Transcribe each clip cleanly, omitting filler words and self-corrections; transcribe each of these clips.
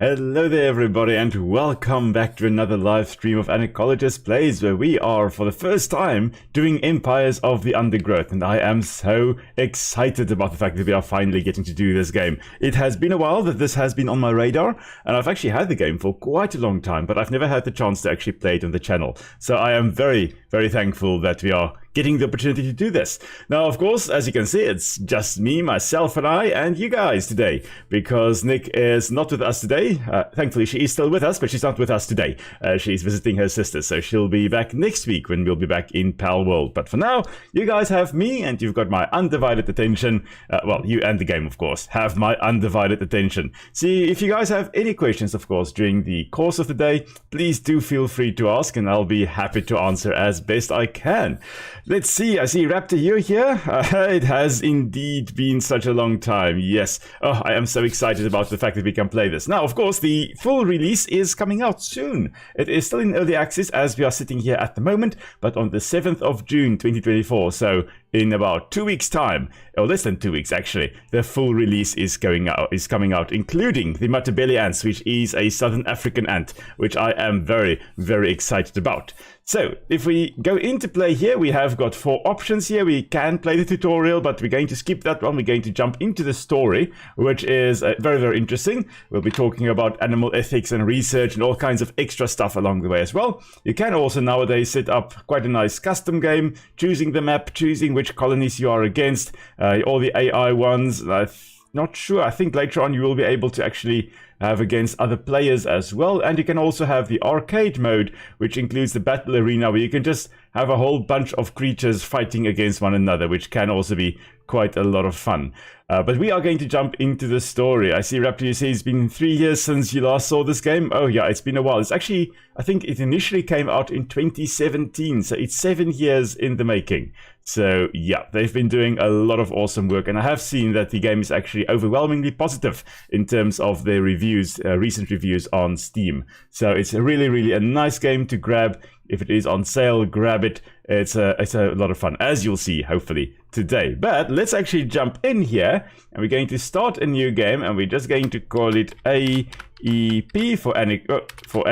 Hello there everybody and welcome back to another live stream of An Ecologist Plays, where we are for the first time doing Empires of the Undergrowth, and I am so excited about the fact that we are finally getting to do this game. It has been a while that this has been on my radar, and I've actually had the game for quite a long time, but I've never had the chance to actually play it on the channel. So I am very, very thankful that we are getting the opportunity to do this. Now, of course, as you can see, it's just me, myself, and I, and you guys today, because Nick is not with us today. Thankfully, she is still with us, but she's not with us today. She's visiting her sister, so she'll be back next week when we'll be back in Pal World. But for now, you guys have me, and you've got my undivided attention. Well, you and the game, of course, have my undivided attention. See, if you guys have any questions, of course, during the course of the day, please do feel free to ask, and I'll be happy to answer as best I can. Let's see, I see Raptor, you're here. It has indeed been such a long time, yes. Oh, I am so excited about the fact that we can play this. Now, of course, the full release is coming out soon. It is still in early access as we are sitting here at the moment, but on the 7th of June 2024, so in about 2 weeks' time, or less than 2 weeks actually, the full release is coming out, including the Matabele ants, which is a Southern African ant, which I am very, very excited about. So, if we go into play here, we have got 4 options here. We can play the tutorial, but we're going to skip that one. We're going to jump into the story, which is very, very interesting. We'll be talking about animal ethics and research and all kinds of extra stuff along the way as well. You can also nowadays set up quite a nice custom game, choosing the map, choosing which colonies you are against, all the AI ones. I'm not sure. I think later on you will be able to actually have against other players as well, and you can also have the arcade mode, which includes the battle arena, where you can just have a whole bunch of creatures fighting against one another, which can also be quite a lot of fun. But we are going to jump into the story. I see Raptor, you say it's been 3 years since you last saw this game. Oh yeah, it's been a while. It's actually, I think it initially came out in 2017, so it's 7 years in the making. So yeah, they've been doing a lot of awesome work, and I have seen that the game is actually overwhelmingly positive in terms of their reviews, recent reviews on Steam. So it's really, really a nice game to grab. If it is on sale, grab it. It's a lot of fun, as you'll see, hopefully, today. But let's actually jump in here, and we're going to start a new game, and we're just going to call it AEP for An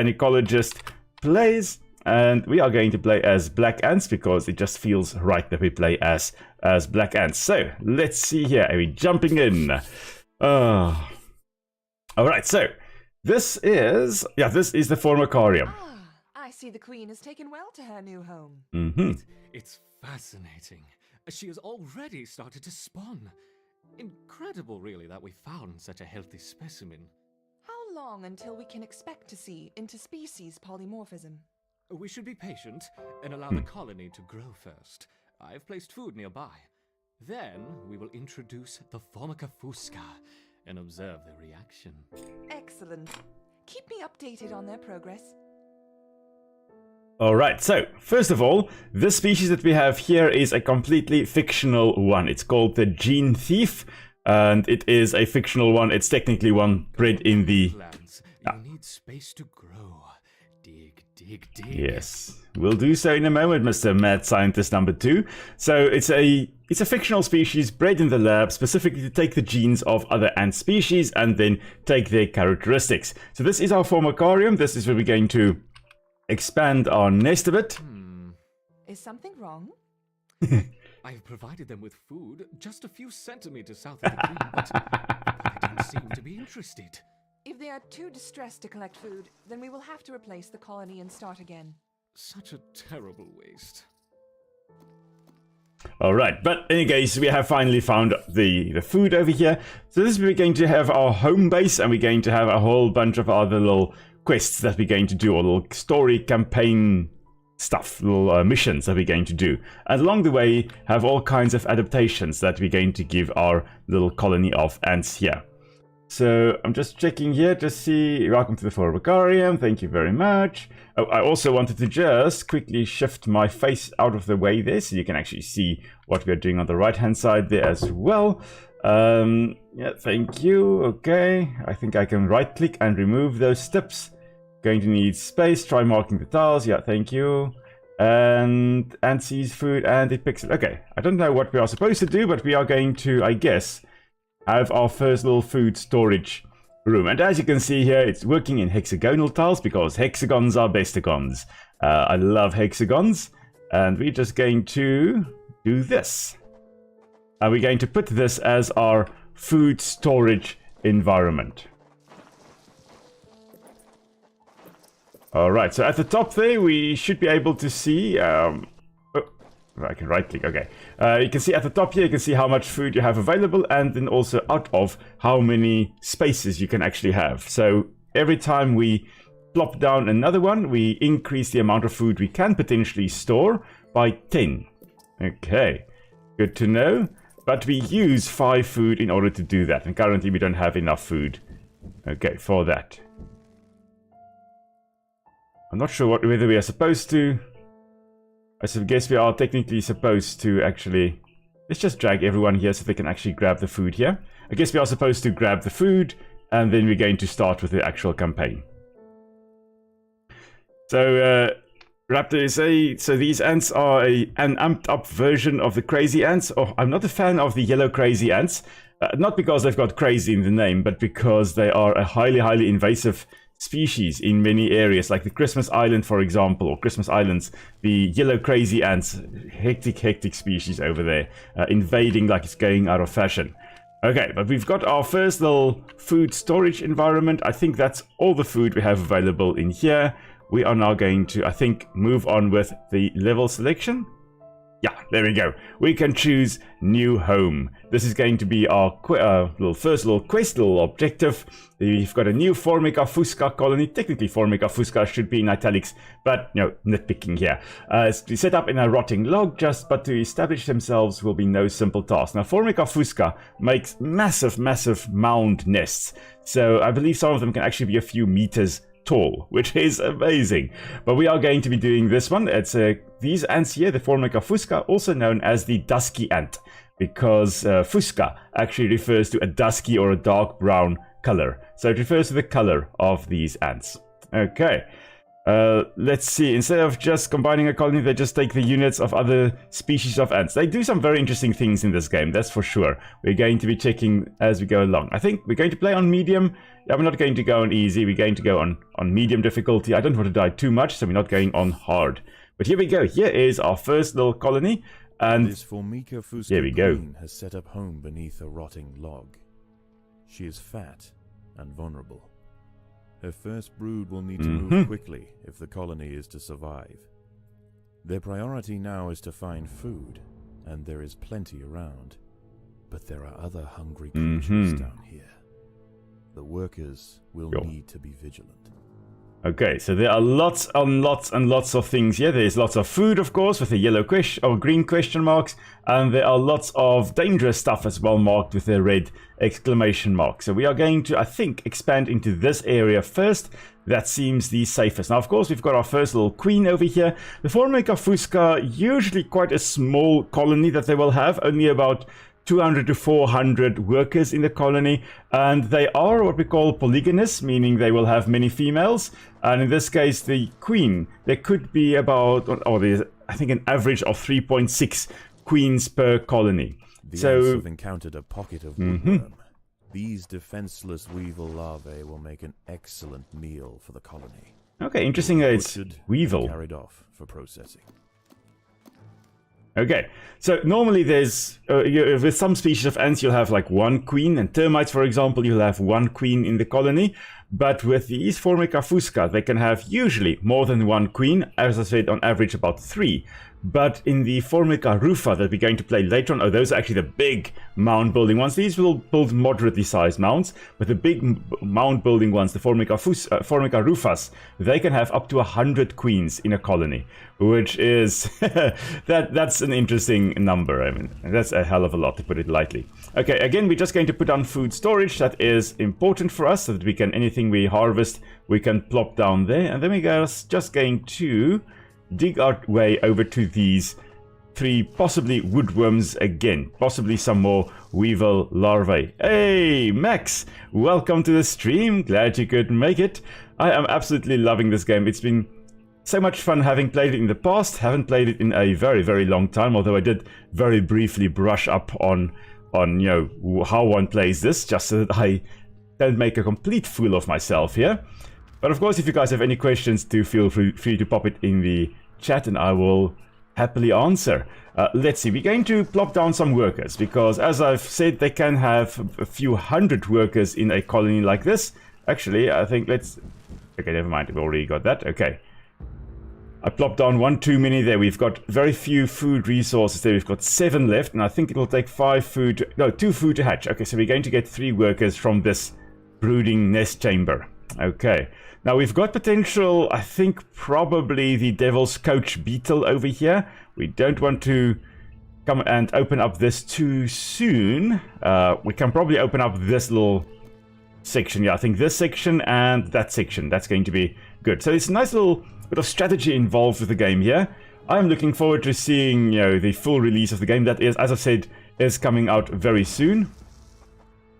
Ecologist Plays. And we are going to play as black ants because it just feels right that we play as black ants. So let's see here. Are we jumping in? All right. So this is the Formicarium. I see the queen has taken well to her new home. It's fascinating. She has already started to spawn. Incredible, really, that we found such a healthy specimen. How long until we can expect to see interspecies polymorphism? We should be patient and allow the colony to grow first. I've placed food nearby. Then we will introduce the Formica fusca and observe their reaction. Excellent. Keep me updated on their progress. Alright, so first of all, this species that we have here is a completely fictional one. It's called the Gene Thief, and it is a fictional one. It's technically one bred in the... You need space to grow. Dig, dig, dig. Yes, we'll do so in a moment, Mr. Mad Scientist number 2. So it's a fictional species bred in the lab specifically to take the genes of other ant species and then take their characteristics. So this is our Formicarium. This is where we're going to expand our nest a bit. Is something wrong? I've provided them with food just a few centimeters south of the queen, but they don't seem to be interested. If they are too distressed to collect food, then we will have to replace the colony and start again. Such a terrible waste. Alright, but in any case, we have finally found the food over here. So this is where we're going to have our home base, and we're going to have a whole bunch of other little quests that we're going to do, or little story campaign stuff, little missions that we're going to do. And along the way, have all kinds of adaptations that we're going to give our little colony of ants here. So I'm just checking here to see. Welcome to the Formicarium. Thank you very much. Oh, I also wanted to just quickly shift my face out of the way there so you can actually see what we're doing on the right hand side there as well. Yeah, thank you. Okay, I think I can right click and remove those steps. Going to need space. Try marking the tiles. Yeah, thank you. And sees food and it picks it. Okay, I don't know what we are supposed to do, but we are going to, I guess, have our first little food storage room. And as you can see here, it's working in hexagonal tiles because hexagons are bestagons. I love hexagons. And we're just going to do this. And we're going to put this as our food storage environment. Alright, so at the top there, we should be able to see... I can right click, okay. You can see at the top here, you can see how much food you have available, and then also out of how many spaces you can actually have. So every time we plop down another one, we increase the amount of food we can potentially store by 10. Okay, good to know. But we use 5 food in order to do that, and currently we don't have enough food, okay, for that. I'm not sure whether we are supposed to... I guess we are technically supposed to actually... Let's just drag everyone here so they can actually grab the food here. I guess we are supposed to grab the food, and then we're going to start with the actual campaign. So, Raptor, so these ants are an amped up version of the crazy ants. Oh, I'm not a fan of the yellow crazy ants. Not because they've got crazy in the name, but because they are a highly invasive species in many areas, like the Christmas Island, for example, or Christmas Islands. The yellow crazy ants, hectic species over there, invading like it's going out of fashion. Okay, but we've got our first little food storage environment. I think that's all the food we have available in here. We are now going to, I think, move on with the level selection. Yeah, there we go. We can choose new home. This is going to be our first little quest, little objective. We've got a new Formica fusca colony. Technically, Formica fusca should be in italics, but you know, nitpicking here. It's to be set up in a rotting log, but to establish themselves will be no simple task. Now, Formica fusca makes massive mound nests. So I believe some of them can actually be a few meters tall, which is amazing. But we are going to be doing this one. It's these ants here, the Formica fusca, also known as the dusky ant, because fusca actually refers to a dusky or a dark brown color. So it refers to the color of these ants. Okay. Let's see, instead of just combining a colony, they just take the units of other species of ants. They do some very interesting things in this game, that's for sure. We're going to be checking as we go along. I think we're going to play on medium. Yeah, we're not going to go on easy, we're going to go on medium difficulty. I don't want to die too much, so we're not going on hard. But here we go, here is our first little colony. And this Formica fusca here we go. queen has set up home beneath a rotting log. She is fat and vulnerable. Her first brood will need to move quickly if the colony is to survive. Their priority now is to find food, and there is plenty around. But there are other hungry creatures down here. The workers will need to be vigilant. Okay, so there are lots and lots of things here. There's lots of food, of course, with the yellow or green question marks, and there are lots of dangerous stuff as well, marked with the red exclamation mark. So we are going to, I think, expand into this area first. That seems the safest. Now, of course, we've got our first little queen over here. The Formica fusca, usually quite a small colony that they will have, only about 200 to 400 workers in the colony, and they are what we call polygynous, meaning they will have many females. And in this case, the queen, there could be about, I think, an average of 3.6 queens per colony. The ants have encountered a pocket of woodworm. These defenseless weevil larvae will make an excellent meal for the colony. Okay, interesting that it's weevil. Carried off for processing. Okay, so normally there's, with some species of ants, you'll have like one queen, and termites, for example, you'll have one queen in the colony. But with these Formica fusca, they can have usually more than one queen, as I said, on average about 3. But in the Formica rufa that we're going to play later on, those are actually the big mound building ones. These will build moderately sized mounds, but the big mound building ones, the Formica rufas, they can have up to 100 queens in a colony, which is that's an interesting number. I mean, that's a hell of a lot, to put it lightly. Okay, again, we're just going to put on food storage. That is important for us, so that we can, anything we harvest, we can plop down there, and then we are just going to dig our way over to these 3 possibly woodworms again, possibly some more weevil larvae. Hey Max, welcome to the stream, glad you could make it. I am absolutely loving this game. It's been so much fun having played it in the past. Haven't played it in a very long time, although I did very briefly brush up on you know, how one plays this, just so that I don't make a complete fool of myself here. But of course, if you guys have any questions, do feel free to pop it in the chat and I will happily answer. Let's see, we're going to plop down some workers because, as I've said, they can have a few hundred workers in a colony like this. Actually, I think let's... Okay, never mind, we've already got that. Okay. I plopped down one too many there. We've got very few food resources there. We've got 7 left, and I think it'll take 2 food to hatch. Okay, so we're going to get 3 workers from this brooding nest chamber. Okay. Now, we've got potential, I think, probably the Devil's Coach beetle over here. We don't want to come and open up this too soon. We can probably open up this little section. Yeah, I think this section and that section. That's going to be good. So it's a nice little bit of strategy involved with the game here. I'm looking forward to seeing, the full release of the game. That is, as I said, is coming out very soon.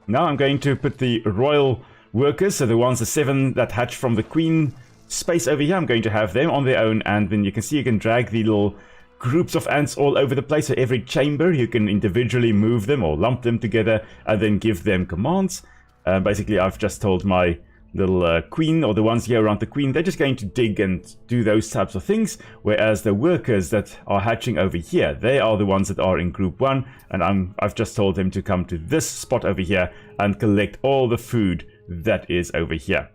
Now I'm going to put the royal workers, so the ones, the 7 that hatch from the queen space over here, I'm going to have them on their own, and then you can see you can drag the little groups of ants all over the place. So every chamber you can individually move them or lump them together and then give them commands. Basically, I've just told my little queen, or the ones here around the queen, they're just going to dig and do those types of things, whereas the workers that are hatching over here, they are the ones that are in group 1, and I've just told them to come to this spot over here and collect all the food that is over here.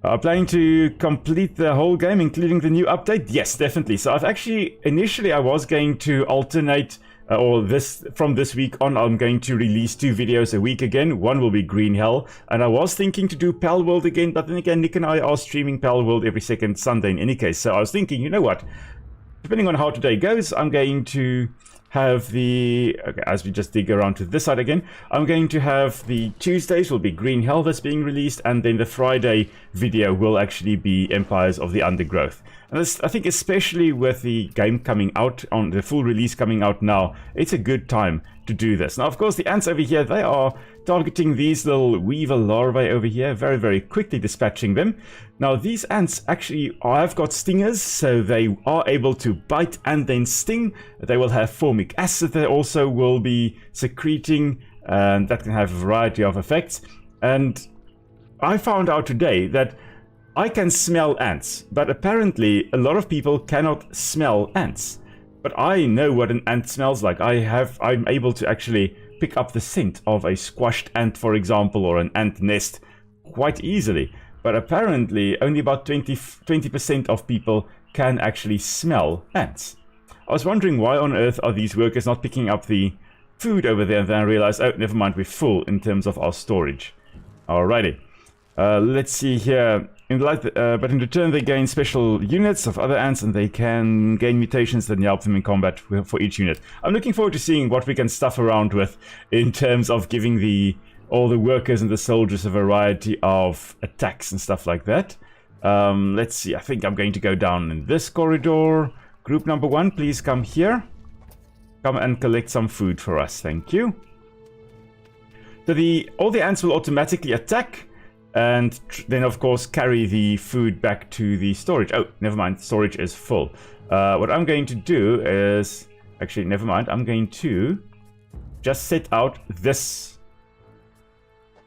I'm planning to complete the whole game, including the new update. Yes, definitely. So I've actually, initially I was going to alternate, from this week on, I'm going to release 2 videos a week again. One will be Green Hell, and I was thinking to do Pal World again, but then again, Nick and I are streaming Pal World every second Sunday in any case. So I was thinking, you know what? Depending on how today goes, I'm going to have the... Okay, as we just dig around to this side again, I'm going to have the Tuesdays will be Green Hell that's being released, and then the Friday video will actually be Empires of the Undergrowth. And this, I think, especially with the game coming out, on the full release coming out now, it's a good time to do this. Now, of course, the ants over here, they are targeting these little weaver larvae over here, very, very quickly dispatching them. Now, these ants actually have got stingers, so they are able to bite and then sting. They will have formic acid they also will be secreting, and that can have a variety of effects. And I found out today that I can smell ants, but apparently a lot of people cannot smell ants. But I know what an ant smells like. I'm able to actually pick up the scent of a squashed ant, for example, or an ant nest quite easily. But apparently only about 20% of people can actually smell ants. I was wondering why on earth are these workers not picking up the food over there, and then I realized, oh, never mind, we're full in terms of our storage. Alrighty. Let's see here. But in return they gain special units of other ants, and they can gain mutations that help them in combat for each unit. I'm looking forward to seeing what we can stuff around with in terms of giving all the workers and the soldiers a variety of attacks and stuff like that. Let's see, I think I'm going to go down in this corridor. Group number 1, please come here. Come and collect some food for us, thank you. So all the ants will automatically attack, and then of course carry the food back to the storage. Oh, never mind, storage is full. What I'm going to do is... Actually, never mind, I'm going to just set out this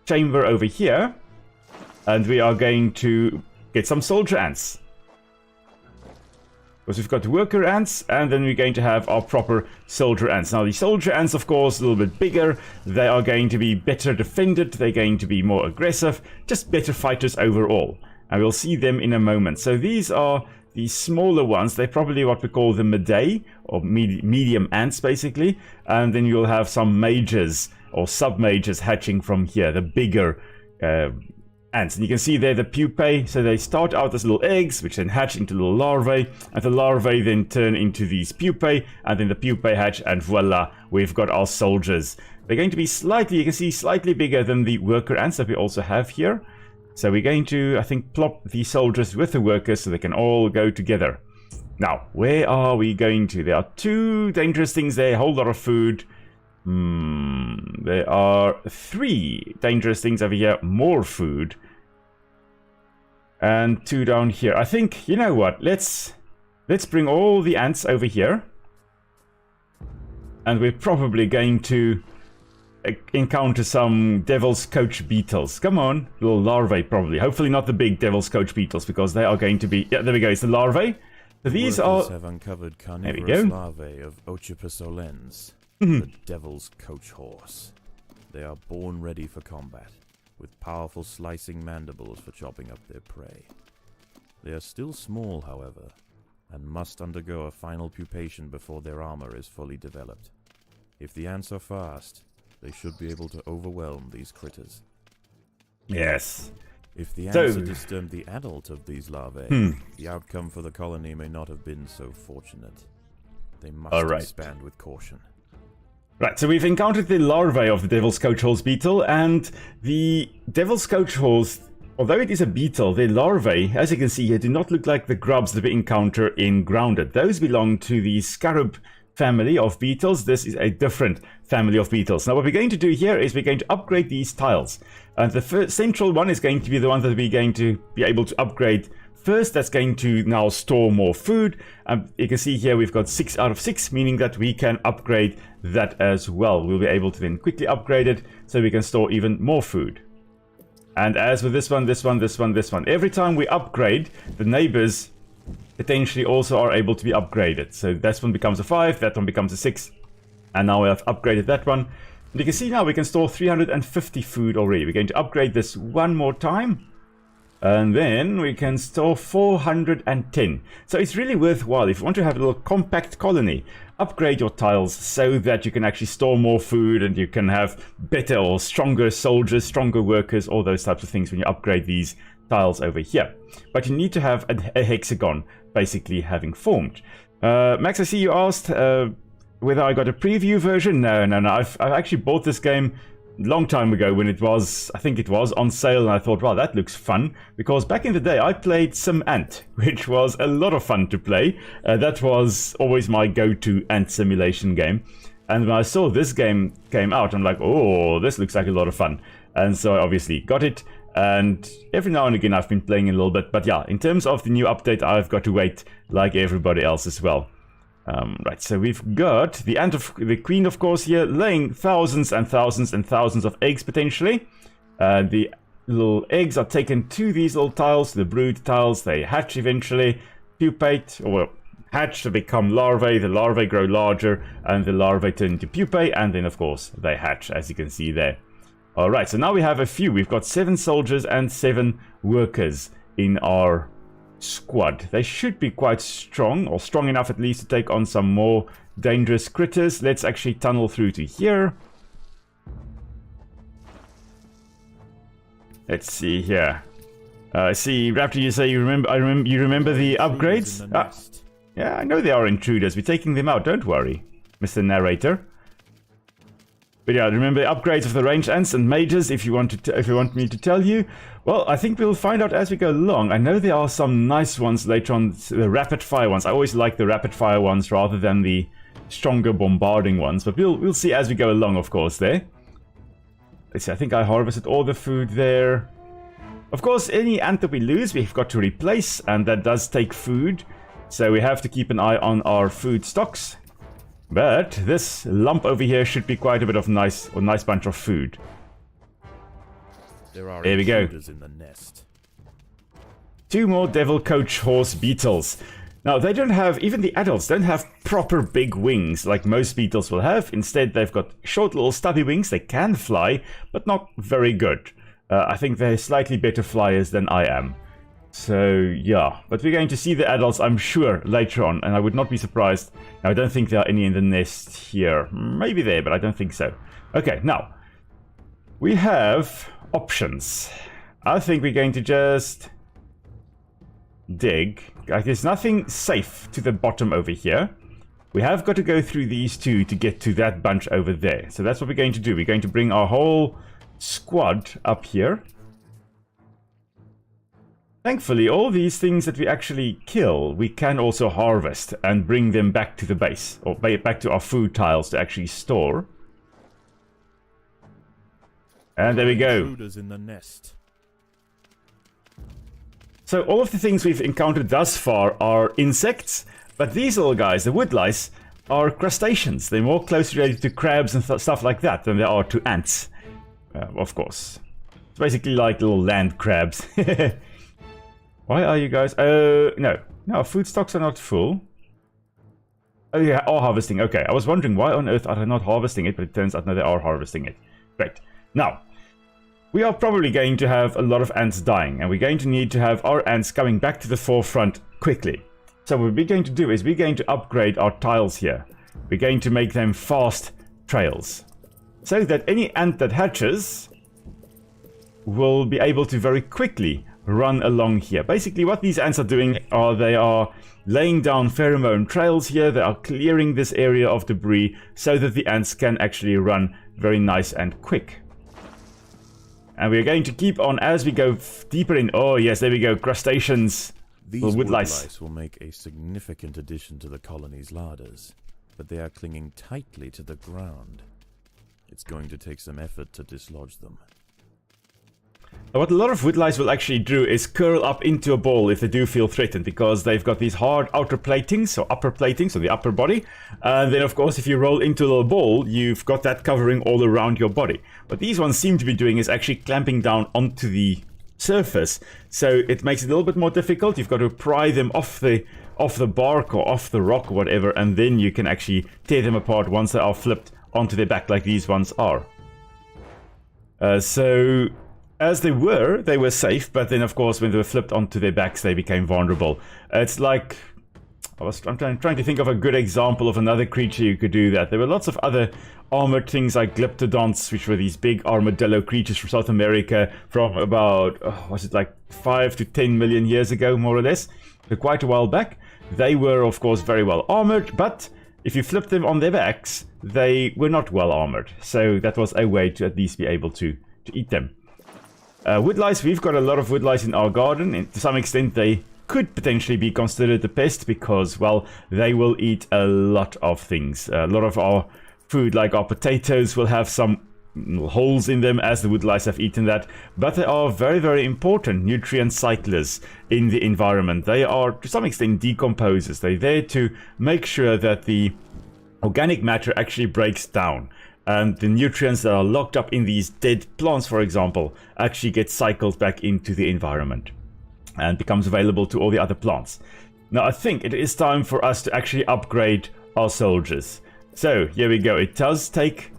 chamber over here, and we are going to get some soldier ants. Because we've got worker ants, and then we're going to have our proper soldier ants. Now, the soldier ants, of course, a little bit bigger. They are going to be better defended. They're going to be more aggressive. Just better fighters overall. And we'll see them in a moment. So these are the smaller ones. They're probably what we call the Medae, or medium ants, basically. And then you'll have some majors, or sub-majors hatching from here, the bigger ants. And you can see there the pupae, so they start out as little eggs, which then hatch into little larvae, and the larvae then turn into these pupae, and then the pupae hatch, and voila, we've got our soldiers. They're going to be you can see, slightly bigger than the worker ants that we also have here. So we're going to, I think, plop the soldiers with the workers so they can all go together. Now, where are we going to? There are 2 dangerous things there, a whole lot of food. There are 3 dangerous things over here, more food. And 2 down here. I think, you know what, let's bring all the ants over here. And we're probably going to encounter some devil's coach beetles. Come on, little larvae probably. Hopefully not the big devil's coach beetles, because they are going to be... Yeah, there we go, it's the larvae. So these Workers are... have uncovered There we carnivorous go. larvae of Ocypus olens, the devil's coach horse. They are born ready for combat, with powerful slicing mandibles for chopping up their prey. They are still small, however, and must undergo a final pupation before their armor is fully developed. If the ants are fast, they should be able to overwhelm these critters. Yes. If the So- ants had disturbed the adult of these larvae, the outcome for the colony may not have been so fortunate. They must Alright. expand with caution. Right, so we've encountered the larvae of the devil's coach horse beetle, and the devil's coach horse, although it is a beetle, the larvae, as you can see here, do not look like the grubs that we encounter in Grounded. Those belong to the scarab family of beetles. This is a different family of beetles. Now what we're going to do here is we're going to upgrade these tiles. And the first central one is going to be the one that we're going to be able to upgrade first. That's going to now store more food. You can see here we've got 6 out of 6, meaning that we can upgrade that as well. We'll be able to then quickly upgrade it so we can store even more food. And as with this one, every time we upgrade, the neighbors potentially also are able to be upgraded. So this one becomes a 5, that one becomes a 6, and now we have upgraded that one. And you can see now we can store 350 food already. We're going to upgrade this one more time, and then we can store 410. So it's really worthwhile. If you want to have a little compact colony, upgrade your tiles so that you can actually store more food, and you can have better or stronger soldiers, stronger workers, all those types of things when you upgrade these tiles over here. But you need to have a hexagon basically having formed. Max, I see you asked whether I got a preview version. No. I've actually bought this game a long time ago when it was, I think it was, on sale, and I thought, wow, that looks fun. Because back in the day, I played Sim Ant, which was a lot of fun to play. That was always my go-to ant simulation game. And when I saw this game came out, I'm like, oh, this looks like a lot of fun. And so I obviously got it. And every now and again I've been playing a little bit, but yeah, in terms of the new update, I've got to wait like everybody else as well. Right, so we've got the queen, of course, here laying thousands and thousands and thousands of eggs potentially. The little eggs are taken to these little tiles, the brood tiles. They hatch eventually, pupate, or hatch to become larvae. The larvae grow larger, and the larvae turn into pupae, and then of course they hatch, as you can see there. Alright, so now we have a few. We've got 7 soldiers and 7 workers in our squad. They should be quite strong, or strong enough at least to take on some more dangerous critters. Let's actually tunnel through to here. Let's see here. I see, Raptor, you say you remember the upgrades? Yeah, I know they are intruders. We're taking them out, don't worry, Mr. Narrator. But yeah, remember the upgrades of the ranged ants and mages, if you want me to tell you. Well, I think we'll find out as we go along. I know there are some nice ones later on, the rapid fire ones. I always like the rapid fire ones rather than the stronger bombarding ones. But we'll see as we go along, of course, there. Let's see, I think I harvested all the food there. Of course, any ant that we lose, we've got to replace, and that does take food. So we have to keep an eye on our food stocks. But this lump over here should be quite a bit of nice bunch of food. There we go. In the nest. 2 more devil coach horse beetles. Now they don't have, even the adults don't have proper big wings like most beetles will have. Instead they've got short little stubby wings. They can fly, but not very good. I think they're slightly better flyers than I am. So yeah, but we're going to see the adults, I'm sure, later on, and I would not be surprised. Now, I don't think there are any in the nest here. Maybe there, but I don't think so. Okay, now, we have options. I think we're going to just dig. There's nothing safe to the bottom over here. We have got to go through these 2 to get to that bunch over there. So that's what we're going to do. We're going to bring our whole squad up here. Thankfully, all these things that we actually kill, we can also harvest and bring them back to the base, or back to our food tiles to actually store. And there we go. Intruders in the nest. So all of the things we've encountered thus far are insects, but these little guys, the wood lice, are crustaceans. They're more closely related to crabs and stuff like that than they are to ants, of course. It's basically like little land crabs. Why are you guys... no. No, food stocks are not full. Oh yeah, are harvesting. Okay, I was wondering why on earth are they not harvesting it, but it turns out no, they are harvesting it. Great. Now, we are probably going to have a lot of ants dying, and we're going to need to have our ants coming back to the forefront quickly. So what we're going to do is we're going to upgrade our tiles here. We're going to make them fast trails, so that any ant that hatches will be able to very quickly run along here. Basically what these ants are doing are they are laying down pheromone trails here. They are clearing this area of debris so that the ants can actually run very nice and quick. And we're going to keep on as we go deeper in. Oh yes, there we go, crustaceans. These wood lice will make a significant addition to the colony's larders, but they are clinging tightly to the ground. It's going to take some effort to dislodge them. What a lot of wood lice will actually do is curl up into a ball if they do feel threatened, because they've got these hard outer platings, or upper platings, so the upper body. And then of course if you roll into a little ball, you've got that covering all around your body. What these ones seem to be doing is actually clamping down onto the surface, so it makes it a little bit more difficult. You've got to pry them off the bark or off the rock or whatever, and then you can actually tear them apart once they are flipped onto their back like these ones are. So as they were safe, but then of course when they were flipped onto their backs they became vulnerable. It's like, I'm trying to think of a good example of another creature you could do that. There were lots of other armored things like glyptodonts, which were these big armadillo creatures from South America from about, was it like 5 to 10 million years ago, more or less. So quite a while back. They were of course very well armored, but if you flipped them on their backs, they were not well armored. So that was a way to at least be able to eat them. Woodlice, we've got a lot of woodlice in our garden, and to some extent they could potentially be considered a pest because, well, they will eat a lot of things. A lot of our food, like our potatoes, will have some holes in them as the woodlice have eaten that, but they are very, very important nutrient cyclers in the environment. They are, to some extent, decomposers. They're there to make sure that the organic matter actually breaks down. And the nutrients that are locked up in these dead plants, for example, actually get cycled back into the environment and becomes available to all the other plants. Now, I think it is time for us to actually upgrade our soldiers. So, here we go. It does take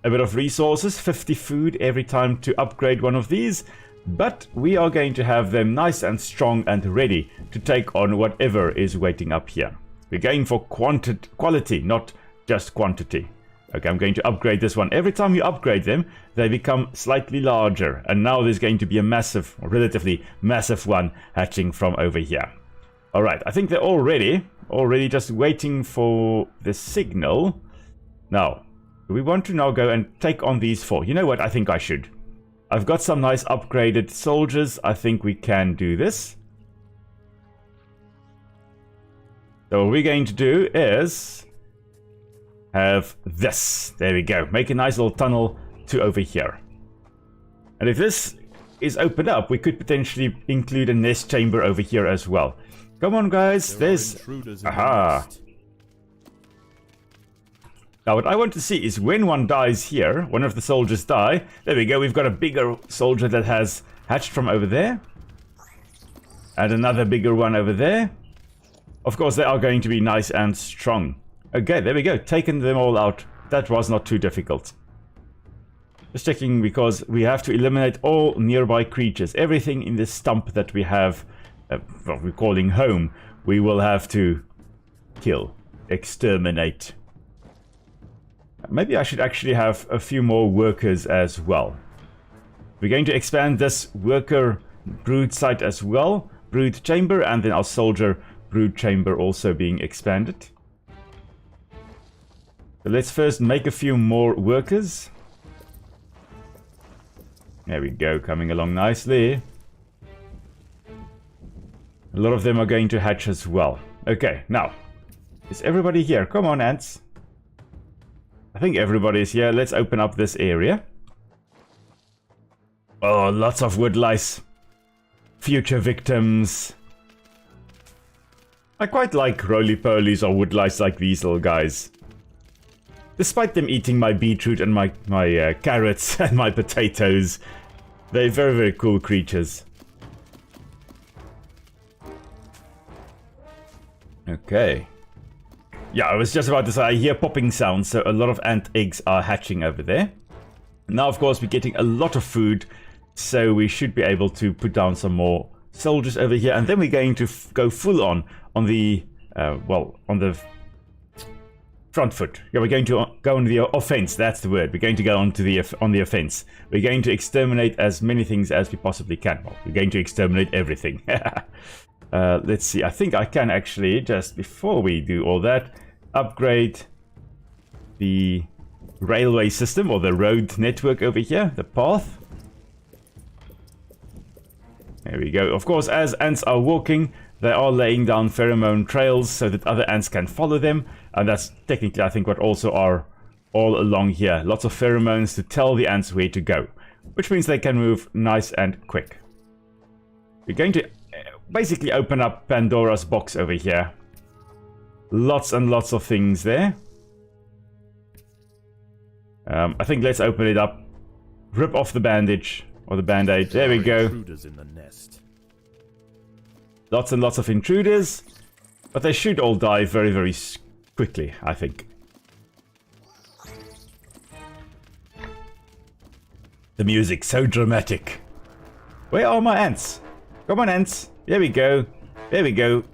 a bit of resources, 50 food every time to upgrade one of these, but we are going to have them nice and strong and ready to take on whatever is waiting up here. We're going for quality, not just quantity. Okay, I'm going to upgrade this one. Every time you upgrade them, they become slightly larger. And now there's going to be a massive, or relatively massive one hatching from over here. Alright, I think they're all ready. Already just waiting for the signal. Now, we want to now go and take on these 4. You know what? I think I should. I've got some nice upgraded soldiers. I think we can do this. So what we're going to do is have this. There we go. Make a nice little tunnel to over here. And if this is opened up, we could potentially include a nest chamber over here as well. Come on, guys. There's... Aha. Now, what I want to see is when one dies here, one of the soldiers die. There we go. We've got a bigger soldier that has hatched from over there. And another bigger one over there. Of course, they are going to be nice and strong. Okay, there we go. Taken them all out. That was not too difficult. Just checking because we have to eliminate all nearby creatures. Everything in this stump that we have, what we're calling home, we will have to kill, exterminate. Maybe I should actually have a few more workers as well. We're going to expand this worker brood site as well. Brood chamber, and then our soldier brood chamber also being expanded. So let's first make a few more workers. There we go, coming along nicely. A lot of them are going to hatch as well. Okay, now, is everybody here? Come on, ants. I think everybody's here. Let's open up this area. Oh, lots of wood lice. Future victims. I quite like roly-polies or woodlice like these little guys. Despite them eating my beetroot and my carrots and my potatoes, they're very, very cool creatures. Okay. Yeah, I was just about to say, I hear popping sounds, so a lot of ant eggs are hatching over there. Now, of course, we're getting a lot of food, so we should be able to put down some more soldiers over here, and then we're going to go full on the, on the front foot. Yeah, we're going to go on the offense, that's the word. We're going to go on the offense. We're going to exterminate as many things as we possibly can. Well, we're going to exterminate everything. Let's see, I think I can actually, just before we do all that, upgrade the railway system or the road network over here, the path. There we go. Of course, as ants are walking, they are laying down pheromone trails so that other ants can follow them. And that's technically, I think, what also are all along here. Lots of pheromones to tell the ants where to go, which means they can move nice and quick. We're going to basically open up Pandora's box over here. Lots and lots of things there. I think let's open it up. Rip off the bandage. Or the band-aid. There we go. Intruders in the nest. Lots and lots of intruders. But they should all die very, very quickly, I think. The music, so dramatic. Where are my ants? Come on, ants. There we go. There we go.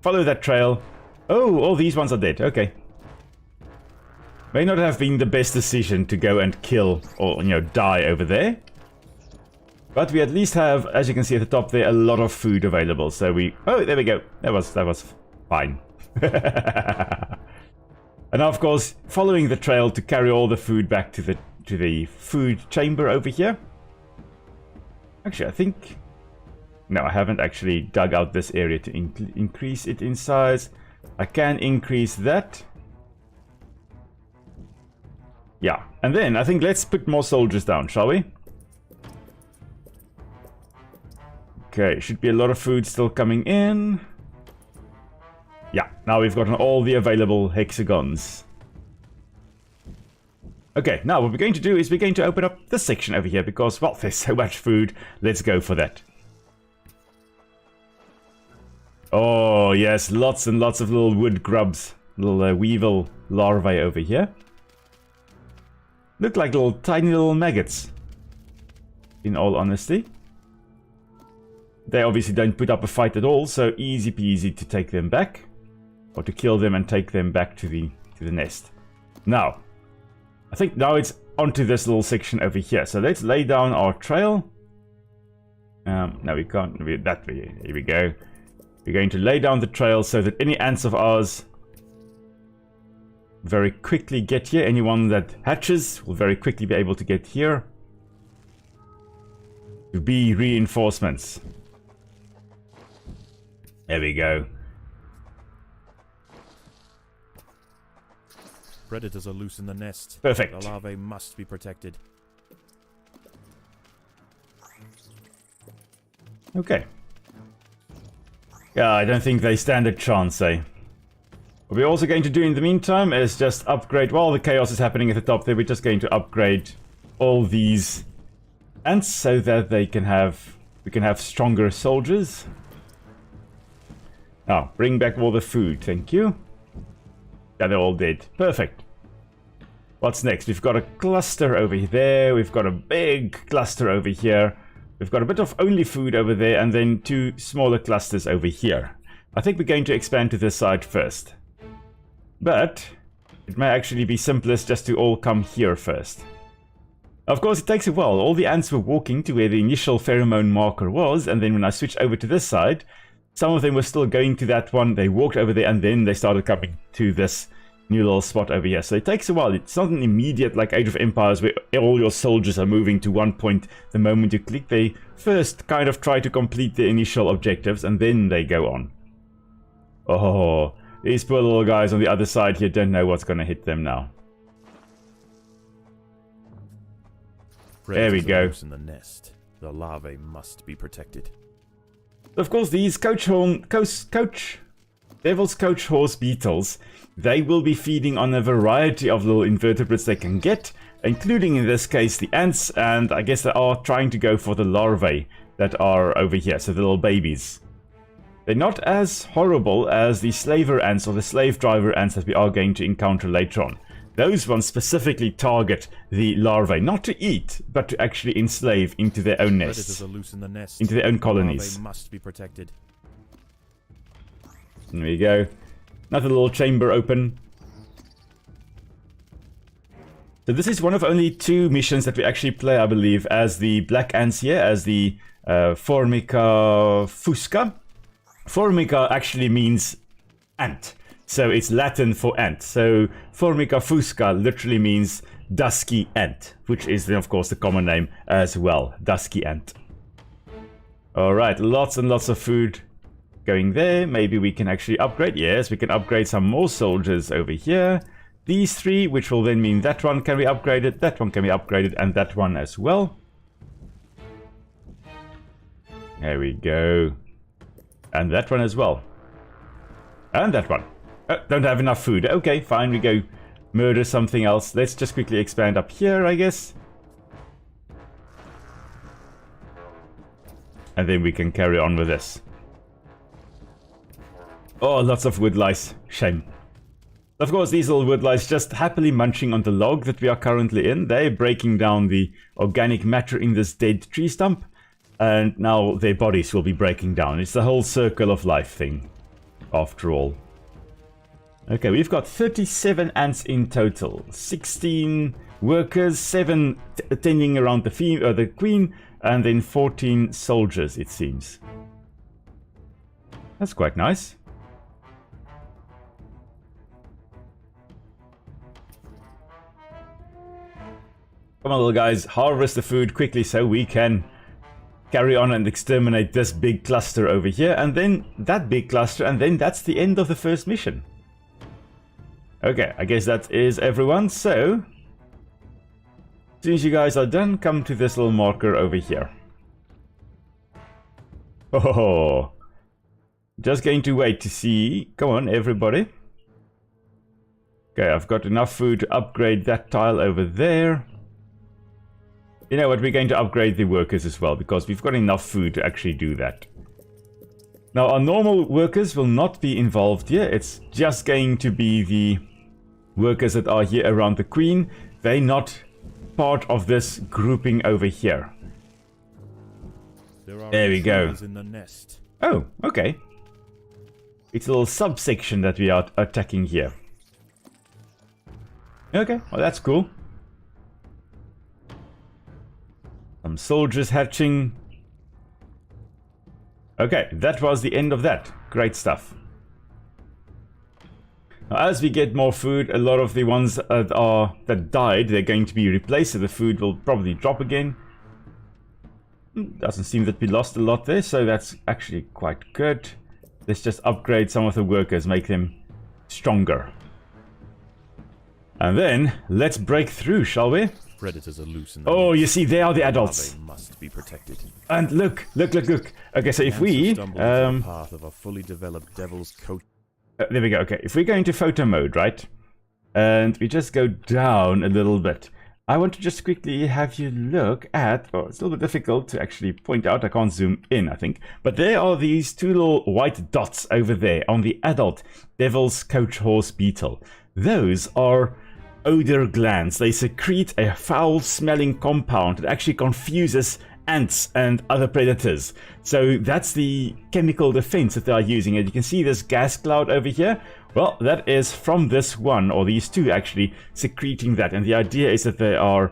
Follow that trail. Oh, all these ones are dead. Okay. May not have been the best decision to go and kill or, die over there. But we at least have, as you can see at the top there, a lot of food available. So we... Oh, there we go. That was fine. And now, of course, following the trail to carry all the food back to the food chamber over here. Actually, I think... No, I haven't actually dug out this area to increase it in size. I can increase that. Yeah, and then I think let's put more soldiers down, shall we? Okay, should be a lot of food still coming in. Yeah, now we've gotten all the available hexagons. Okay, now what we're going to do is we're going to open up this section over here because, well, there's so much food. Let's go for that. Oh, yes, lots and lots of little wood grubs. Little weevil larvae over here. Look like little tiny little maggots. In all honesty. They obviously don't put up a fight at all, so easy peasy to take them back. Or to kill them and take them back to the nest. Now, I think now it's onto this little section over here. So let's lay down our trail. No, we can't. That way. Here we go. We're going to lay down the trail so that any ants of ours very quickly get here. Anyone that hatches will very quickly be able to get here. To be reinforcements. There we go. Predators are loose in the nest. Perfect. The larvae must be protected. Okay. Yeah, I don't think they stand a chance, eh? What we're also going to do in the meantime is just upgrade, while the chaos is happening at the top there, we're just going to upgrade all these ants so that we can have stronger soldiers. Now, bring back all the food, thank you. Yeah, they're all dead. Perfect. What's next? We've got a cluster over there, we've got a big cluster over here. We've got a bit of only food over there, and then two smaller clusters over here. I think we're going to expand to this side first. But it may actually be simplest just to all come here first. Of course, it takes a while. All the ants were walking to where the initial pheromone marker was, and then when I switched over to this side, some of them were still going to that one. They walked over there, and then they started coming to this new little spot over here. So it takes a while. It's not an immediate like Age of Empires where all your soldiers are moving to one point the moment you click. They first kind of try to complete the initial objectives and then they go on. Oh, these poor little guys on the other side here don't know what's going to hit them now. There we go. In the nest. The larvae must be protected. Of course, these coach Devil's Coach Horse beetles, they will be feeding on a variety of little invertebrates they can get, including in this case the ants, and I guess they are trying to go for the larvae that are over here, so the little babies. They're not as horrible as the slaver ants or the slave driver ants that we are going to encounter later on. Those ones specifically target the larvae, not to eat, but to actually enslave into their own nests, Predators are loose in the nest. into their own colonies. Larvae must be protected. There we go. Another little chamber open. So this is one of only 2 missions that we actually play, I believe, as the black ants here, as the Formica fusca. Formica actually means ant. So it's Latin for ant. So Formica fusca literally means dusky ant, which is then of course the common name as well, dusky ant. Alright, lots and lots of food going there. Maybe we can actually upgrade. Yes, we can upgrade some more soldiers over here. These 3, which will then mean that one can be upgraded, that one can be upgraded, and that one as well. There we go. And that one as well. And that one. Don't have enough food. Okay, fine, we go murder something else. Let's just quickly expand up here, I guess. And then we can carry on with this. Oh, lots of wood lice. Shame. Of course, these little wood lice just happily munching on the log that we are currently in. They're breaking down the organic matter in this dead tree stump. And now their bodies will be breaking down. It's the whole circle of life thing, after all. Okay, we've got 37 ants in total. 16 workers, 7 attending around the queen, and then 14 soldiers, it seems. That's quite nice. Come on, little guys, harvest the food quickly so we can carry on and exterminate this big cluster over here, and then that big cluster, and then that's the end of the first mission. Okay, I guess that is everyone, so as soon as you guys are done, come to this little marker over here. Oh, just going to wait to see. Come on, everybody. Okay, I've got enough food to upgrade that tile over there. You know what, we're going to upgrade the workers as well, because we've got enough food to actually do that. Now, our normal workers will not be involved here. It's just going to be the workers that are here around the queen. They're not part of this grouping over here. There we go. In the nest. Oh, okay. It's a little subsection that we are attacking here. Okay, well that's cool. Some soldiers hatching. Okay, that was the end of that. Great stuff. Now, as we get more food, a lot of the ones that died, they're going to be replaced, so the food will probably drop again. Doesn't seem that we lost a lot there, so that's actually quite good. Let's just upgrade some of the workers, make them stronger. And then, let's break through, shall we? Predators are loose in the Oh, nest. you see, they are the adults. Larvae must be protected. And look. Okay, so if we... Stumbled into the path of a fully developed devil's coat. there we go, okay. If we go into photo mode, right? And we just go down a little bit. I want to just quickly have you look at... Oh, it's a little bit difficult to actually point out. I can't zoom in, I think. But there are these 2 little white dots over there on the adult devil's coach horse beetle. Those are odor glands. They secrete a foul-smelling compound that actually confuses ants and other predators. So that's the chemical defense that they are using. And you can see this gas cloud over here. Well, that is from this one, or these 2 actually, secreting that. And the idea is that they are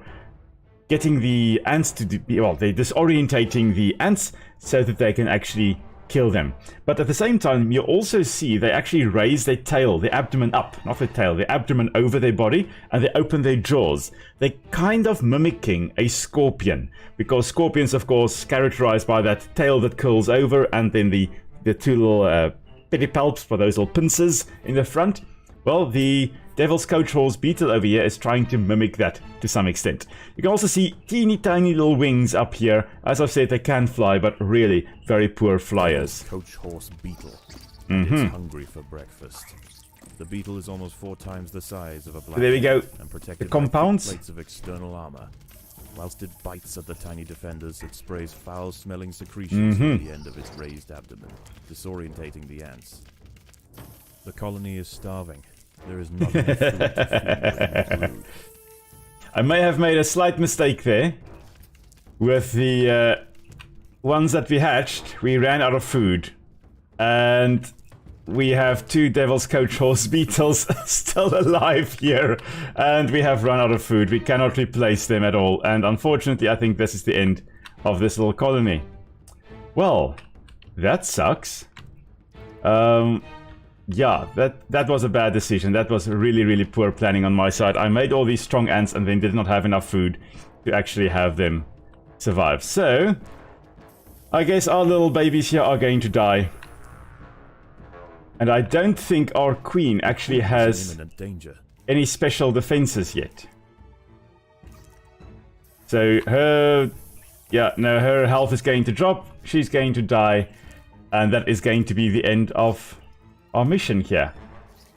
getting the ants to be, well, they're disorientating the ants so that they can actually kill them. But at the same time, you also see they actually raise their tail, their abdomen up, not their tail, their abdomen over their body, and they open their jaws. They're kind of mimicking a scorpion, because scorpions, of course, characterized by that tail that curls over, and then the 2 little pedipalps for those little pincers in the front. Well, the Devil's Coach Horse beetle over here is trying to mimic that to some extent. You can also see teeny tiny little wings up here. As I've said, they can fly, but really very poor flyers. Coach Horse beetle. and it's hungry for breakfast. The beetle is almost 4 times the size of a black There we go. and protected The compounds. by thick plates of external armor. Whilst it bites at the tiny defenders, it sprays foul-smelling secretions from the end of its raised abdomen, disorientating the ants. The colony is starving. There is not enough food to feed the brood. I may have made a slight mistake there. With the ones that we hatched, we ran out of food. And we have 2 Devil's Coach Horse beetles still alive here. And we have run out of food. We cannot replace them at all. And unfortunately, I think this is the end of this little colony. Well, that sucks. Yeah, that was a bad decision. That was really, really poor planning on my side. I made all these strong ants and then did not have enough food to actually have them survive. So, I guess our little babies here are going to die. And I don't think our queen actually has Imminent danger. any special defenses yet. So her... yeah, no, her health is going to drop. She's going to die. And that is going to be the end of our mission here.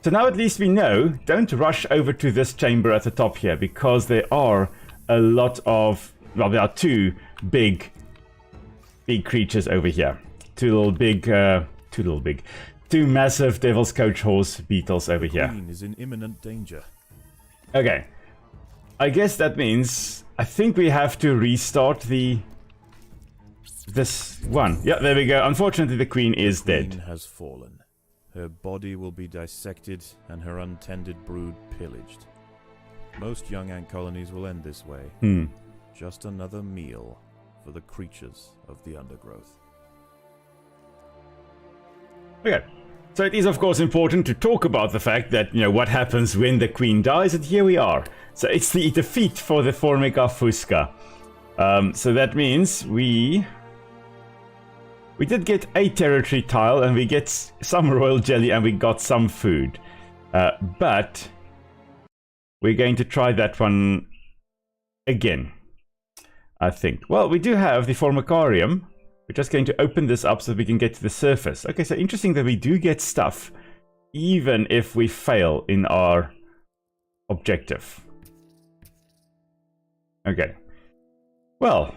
So now at least we know, don't rush over to this chamber at the top here, because there are a lot of... well, there are 2 big creatures over here. 2 massive Devil's Coach Horse beetles over here. Queen is in imminent danger. Okay. I guess that means... I think we have to restart this one. Yeah, there we go. Unfortunately, the queen is Queen dead. has fallen. Her body will be dissected and her untended brood pillaged. Most young ant colonies will end this way. Just another meal for the creatures of the undergrowth. Okay. So it is, of course, important to talk about the fact that, you know, what happens when the queen dies, and here we are. So it's the defeat for the Formica fusca. So that means we did get a territory tile, and we get some royal jelly, and we got some food. But we're going to try that one again, I think. Well, we do have the Formicarium. We're just going to open this up so we can get to the surface. Okay, so interesting that we do get stuff, even if we fail in our objective. Okay. Well,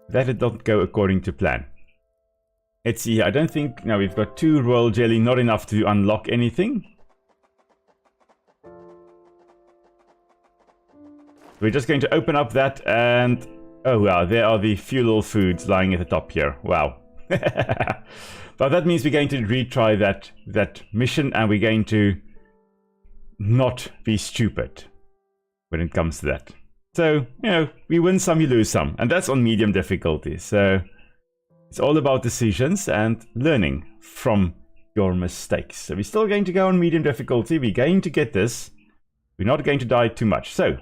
that did not go according to plan. Let's see here. I don't think... now we've got 2 royal jelly, not enough to unlock anything. We're just going to open up that and... oh wow, there are the few little foods lying at the top here. Wow. But that means we're going to retry that mission, and we're going to not be stupid when it comes to that. So, you know, we win some, you lose some. And that's on medium difficulty. So it's all about decisions and learning from your mistakes. So we're still going to go on medium difficulty. We're going to get this. We're not going to die too much. So,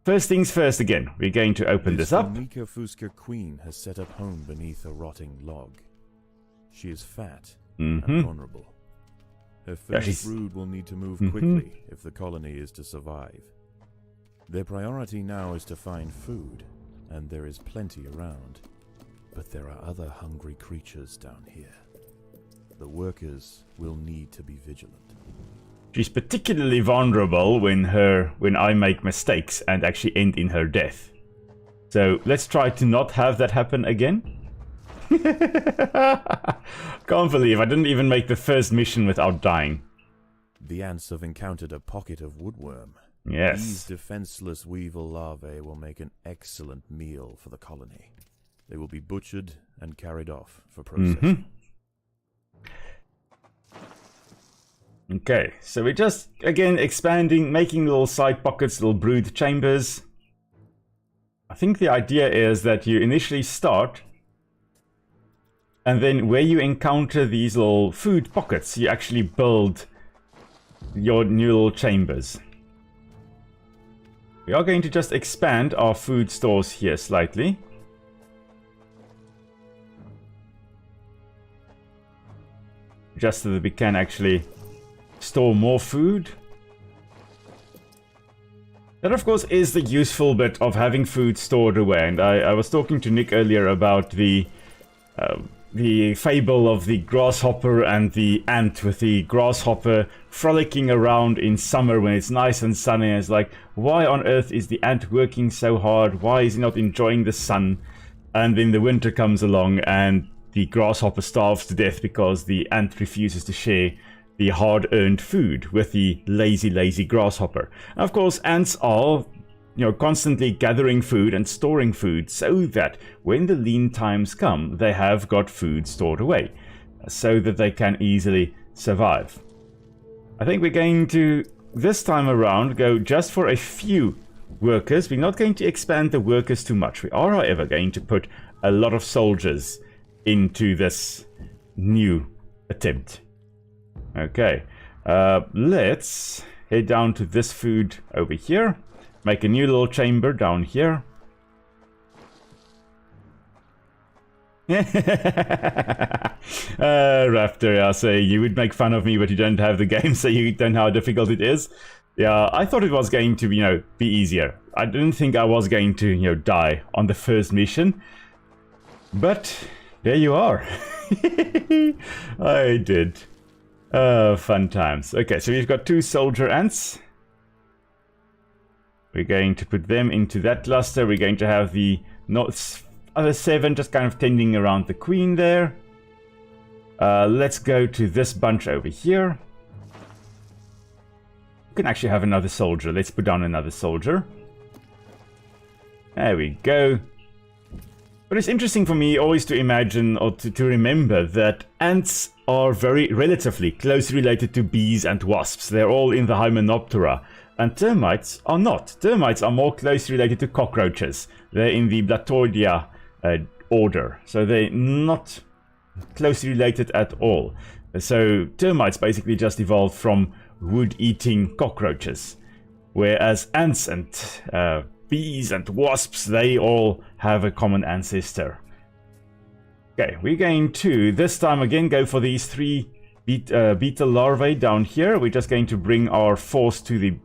first things first again. We're going to open this up. The Fusca queen has set up home beneath a rotting log. She is fat and vulnerable. Her first brood will need to move quickly if the colony is to survive. Their priority now is to find food, and there is plenty around. But there are other hungry creatures down here. The workers will need to be vigilant. She's particularly vulnerable when I make mistakes and actually end in her death. So let's try to not have that happen again. Can't believe I didn't even make the first mission without dying. The ants have encountered a pocket of woodworm. Yes. These defenseless weevil larvae will make an excellent meal for the colony. They will be butchered and carried off for processing. Okay, so we're just, again, expanding, making little side pockets, little brood chambers. I think the idea is that you initially start, and then where you encounter these little food pockets, you actually build your new little chambers. We are going to just expand our food stores here slightly. Just so that we can actually store more food. That, of course, is the useful bit of having food stored away. And I was talking to Nick earlier about the the fable of the grasshopper and the ant, with the grasshopper frolicking around in summer when it's nice and sunny. And it's like, why on earth is the ant working so hard? Why is he not enjoying the sun? And then the winter comes along and the grasshopper starves to death because the ant refuses to share the hard-earned food with the lazy grasshopper. And of course, ants are, constantly gathering food and storing food so that when the lean times come, they have got food stored away so that they can easily survive. I think we're going to, this time around, go just for a few workers. We're not going to expand the workers too much. We are, however, going to put a lot of soldiers into this new attempt. Okay, let's head down to this food over here. Make a new little chamber down here. Raptor, I say you would make fun of me, but you don't have the game, so you don't know how difficult it is. Yeah, I thought it was going to, be easier. I didn't think I was going to, die on the first mission. But there you are. I did. Fun times. Okay, so we've got 2 soldier ants. We're going to put them into that cluster. We're going to have the other 7 just kind of tending around the queen there. Let's go to this bunch over here. We can actually have another soldier. Let's put down another soldier. There we go. But it's interesting for me always to imagine or to remember that ants are very relatively closely related to bees and wasps. They're all in the Hymenoptera. And termites are not. Termites are more closely related to cockroaches. They're in the Blatoidea order. So they're not closely related at all. So termites basically just evolved from wood-eating cockroaches. Whereas ants and bees and wasps, they all have a common ancestor. Okay, we're going to, this time again, go for these 3 beetle larvae down here. We're just going to bring our force to the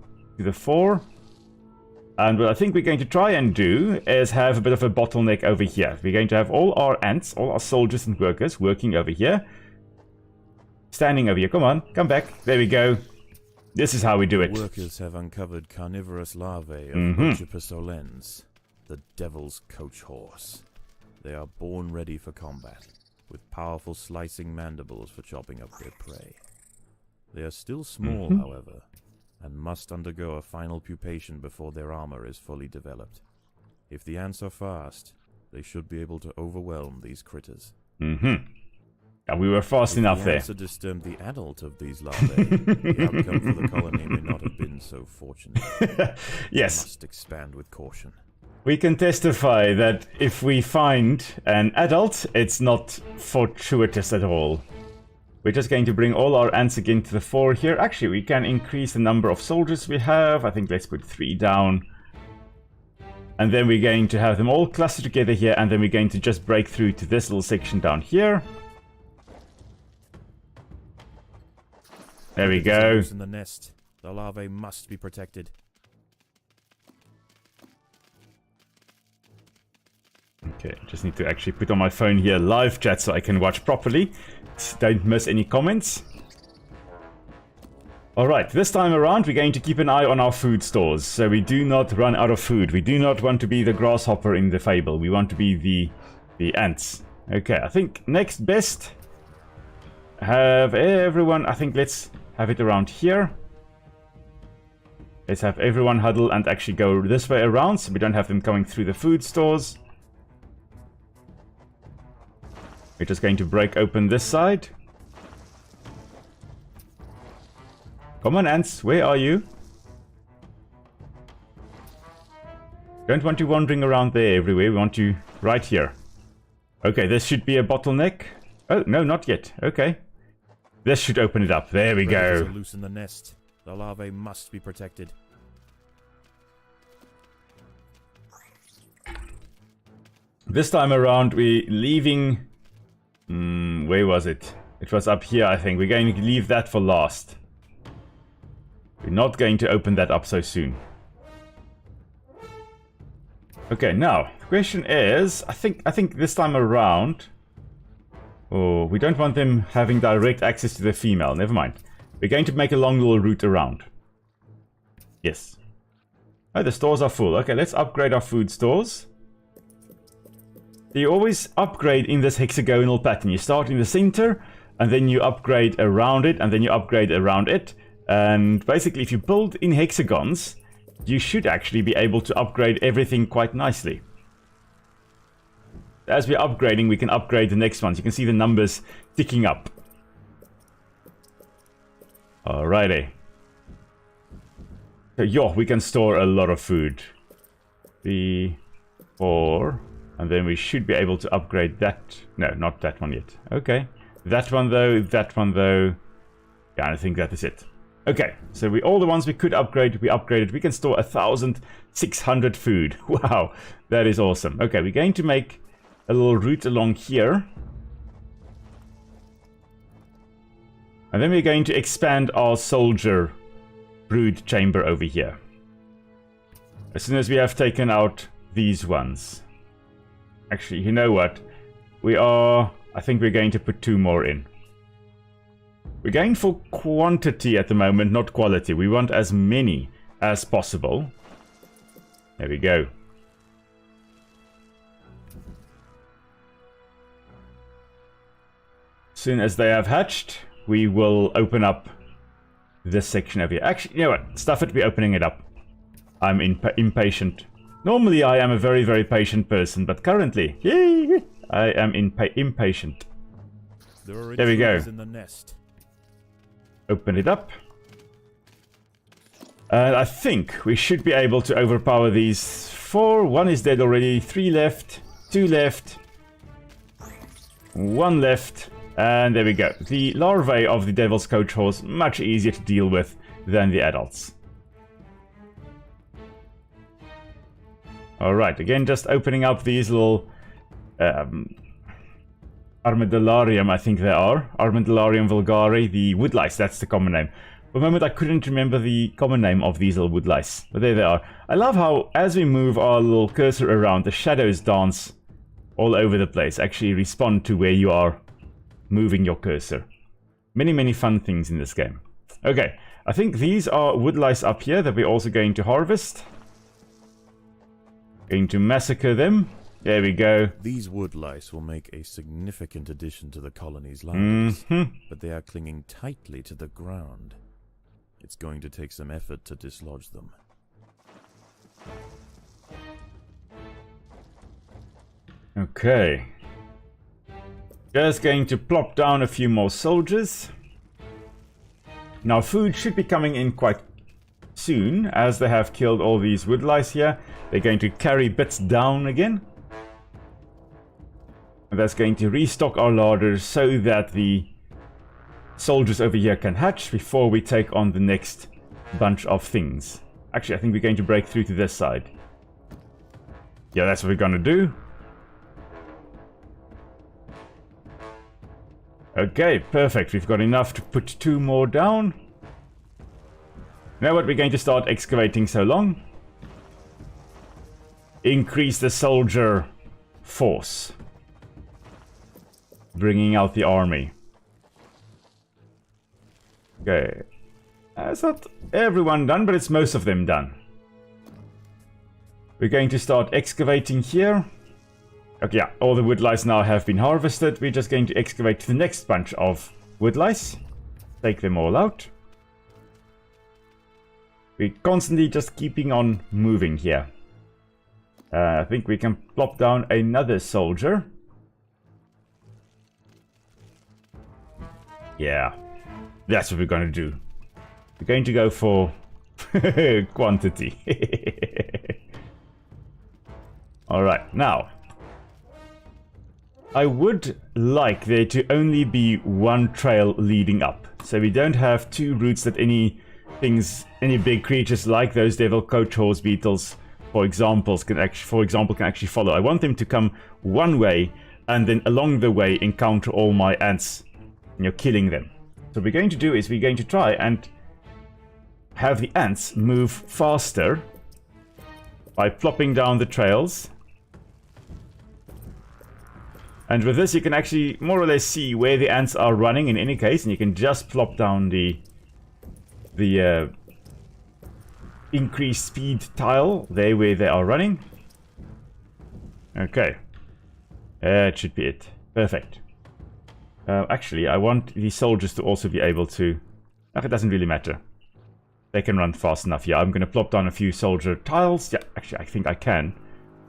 fore. And what I think we're going to try and do is have a bit of a bottleneck over here. We're going to have all our ants, all our soldiers and workers working over here. Standing over here. Come on, come back. There we go. This is how we do it. Workers have uncovered carnivorous larvae of Ochipus olens, the devil's coach horse. They are born ready for combat, with powerful slicing mandibles for chopping up their prey. They are still small, however, and must undergo a final pupation before their armor is fully developed. If the ants are fast, they should be able to overwhelm these critters. And we were fast enough there. If the ants had disturbed the adult of these larvae, the outcome for the colony may not have been so fortunate. Yes. They must expand with caution. We can testify that if we find an adult, it's not fortuitous at all. We're just going to bring all our ants again to the fore here. Actually, we can increase the number of soldiers we have. I think let's put 3 down. And then we're going to have them all clustered together here, and then we're going to just break through to this little section down here. There we go. In the nest, the larvae must be protected. Okay, just need to actually put on my phone here live chat so I can watch properly. Don't miss any comments. Alright, this time around we're going to keep an eye on our food stores, so we do not run out of food. We do not want to be the grasshopper in the fable. We want to be the ants. Okay, I think next best. Have everyone, I think let's have it around here. Let's have everyone huddle and actually go this way around so we don't have them coming through the food stores. We're just going to break open this side. Come on, ants, where are you? Don't want you wandering around there everywhere. We want you right here. Okay, this should be a bottleneck. Oh, no, not yet. Okay. This should open it up. There we go. Loose in the nest. The larvae must be protected. This time around, we're leaving... where was it? It was up here, I think. We're going to leave that for last. We're not going to open that up so soon. Okay, now, the question is... I think this time around... Oh, we don't want them having direct access to the female. Never mind. We're going to make a long little route around. Yes. Oh, the stores are full. Okay, let's upgrade our food stores. You always upgrade in this hexagonal pattern. You start in the center, and then you upgrade around it, and then you upgrade around it. And basically, if you build in hexagons, you should actually be able to upgrade everything quite nicely. As we're upgrading, we can upgrade the next ones. You can see the numbers ticking up. Alrighty. So, yeah, we can store a lot of food. 3, 4... And then we should be able to upgrade that. No, not that one yet. Okay. That one though, that one though. Yeah, I think that is it. Okay, so all the ones we could upgrade, we upgraded. We can store 1,600 food. Wow, that is awesome. Okay, we're going to make a little route along here. And then we're going to expand our soldier brood chamber over here. As soon as we have taken out these ones. Actually, you know what? I think we're going to put 2 more in. We're going for quantity at the moment, not quality. We want as many as possible. There we go. As soon as they have hatched, we will open up this section over here. Actually, you know what? Stuff it, we're opening it up. I'm impatient. Normally, I am a very, very patient person, but currently, I am impatient. There we go. In the nest. Open it up. I think we should be able to overpower these 4. 1 is dead already. 3 left. 2 left. 1 left. And there we go. The larvae of the Devil's Coach Horse, much easier to deal with than the adults. Alright, again, just opening up these little Armadillarium, I think they are. Armadillarium vulgare, the woodlice, that's the common name. For a moment, I couldn't remember the common name of these little woodlice, but there they are. I love how, as we move our little cursor around, the shadows dance all over the place, actually respond to where you are moving your cursor. Many, many fun things in this game. Okay, I think these are woodlice up here that we're also going to harvest. Going to massacre them. There we go. These woodlice will make a significant addition to the colony's lives, but they are clinging tightly to the ground. It's going to take some effort to dislodge them. Okay. Just going to plop down a few more soldiers. Now food should be coming in quite soon, as they have killed all these woodlice here. They're going to carry bits down again. And that's going to restock our larders so that the soldiers over here can hatch before we take on the next bunch of things. Actually, I think we're going to break through to this side. Yeah, that's what we're going to do. Okay, perfect. We've got enough to put 2 more down. You know what? We're going to start excavating so long. Increase the soldier force. Bringing out the army. Okay. It's not everyone done, but it's most of them done. We're going to start excavating here. Okay, yeah, all the woodlice now have been harvested. We're just going to excavate the next bunch of woodlice. Take them all out. We're constantly just keeping on moving here. I think we can plop down another soldier. Yeah, that's what we're going to do. We're going to go for quantity. Alright, now. I would like there to only be 1 trail leading up. So we don't have 2 routes that any big creatures like those devil coach horse beetles, for example, can actually follow. I want them to come one way and then along the way encounter all my ants, killing them. So what we're going to do is we're going to try and have the ants move faster by plopping down the trails. And with this, you can actually more or less see where the ants are running in any case, and you can just plop down the increased speed tile there where they are running. Okay. That should be it. Perfect. Actually, I want the soldiers to also be able to... It doesn't really matter. They can run fast enough. Yeah, I'm going to plop down a few soldier tiles. Yeah, actually, I think I can.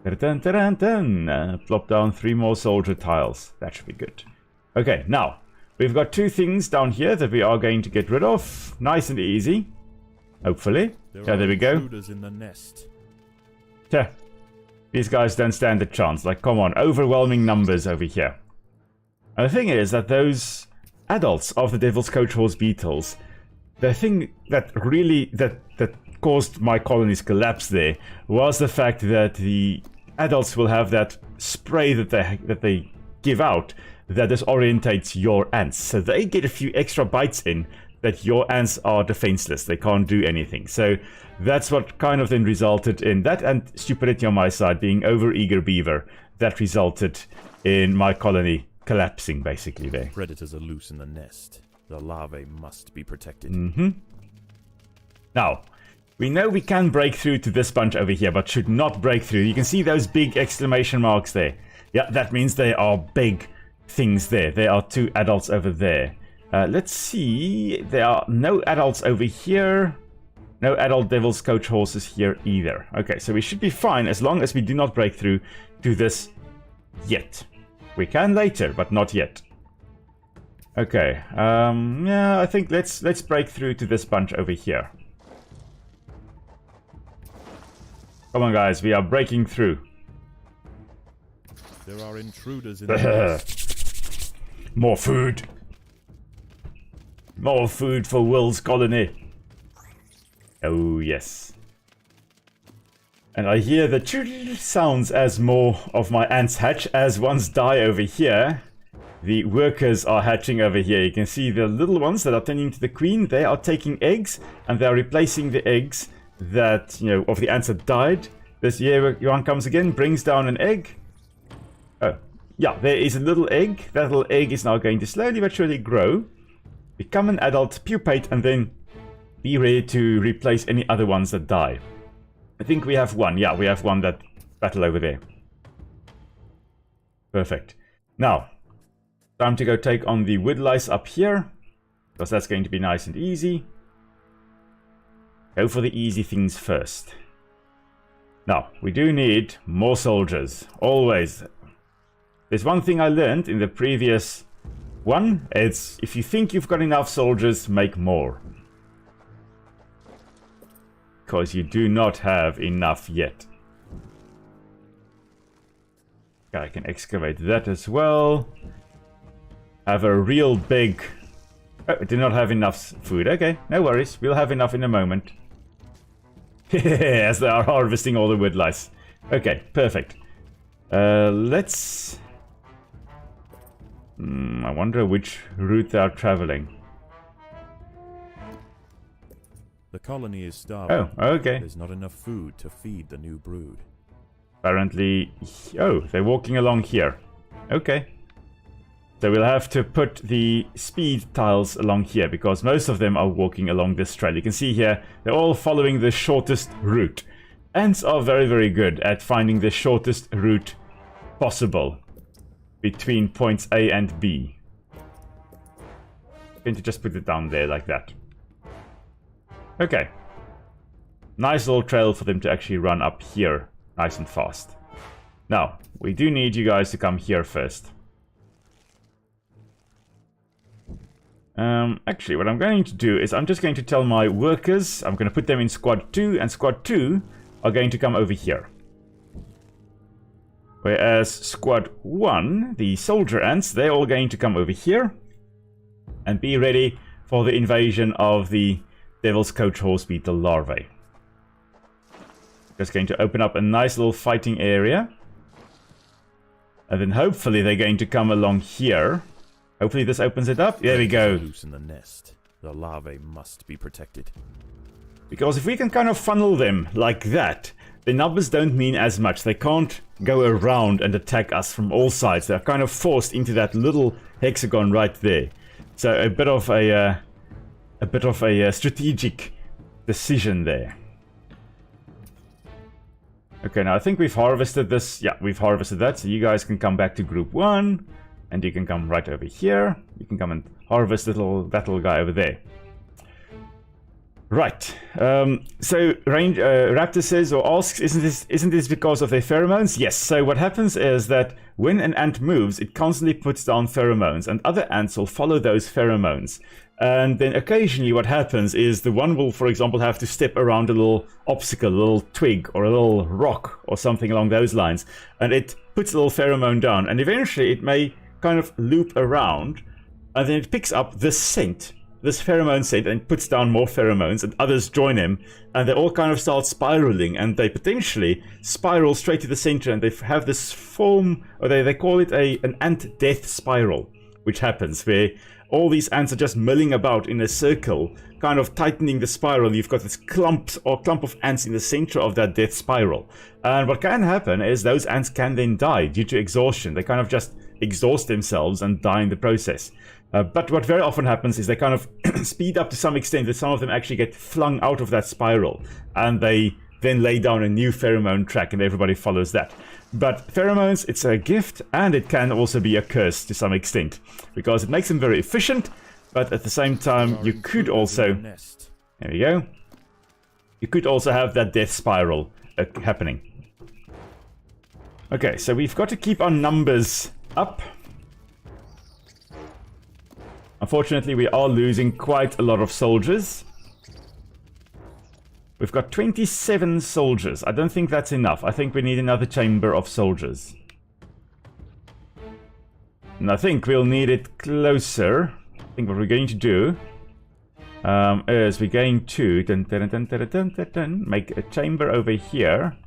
Plop down 3 more soldier tiles. That should be good. Okay, now, we've got 2 things down here that we are going to get rid of. Nice and easy. Hopefully. Yeah, there we go. In the nest. Yeah. These guys don't stand a chance. Like, come on, overwhelming numbers over here. And the thing is that those adults of the Devil's Coach Horse beetles, the thing that really that caused my colony's collapse there was the fact that the adults will have that spray that they give out that disorientates your ants. So they get a few extra bites in that your ants are defenseless. They can't do anything. So that's what kind of then resulted in that, and stupidity on my side, being overeager beaver, that resulted in my colony collapsing basically there. Predators are loose in the nest. The larvae must be protected. Now, we know we can break through to this bunch over here, but should not break through. You can see those big exclamation marks there. Yeah, that means they are big things there. There are 2 adults over there. Let's see. There are no adults over here. No adult Devil's Coach horses here either. Okay, so we should be fine as long as we do not break through to this yet. We can later, but not yet. Okay, yeah, I think let's break through to this bunch over here. Come on, guys, we are breaking through. There are intruders in the nest. More food. More food for Will's colony. Oh, yes. And I hear the sounds as more of my ants hatch as ones die over here. The workers are hatching over here. You can see the little ones that are tending to the queen. They are taking eggs, and they are replacing the eggs that, you know, of the ants that died. This year, one comes again, brings down an egg. Oh, yeah, there is a little egg. That little egg is now going to slowly but surely grow, become an adult, pupate, and then be ready to replace any other ones that die. I think we have one. Yeah, we have one that battle over there. Perfect. Now, time to go take on the woodlice up here, because that's going to be nice and easy. Go for the easy things first. Now, we do need more soldiers. Always. There's one thing I learned in the previous one. It's if you think you've got enough soldiers, make more. Because you do not have enough yet. Okay, I can excavate that as well. Have a real big... Oh, I did not have enough food. Okay, no worries. We'll have enough in a moment. As they are harvesting all the woodlice. Okay, perfect. Let's... I wonder which route they are traveling. The colony is starving. Oh, okay. There's not enough food to feed the new brood. Apparently... Oh, they're walking along here. Okay. So we'll have to put the speed tiles along here, because most of them are walking along this trail. You can see here, they're all following the shortest route. Ants are very, very good at finding the shortest route possible between points A and B. I'm going to just put it down there like that. Okay. Nice little trail for them to actually run up here nice and fast. Now, we do need you guys to come here first. Actually, what I'm going to do is I'm just going to tell my workers, I'm going to put them in squad 2, and squad 2 are going to come over here. Whereas squad 1, the soldier ants, they're all going to come over here and be ready for the invasion of the Devil's Coach Horse beetle larvae. Just going to open up a nice little fighting area. And then hopefully they're going to come along here. Hopefully this opens it up. There we go. Loose in the nest. The larvae must be protected. Because if we can kind of funnel them like that, the numbers don't mean as much. They can't go around and attack us from all sides. They're kind of forced into that little hexagon right there. So a bit of a strategic decision there. Okay, now I think we've harvested this. Yeah, we've harvested that. So you guys can come back to group 1. And you can come right over here. You can come and harvest that little guy over there. Right. So Raptor says or asks, isn't this because of their pheromones? Yes. So what happens is that when an ant moves, it constantly puts down pheromones, and other ants will follow those pheromones. And then occasionally what happens is the one will, for example, have to step around a little obstacle, a little twig or a little rock or something along those lines. And it puts a little pheromone down. And eventually it may kind of loop around, and then it picks up this scent, this pheromone scent, and puts down more pheromones, and others join him, and they all kind of start spiraling, and they potentially spiral straight to the center, and they have this form, or they call it an ant death spiral, which happens where all these ants are just milling about in a circle, kind of tightening the spiral. You've got this clump of ants in the center of that death spiral, and what can happen is those ants can then die due to exhaustion. They kind of just exhaust themselves and die in the process. But what very often happens is they kind of speed up to some extent that some of them actually get flung out of that spiral, and they then lay down a new pheromone track, and everybody follows that. But pheromones, it's a gift, and it can also be a curse to some extent, because it makes them very efficient, but at the same time you could also, there we go, you could also have that death spiral happening. Okay, so we've got to keep our numbers up. Unfortunately, we are losing quite a lot of soldiers. We've got 27 soldiers. I don't think that's enough. I think we need another chamber of soldiers. And I think we'll need it closer. I think what we're going to do is we're going to make a chamber over here.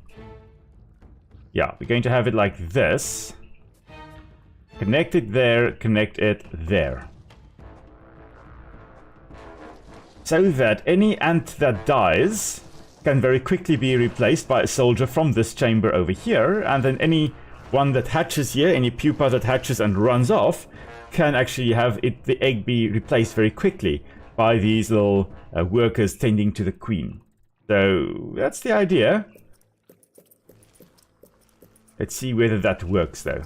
Yeah, we're going to have it like this. Connect it there, connect it there. So that any ant that dies can very quickly be replaced by a soldier from this chamber over here, and then any one that hatches here, any pupa that hatches and runs off, can actually have the egg be replaced very quickly by these little workers tending to the queen. So that's the idea. Let's see whether that works though.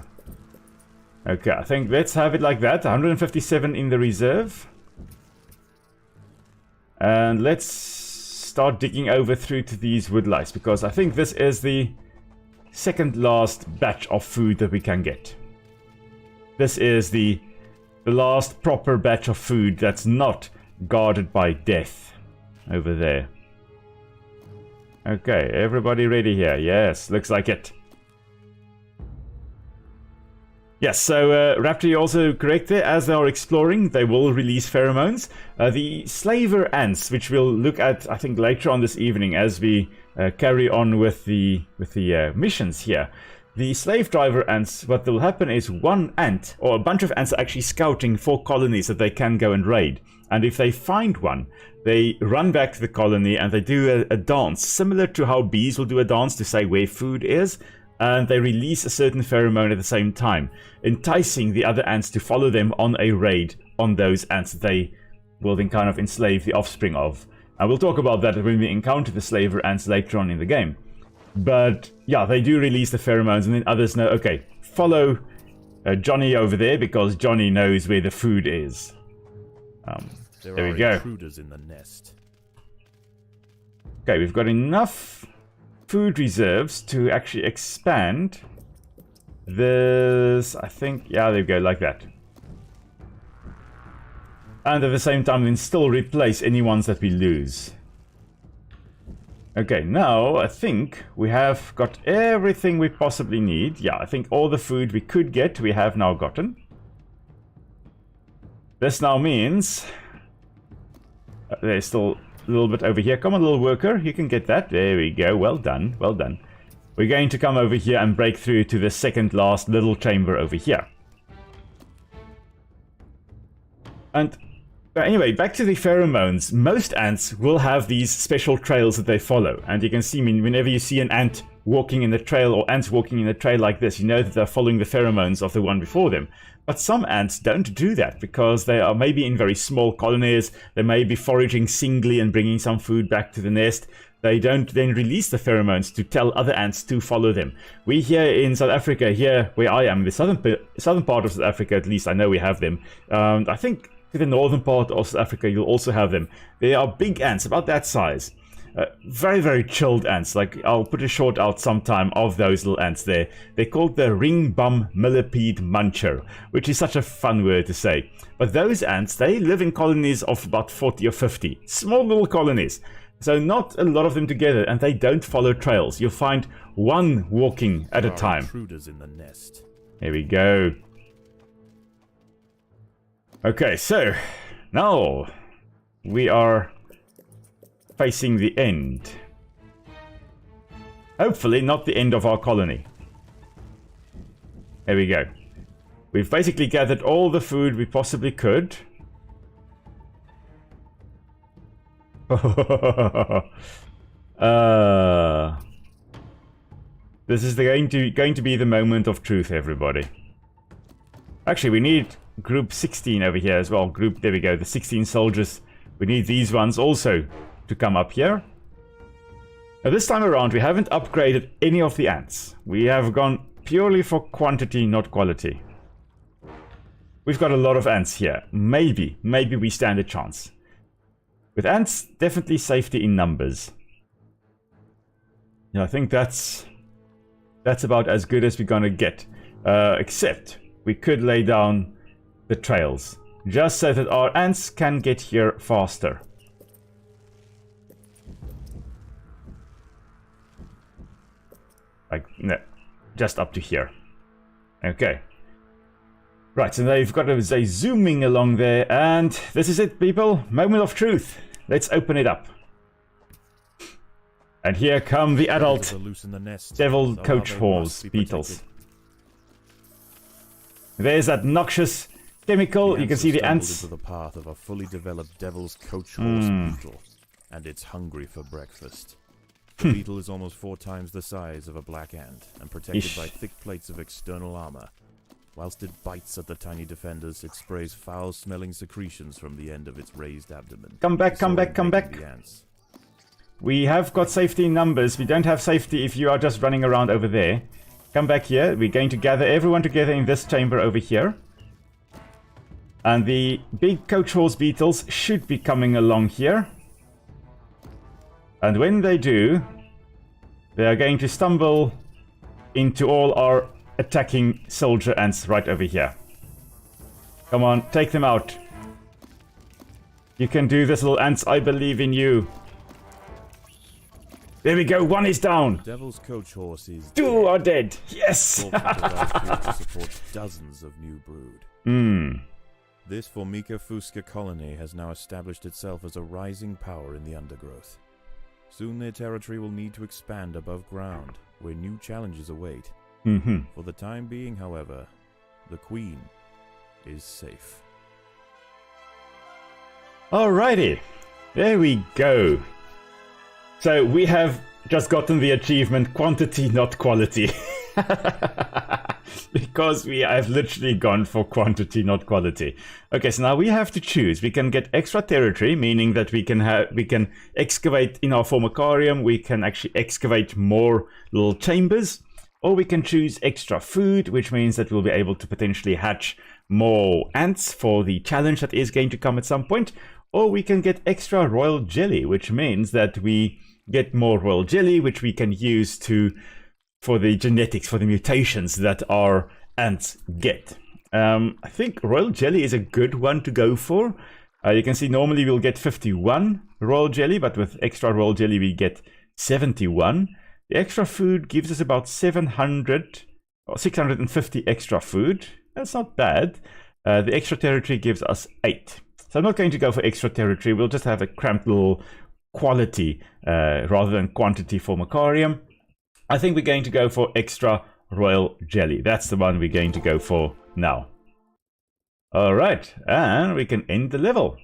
Okay, I think let's have it like that. 157 in the reserve. And let's start digging over through to these woodlice, because I think this is the second last batch of food that we can get. This is the last proper batch of food that's not guarded by death over there. Okay, everybody ready here? Yes, looks like it. Yes, so Raptor, you're also correct there. As they are exploring, they will release pheromones. The slaver ants, which we'll look at, I think, later on this evening as we carry on with the missions here. The slave driver ants, what will happen is one ant, or a bunch of ants, are actually scouting for colonies that they can go and raid. And if they find one, they run back to the colony and they do a dance, similar to how bees will do a dance to say where food is. And they release a certain pheromone at the same time, enticing the other ants to follow them on a raid on those ants that they will then kind of enslave the offspring of. And we'll talk about that when we encounter the slaver ants later on in the game. But yeah, they do release the pheromones, and then others know, okay, follow Johnny over there because Johnny knows where the food is. There we go. Intruders in the nest. Okay, we've got enough food reserves to actually expand this, I think. Yeah, there we go, like that. And at the same time then still replace any ones that we lose. Okay, now I think we have got everything we possibly need. Yeah, I think all the food we could get we have now gotten. This now means there's still a little bit over here. Come on, little worker, you can get that. There we go. Well done, well done. We're going to come over here and break through to the second last little chamber over here. And But anyway, back to the pheromones. Most ants will have these special trails that they follow. And you can see, whenever you see an ant walking in the trail or ants walking in a trail like this, you know that they're following the pheromones of the one before them. But some ants don't do that because they are maybe in very small colonies. They may be foraging singly and bringing some food back to the nest. They don't then release the pheromones to tell other ants to follow them. We here in South Africa, here where I am, the southern part of South Africa at least, I know we have them. I think to the northern part of South Africa you'll also have them. They are big ants, about that size. Very, very chilled ants. Like, I'll put a short out sometime of those little ants there. They're called the ringbum millipede muncher, which is such a fun word to say. But those ants, they live in colonies of about 40 or 50. Small little colonies. So not a lot of them together, and they don't follow trails. You'll find one walking at a time. Intruders in the nest. Here we go. Okay, so now we are facing the end. Hopefully not the end of our colony. There we go. We've basically gathered all the food we possibly could. This is going to be the moment of truth, everybody. Actually, we need group 16 over here as well. There we go, the 16 soldiers. We need these ones also to come up here. Now this time around we haven't upgraded any of the ants. We have gone purely for quantity, not quality. We've got a lot of ants here. Maybe we stand a chance. With ants, definitely safety in numbers. Yeah, I think that's about as good as we're gonna get. Except we could lay down the trails, just so that our ants can get here faster. Like, no, just up to here. Okay. Right, so they've got a zooming along there, and this is it, people. Moment of truth. Let's open it up. And here come the adult devil coach horse beetles. There's that noxious chemical. You can see the ants. Into the path of a fully developed devil's coach horse beetle, and it's hungry for breakfast. The beetle is almost 4 times the size of a black ant, and protected by thick plates of external armor. Whilst it bites at the tiny defenders, it sprays foul-smelling secretions from the end of its raised abdomen. Come back, come back, come back. We have got safety in numbers. We don't have safety if you are just running around over there. Come back here. We're going to gather everyone together in this chamber over here. And the big coach horse beetles should be coming along here. And when they do, they are going to stumble into all our attacking soldier ants right over here. Come on, take them out. You can do this, little ants. I believe in you. There we go. One is down. Devil's coach horses. 2 are dead. Yes. To support dozens of new brood. This Formica fusca colony has now established itself as a rising power in the undergrowth. Soon their territory will need to expand above ground, where new challenges await. For the time being, however, the Queen is safe. Alrighty. There we go. So we have just gotten the achievement quantity, not quality. Because we have literally gone for quantity, not quality. Okay, so now we have to choose. We can get extra territory, meaning that we can excavate in our Formicarium. We can actually excavate more little chambers, or we can choose extra food, which means that we'll be able to potentially hatch more ants for the challenge that is going to come at some point, or we can get extra royal jelly, which means that we get more royal jelly, which we can use for the genetics, for the mutations that our ants get. I think royal jelly is a good one to go for. You can see normally we'll get 51 royal jelly, but with extra royal jelly we get 71. The extra food gives us about 700 or 650 extra food. That's not bad. The extra territory gives us 8. So I'm not going to go for extra territory. We'll just have a cramped little quality rather than quantity Formicarium. I think we're going to go for extra royal jelly. That's the one we're going to go for now. Alright, and we can end the level.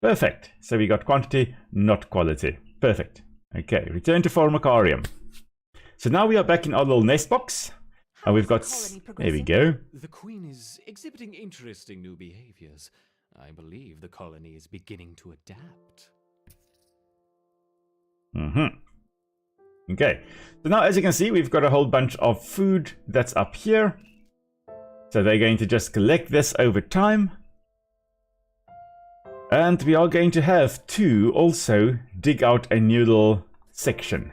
Perfect. So we got quantity, not quality. Perfect. Okay, return to Formicarium. So now we are back in our little nest box. And we've got... There we go. The queen is exhibiting interesting new behaviors. I believe the colony is beginning to adapt. Okay, so now as you can see, we've got a whole bunch of food that's up here. So they're going to just collect this over time. And we are going to have to also dig out a new little section.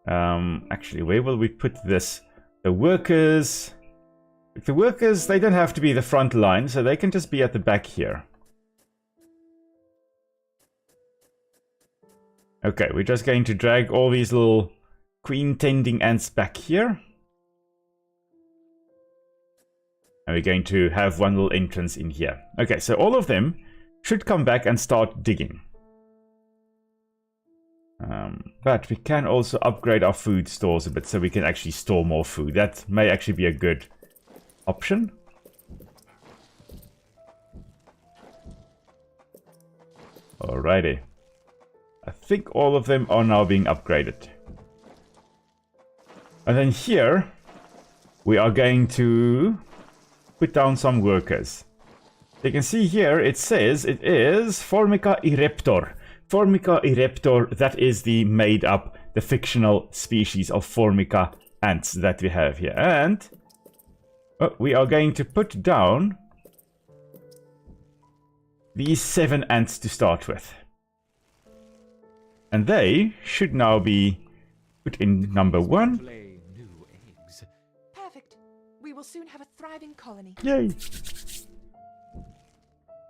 Actually, where will we put this? The workers... The workers, they don't have to be the front line, so they can just be at the back here. Okay, we're just going to drag all these little queen-tending ants back here. And we're going to have one little entrance in here. Okay, so all of them should come back and start digging. But we can also upgrade our food stores a bit so we can actually store more food. That may actually be a good option. Alrighty. I think all of them are now being upgraded. And then here, we are going to put down some workers. You can see here, it says it is Formica ereptor. Formica ereptor, that is the made up, the fictional species of Formica ants that we have here. And we are going to put down these 7 ants to start with. And they should now be put in number 1. Perfect. We will soon have a thriving colony. Yay!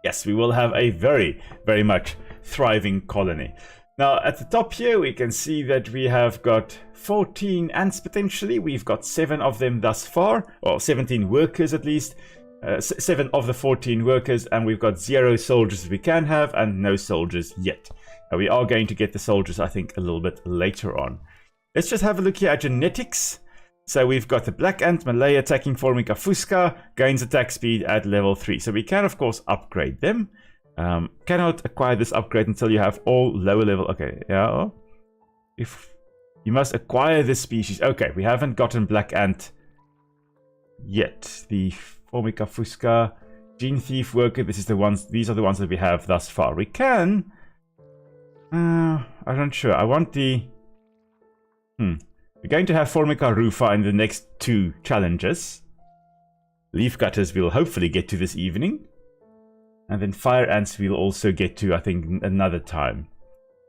Yes, we will have a very, very much thriving colony. Now, at the top here, we can see that we have got 14 ants potentially. We've got 7 of them thus far, or 17 workers at least. 7 of the 14 workers, and we've got 0 soldiers we can have, and no soldiers yet. Now, we are going to get the soldiers, I think, a little bit later on. Let's just have a look here at genetics. So we've got the black ant Malay attacking Formica fusca, gains attack speed at level 3. So we can, of course, upgrade them. Cannot acquire this upgrade until you have all lower level. Okay, yeah. If you must acquire this species. Okay, we haven't gotten black ant yet. The Formica fusca, gene thief worker. These are the ones that we have thus far. We can. I'm not sure. I want the. We're going to have Formica rufa in the next 2 challenges. Leaf cutters we'll hopefully get to this evening. And then fire ants we'll also get to, I think, another time.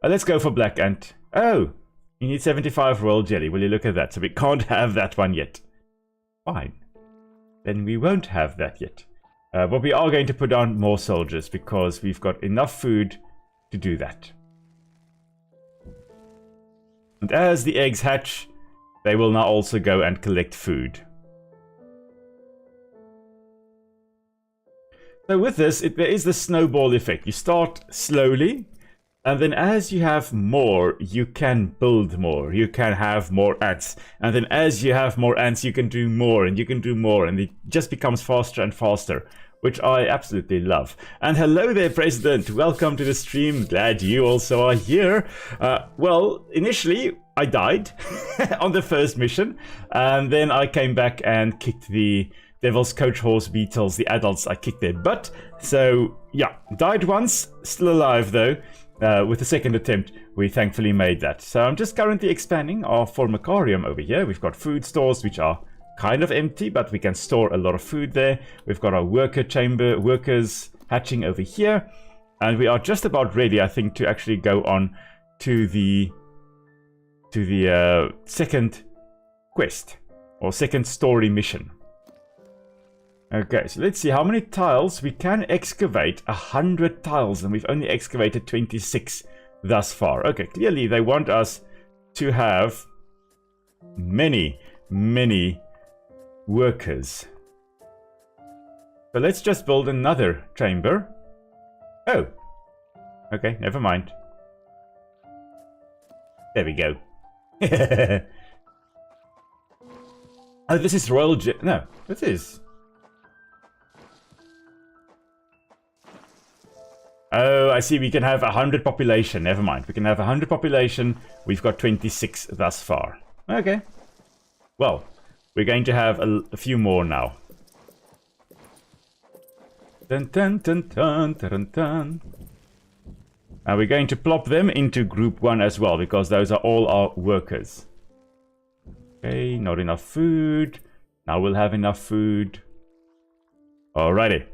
Let's go for black ant. Oh, you need 75 royal jelly. Will you look at that? So we can't have that one yet. Fine. Then we won't have that yet. But we are going to put on more soldiers because we've got enough food to do that. And as the eggs hatch, they will now also go and collect food. So with this, there is the snowball effect. You start slowly, and then as you have more, you can build more. You can have more ants. And then as you have more ants, you can do more, and you can do more, and it just becomes faster and faster, which I absolutely love. And hello there, President. Welcome to the stream. Glad you also are here. Well, initially, I died on the first mission, and then I came back and kicked the Devil's Coach Horse beetles, the adults. I kicked their butt. So, yeah, died once, still alive though. With the second attempt, we thankfully made that. So I'm just currently expanding our Formicarium over here. We've got food stores, which are kind of empty, but we can store a lot of food there. We've got our worker chamber, workers hatching over here. And we are just about ready, I think, to actually go on to the second quest, or second story mission. Okay, so let's see how many tiles we can excavate. 100 tiles, and we've only excavated 26 thus far. Okay, clearly they want us to have many, many workers. So let's just build another chamber. Oh, okay, never mind. There we go. Oh, this is royal. No, this is. Oh, I see. We can have 100 population. Never mind. We can have 100 population. We've got 26 thus far. Okay. Well, we're going to have a few more now. Dun dun dun dun dun dun. And we're going to plop them into group 1 as well, because those are all our workers. Okay, not enough food. Now we'll have enough food. Alrighty.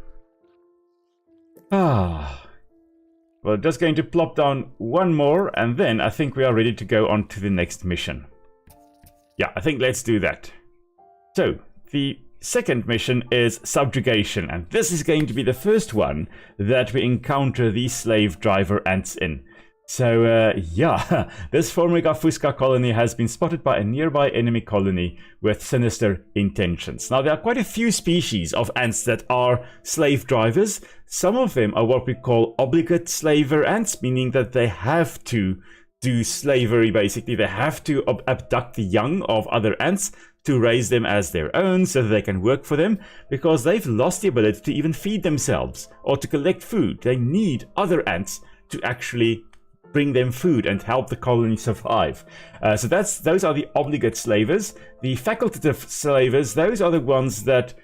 We're just going to plop down one more, and then I think we are ready to go on to the next mission. Yeah, I think let's do that. So, the second mission is Subjugation, and this is going to be the first one that we encounter the slave driver ants in. So, yeah, this Formica fusca colony has been spotted by a nearby enemy colony with sinister intentions. Now, there are quite a few species of ants that are slave drivers. Some of them are what we call obligate slaver ants, meaning that they have to do slavery, basically. They have to abduct the young of other ants to raise them as their own so that they can work for them, because they've lost the ability to even feed themselves or to collect food. They need other ants to actually bring them food and help the colony survive. So those are the obligate slavers. The facultative slavers, those are the ones that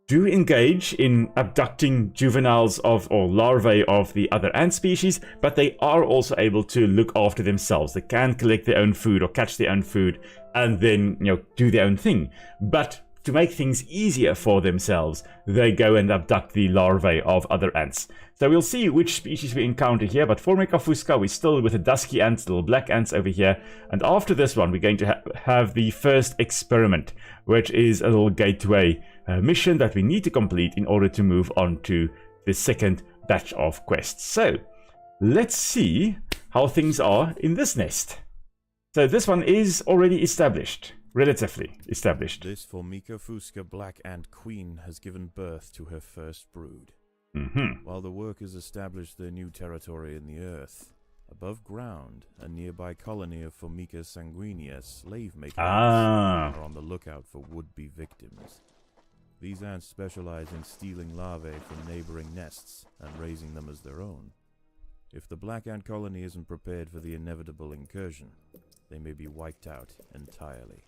do engage in abducting juveniles of or larvae of the other ant species, but they are also able to look after themselves. They can collect their own food or catch their own food and then, do their own thing. But to make things easier for themselves, they go and abduct the larvae of other ants. So we'll see which species we encounter here, but Formica fusca, we're still with the dusky ants, little black ants over here. And after this one, we're going to have the first experiment, which is a little gateway mission that we need to complete in order to move on to the second batch of quests. So let's see how things are in this nest. So this one is already established. Relatively established. This Formica fusca black ant queen has given birth to her first brood. While the workers establish their new territory in the earth, above ground, a nearby colony of Formica sanguinea slave makers are on the lookout for would-be victims. These ants specialize in stealing larvae from neighboring nests and raising them as their own. If the black ant colony isn't prepared for the inevitable incursion, they may be wiped out entirely.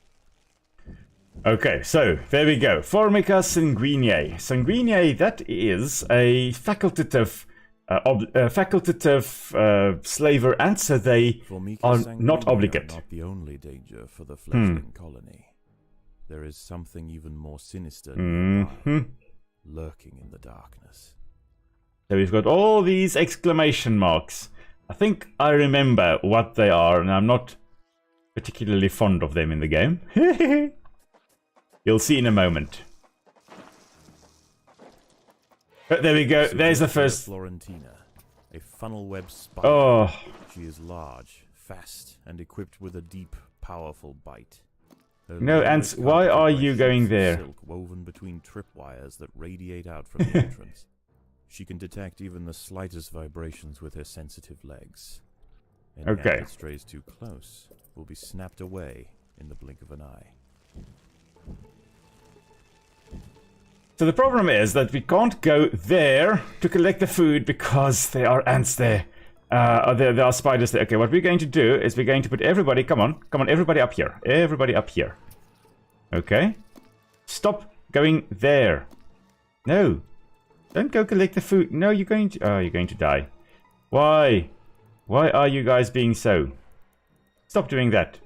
Okay, so there we go. Formica sanguinea. Sanguinea, that is a facultative slaver ant, so they Formica are sanguinea not obligate. Are not the only danger for the fledgling colony. There is something even more sinister nearby, lurking in the darkness. So we've got all these exclamation marks. I think I remember what they are, and I'm not particularly fond of them in the game. You'll see in a moment. But there we go. There's the first. Florentina, a funnel web spider. Oh, She is large, fast, and equipped with a deep, powerful bite. Her no, luminous ants, why are carpet you of going sheets of there? Silk woven between tripwires that radiate out from the entrance. She can detect even the slightest vibrations with her sensitive legs. Any ant Okay. that strays too close will be snapped away in the blink of an eye. So the problem is that we can't go there to collect the food because there are ants there. There are spiders there. Okay, what we're going to do is we're going to put everybody, come on, everybody up here. Everybody up here. Okay. Stop going there. No. Don't go collect the food. No, you're going to die. Why? Why are you guys being so? Stop doing that.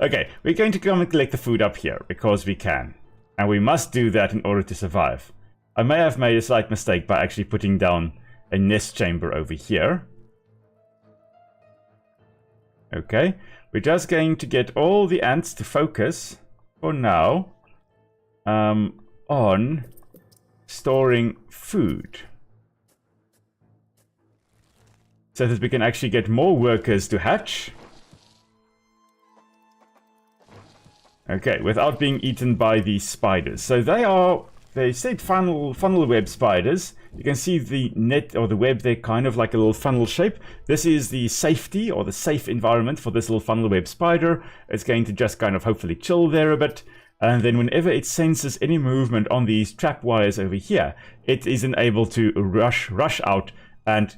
Okay, we're going to come and collect the food up here because we can. And we must do that in order to survive. I may have made a slight mistake by actually putting down a nest chamber over here. Okay, we're just going to get all the ants to focus for now on storing food. So that we can actually get more workers to hatch. Okay, without being eaten by these spiders. So they said funnel web spiders. You can see the net or the web there, kind of like a little funnel shape. This is the safety or the safe environment for this little funnel web spider. It's going to just kind of hopefully chill there a bit. And then whenever it senses any movement on these trap wires over here, it isn't able to rush out and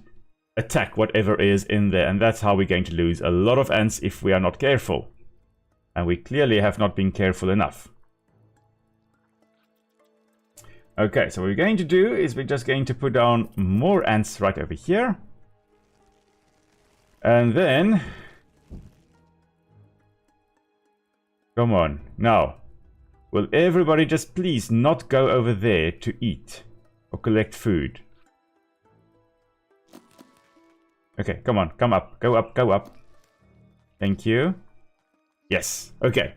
attack whatever is in there. And that's how we're going to lose a lot of ants if we are not careful. And we clearly have not been careful enough. Okay, so what we're going to do is we're just going to put down more ants right over here. And then... Come on, now. Will everybody just please not go over there to eat or collect food? Okay, come on, come up, go up, go up. Thank you. Yes, okay.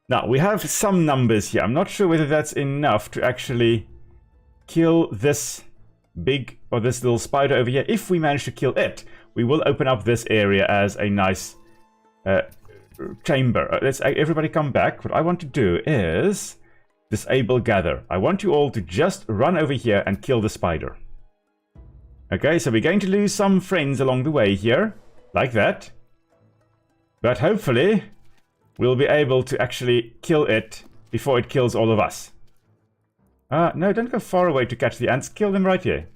Now, we have some numbers here. I'm not sure whether that's enough to actually kill this big or this little spider over here. If we manage to kill it, we will open up this area as a nice chamber. Let's everybody come back. What I want to do is disable gather. I want you all to just run over here and kill the spider. Okay, so we're going to lose some friends along the way here, like that. But hopefully, we'll be able to actually kill it before it kills all of us. No, don't go far away to catch the ants. Kill them right here.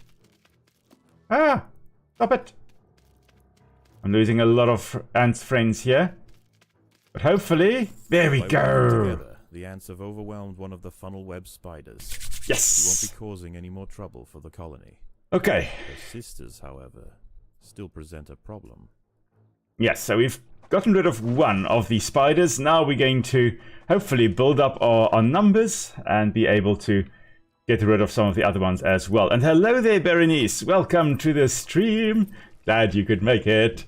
Ah, stop it. I'm losing a lot of ants friends here. But hopefully, there we go. Together, the ants have overwhelmed one of the funnel web spiders. Yes. You won't be causing any more trouble for the colony. Okay. Their sisters, however, still present a problem. Yes, so we've gotten rid of one of the spiders. Now we're going to hopefully build up our numbers and be able to get rid of some of the other ones as well. And hello there, Berenice. Welcome to the stream. Glad you could make it.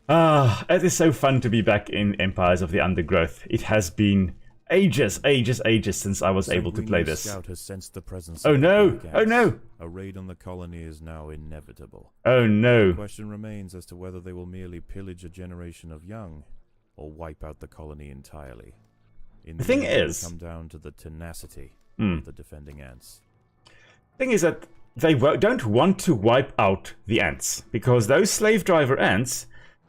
It is so fun to be back in Empires of the Undergrowth. It has been ages since I was able to play this. Scout has sensed the presence Oh of no! Oh no! A raid on the colony is now inevitable. Oh no! The question remains as to whether they will merely pillage a generation of young, or wipe out the colony entirely. The thing is, come down to the tenacity of the defending ants. The thing is that they don't want to wipe out the ants, because those slave driver ants,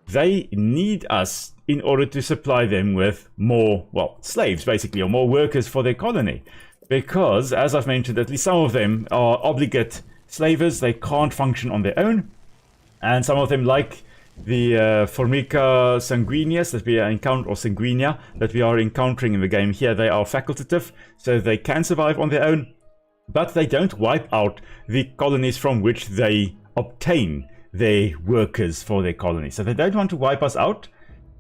they need us in order to supply them with more, well, slaves basically, or more workers for their colony. Because, as I've mentioned, at least some of them are obligate slavers. They can't function on their own. And some of them, like the Formica sanguineus that we are or sanguinea that we are encountering in the game here, they are facultative, so they can survive on their own. But they don't wipe out the colonies from which they obtain their workers for their colony. So they don't want to wipe us out,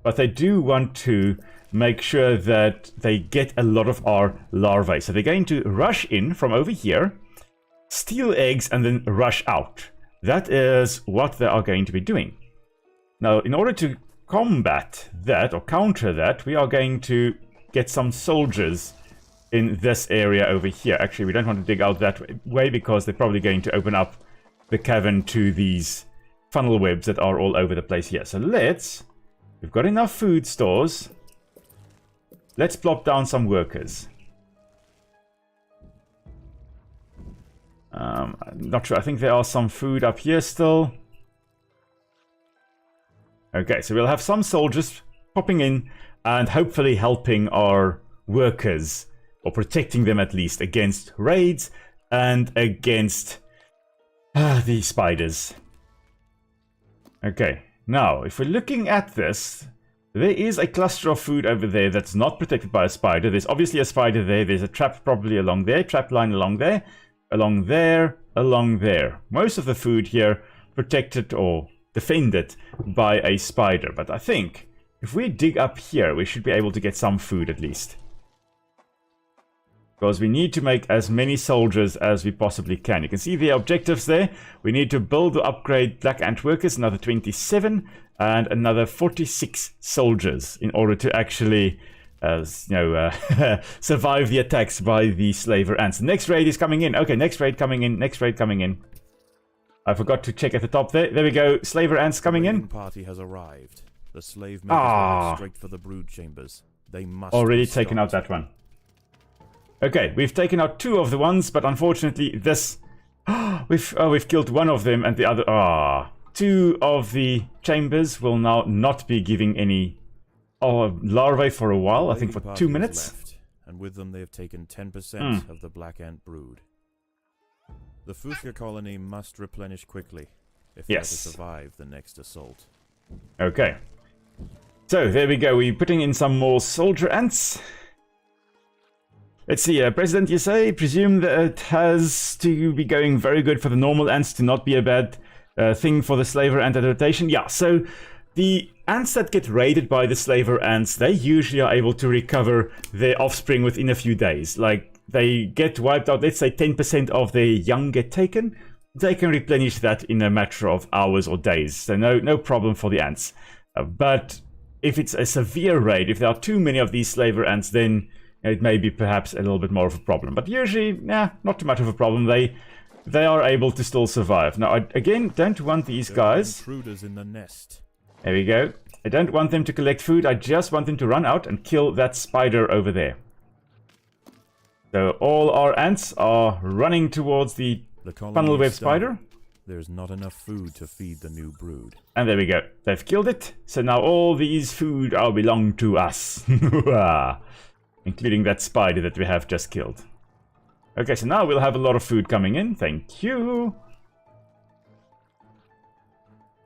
but they do want to make sure that they get a lot of our larvae. So they're going to rush in from over here, steal eggs, and then rush out. That is what they are going to be doing. Now, in order to combat that, or counter that, we are going to get some soldiers in this area over here. Actually, we don't want to dig out that way because they're probably going to open up the cavern to these funnel webs that are all over the place here. So we've got enough food stores. Let's plop down some workers. I'm not sure. I think there are some food up here still. Okay, so we'll have some soldiers popping in and hopefully helping our workers, or protecting them at least, against raids and against the spiders. Okay, now, if we're looking at this, there is a cluster of food over there that's not protected by a spider. There's obviously a spider there. There's a trap probably along there, trap line along there, along there, along there. Most of the food here protected or defended by a spider. But I think if we dig up here, we should be able to get some food at least. Because we need to make as many soldiers as we possibly can. You can see the objectives there. We need to build or upgrade black ant workers, another 27, and another 46 soldiers in order to actually, survive the attacks by the slaver ants. The next raid is coming in. Okay, next raid coming in. Next raid coming in. I forgot to check at the top there. There we go. Slaver ants coming in. The party has arrived. The slave makers will head straight for the brood chambers. They must already taken out that one. Okay, we've taken out 2 of the ones, but unfortunately this... we've killed one of them and the other... 2 of the chambers will now not be giving any larvae for a while, I think for 2 minutes. left, and with them they have taken 10% of the black ant brood. The Fusca colony must replenish quickly if they are to survive the next assault. Okay. So, there we go. We're putting in some more soldier ants. Let's see, President, you say? Presume that it has to be going very good for the normal ants to not be a bad thing for the slaver ant adaptation. Yeah, so the ants that get raided by the slaver ants, they usually are able to recover their offspring within a few days. Like, they get wiped out, let's say 10% of their young get taken. They can replenish that in a matter of hours or days. So no problem for the ants. But if it's a severe raid, if there are too many of these slaver ants, then it may be perhaps a little bit more of a problem. But usually, not too much of a problem. They are able to still survive. Now, I, again, don't want these guys. Intruders in the nest. There we go. I don't want them to collect food. I just want them to run out and kill that spider over there. So all our ants are running towards the funnel web spider. There's not enough food to feed the new brood. And there we go. They've killed it. So now all these food all belong to us. Including that spider that we have just killed. Okay, so now we'll have a lot of food coming in. Thank you.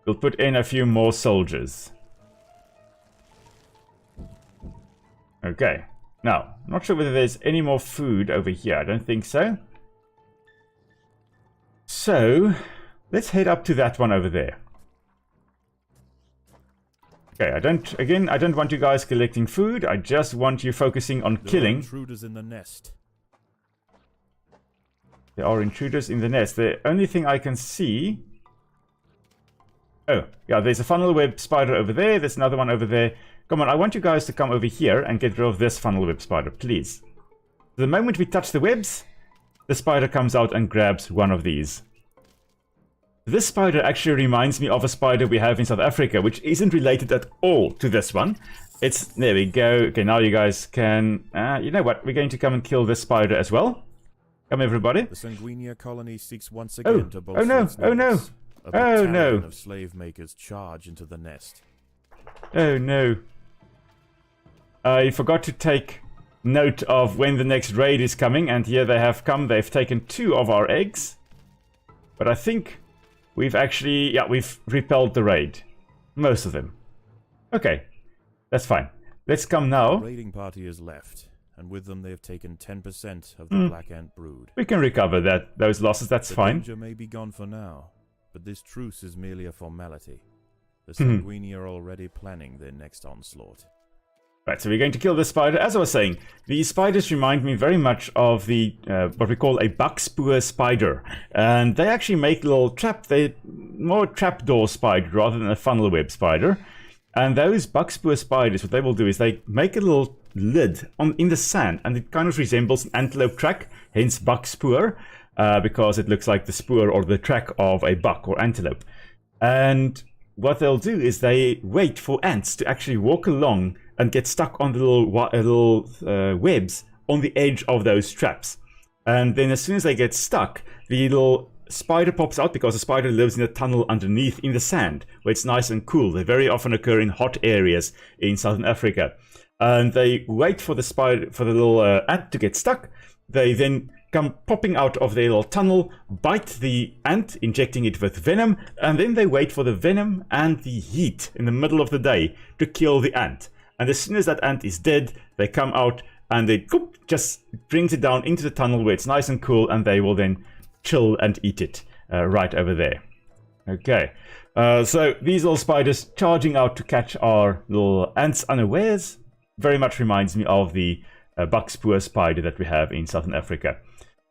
We'll put in a few more soldiers. Okay. Now, I'm not sure whether there's any more food over here. I don't think so. So, let's head up to that one over there. Okay, I don't want you guys collecting food. I just want you focusing on killing. Intruders in the nest. There are intruders in the nest. The only thing I can see... Oh, yeah, there's a funnel web spider over there. There's another one over there. Come on, I want you guys to come over here and get rid of this funnel web spider, please. The moment we touch the webs, the spider comes out and grabs one of these. This spider actually reminds me of a spider we have in South Africa, which isn't related at all to this one. There we go. Okay, now you guys can... you know what? We're going to come and kill this spider as well. Come, everybody. The Sanguinia colony seeks once again to bolster its oh no! numbers. A battalion of slave makers charge into the nest. Oh no. I forgot to take note of when the next raid is coming, and here they have come. They've taken 2 of our eggs. But I think... we've actually, we've repelled the raid. Most of them. Okay, that's fine. Let's come now. The raiding party is left, and with them they have taken 10% of the black ant brood. We can recover those losses, that's fine. The danger may be gone for now, but this truce is merely a formality. The Sanguini are already planning their next onslaught. Right, so we're going to kill this spider. As I was saying, these spiders remind me very much of the what we call a buckspoor spider. And they actually make a little they're more trapdoor spider rather than a funnel web spider. And those buckspoor spiders, what they will do is they make a little lid in the sand, and it kind of resembles an antelope track, hence buckspoor, because it looks like the spoor or the track of a buck or antelope. And what they'll do is they wait for ants to actually walk along and get stuck on the little webs on the edge of those traps. And then as soon as they get stuck, the little spider pops out, because the spider lives in a tunnel underneath in the sand, where it's nice and cool. They very often occur in hot areas in southern Africa. And they wait for the little ant to get stuck. They then come popping out of their little tunnel, bite the ant, injecting it with venom, and then they wait for the venom and the heat in the middle of the day to kill the ant. And as soon as that ant is dead, they come out and they just brings it down into the tunnel where it's nice and cool, and they will then chill and eat it right over there. Okay, so these little spiders charging out to catch our little ants unawares very much reminds me of the buckspoor spider that we have in southern Africa.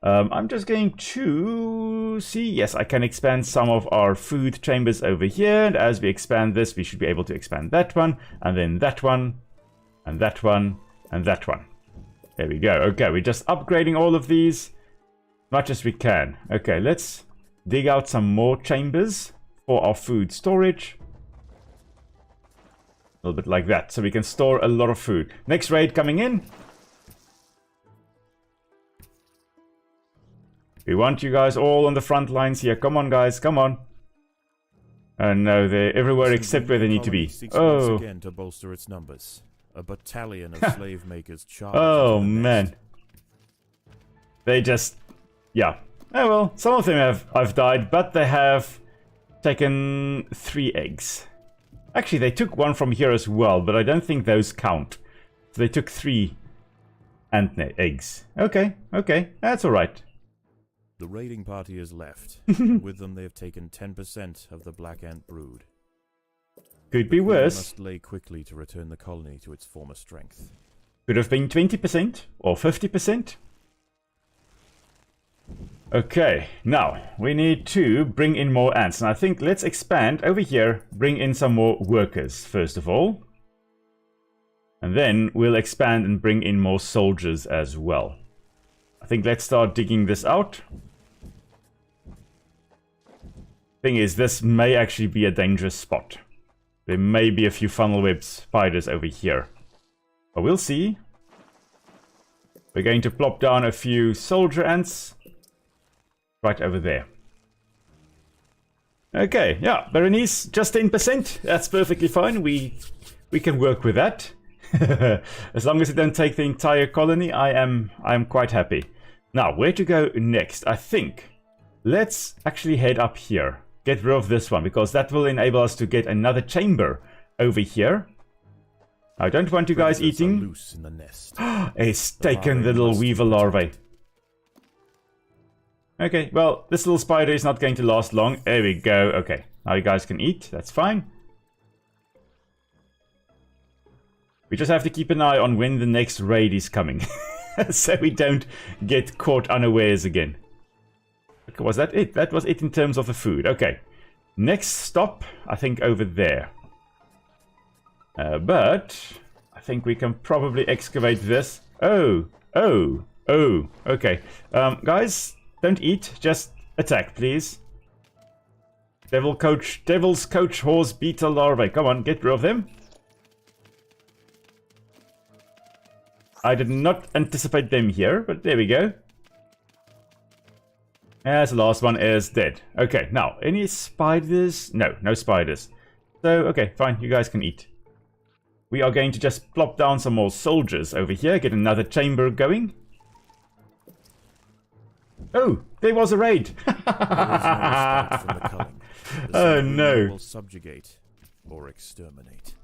I'm just going to see, yes, I can expand some of our food chambers over here, and as we expand this, we should be able to expand that one, and then that one, and that one, and that one. There we go. Okay, we're just upgrading all of these much as we can. Okay, let's dig out some more chambers for our food storage. A little bit like that, so we can store a lot of food. Next raid coming in. We want you guys all on the front lines here. Come on, guys. Come on. Oh no, they're everywhere except where they need to be. Oh. Again to bolster its numbers. A battalion of slave makers charged. Oh, into the man. nest. They just... Yeah. Oh well, some of them have died, but they have taken 3 eggs. Actually, they took one from here as well, but I don't think those count. So they took 3 ant eggs. Okay, okay, that's alright. The raiding party is left. And with them, they have taken 10% of the black ant brood. Could be Queen worse. must lay quickly to return the colony to its former strength. Could have been 20% or 50%. Okay, now we need to bring in more ants. And I think let's expand over here, bring in some more workers first of all. And then we'll expand and bring in more soldiers as well. I think let's start digging this out. Thing is, this may actually be a dangerous spot. There may be a few funnel web spiders over here. But we'll see. We're going to plop down a few soldier ants. Right over there. Okay, yeah, Berenice, just 10%. That's perfectly fine. We can work with that. As long as it don't take the entire colony, I'm quite happy. Now, where to go next? I think let's actually head up here. Get rid of this one, because that will enable us to get another chamber over here. I don't want you guys Predators are eating. loose in the nest. It's taken the little weevil larvae. Okay, well, this little spider is not going to last long. There we go. Okay, now you guys can eat. That's fine. We just have to keep an eye on when the next raid is coming. So we don't get caught unawares again. Okay, was that it? That was it in terms of the food. Okay. Next stop, I think over there. But I think we can probably excavate this. Oh. Okay. Guys... Don't eat, just attack, please. Devil's coach horse beetle larvae. Come on, get rid of them. I did not anticipate them here, but there we go. As the last one is dead. Okay, now, any spiders? No, no spiders. So, okay, fine, you guys can eat. We are going to just plop down some more soldiers over here, get another chamber going. Oh, there was a raid. There is no respite from the culling. The Oh, Subjugation no. will subjugate or exterminate.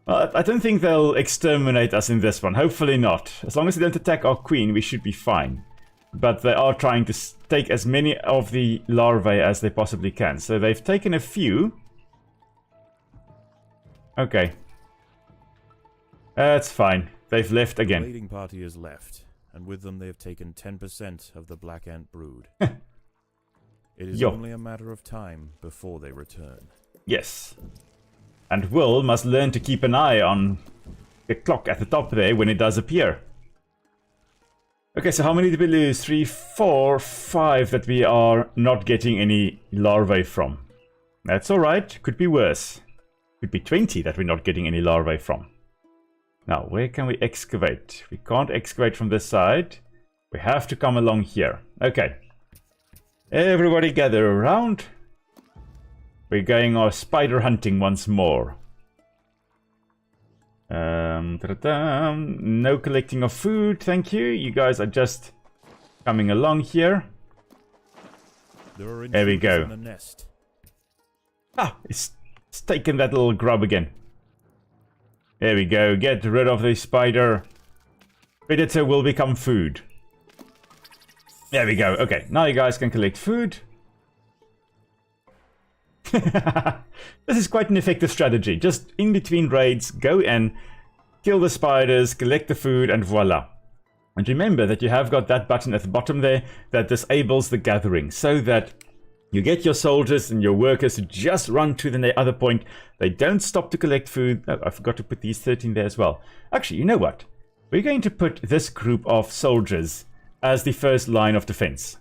Well, I don't think they'll exterminate us in this one. Hopefully not. As long as they don't attack our queen, we should be fine. But they are trying to take as many of the larvae as they possibly can. So they've taken a few. Okay. That's fine. They've left The again. raiding party is left, and with them they have taken 10% of the black ant brood. It is Yo. only a matter of time before they return. Yes. And Will must learn to keep an eye on the clock at the top there when it does appear. Okay, so how many did we lose? 3, 4, 5 that we are not getting any larvae from. That's alright. Could be worse. Could be 20 that we're not getting any larvae from. Now, where can we excavate? We can't excavate from this side. We have to come along here. Okay. Everybody gather around. We're going our spider hunting once more. No collecting of food, thank you. You guys are just coming along here. There we go. In the nest. Ah, it's taken that little grub again. There we go. Get rid of the spider. Predator will become food. There we go. Okay, now you guys can collect food. This is quite an effective strategy. Just in between raids, go and kill the spiders, collect the food, and voila. And remember that you have got that button at the bottom there that disables the gathering, so that you get your soldiers and your workers to just run to the other point. They don't stop to collect food. Oh, I forgot to put these 13 there as well. Actually, you know what? We're going to put this group of soldiers as the first line of defense.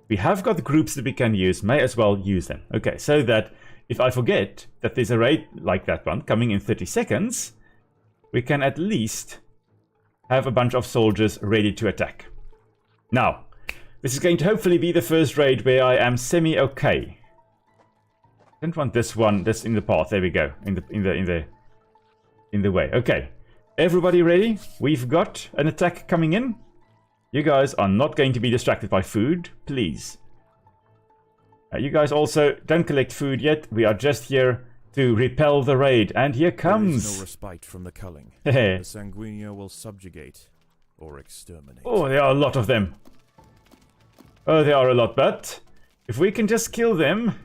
We have got the groups that we can use, may as well use them. Okay, so that if I forget that there's a raid like that one coming in 30 seconds, we can at least have a bunch of soldiers ready to attack. Now, this is going to hopefully be the first raid where I am semi-okay. Don't want this one, this in the path. There we go, in the way. Okay, Everybody ready? We've got an attack coming in. You guys are not going to be distracted by food, please. You guys also don't collect food yet. We are just here to repel the raid. And here comes... There is no respite from the culling. the The sanguinea will subjugate or exterminate. Oh, there are a lot of them. Oh, there are a lot, but if we can just kill them...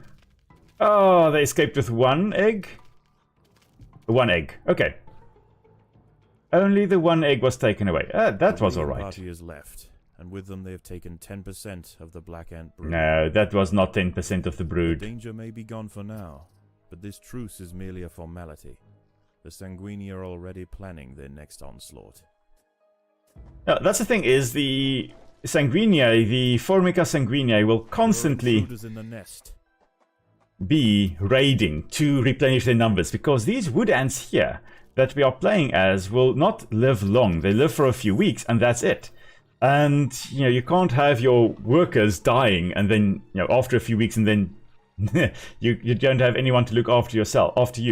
Oh, they escaped with one egg. One egg, okay. Only the one egg was taken away. That was alright. The party is left, and with them they have taken 10% of the black ant brood. No, that was not 10% of the brood. The danger may be gone for now, but this truce is merely a formality. The sanguinea are already planning their next onslaught. Now, that's the thing is, the sanguinea, the Formica sanguinea will constantly Intruders in the nest. be raiding to replenish their numbers, because these wood ants here that we are playing as will not live long. They live for a few weeks and that's it. And you know, you can't have your workers dying and then, you know, after a few weeks and then you don't have anyone to look after you.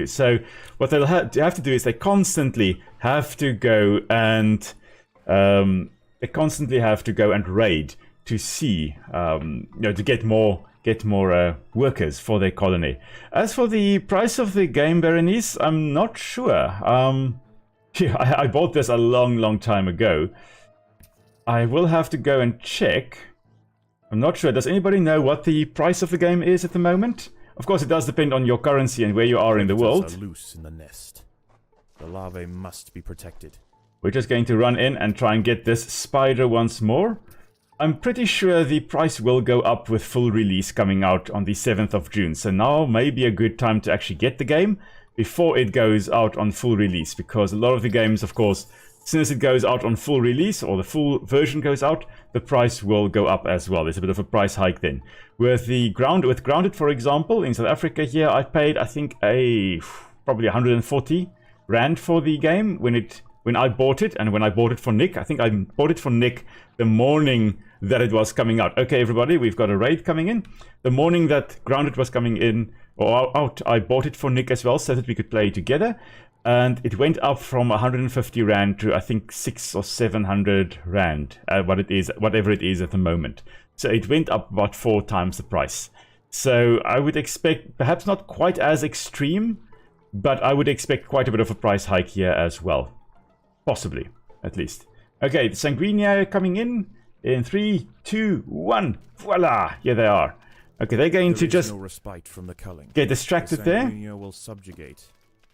So what they'll have to do is they constantly have to go and raid to see, you know, to get more workers for their colony. As for the price of the game, Berenice, I'm not sure. Yeah, I bought this a long time ago. I will have to go and check. I'm not sure. Does anybody know what the price of the game is at the moment? Of course, it does depend on your currency and where you are in the world. Are loose in the nest. The larvae must be protected. We're just going to run in and try and get this spider once more. I'm pretty sure the price will go up with full release coming out on the 7th of June. So now may be a good time to actually get the game before it goes out on full release. Because a lot of the games, of course, as soon as it goes out on full release or the full version goes out, the price will go up as well. There's a bit of a price hike then. With Grounded, for example, in South Africa here, I paid, I think, probably 140 Rand for the game when I bought it, and when I bought it for Nick. I think I bought it for Nick the morning that it was coming out. Okay, everybody, we've got a raid coming in. The morning that Grounded was coming in, or out, I bought it for Nick as well, so that we could play together. And it went up from 150 Rand to, I think, 600 or 700 Rand, whatever it is at the moment. So it went up about 4 times the price. So I would expect, perhaps not quite as extreme, but I would expect quite a bit of a price hike here as well. Possibly, at least. Okay, the sanguinea coming in 3, 2, 1. Voila! Here they are. Okay, they're going to just no respite from the culling. get distracted The there. sanguinea will subjugate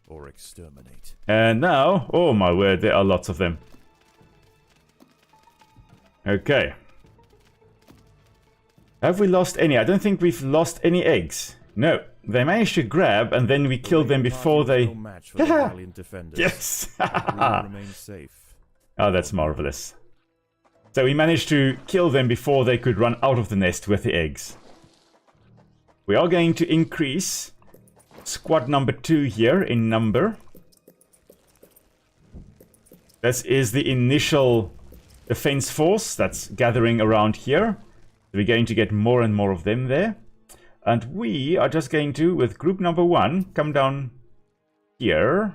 or exterminate. And now, oh my word, there are lots of them. Okay. Have we lost any? I don't think we've lost any eggs. No. They managed to grab, and then we killed them before they... No match for the valiant defenders. Yes! The brood remains safe. Oh, that's marvelous. So we managed to kill them before they could run out of the nest with the eggs. We are going to increase squad number 2 here in number. This is the initial defense force that's gathering around here. We're going to get more and more of them there. And we are just going to, with group number 1, come down here.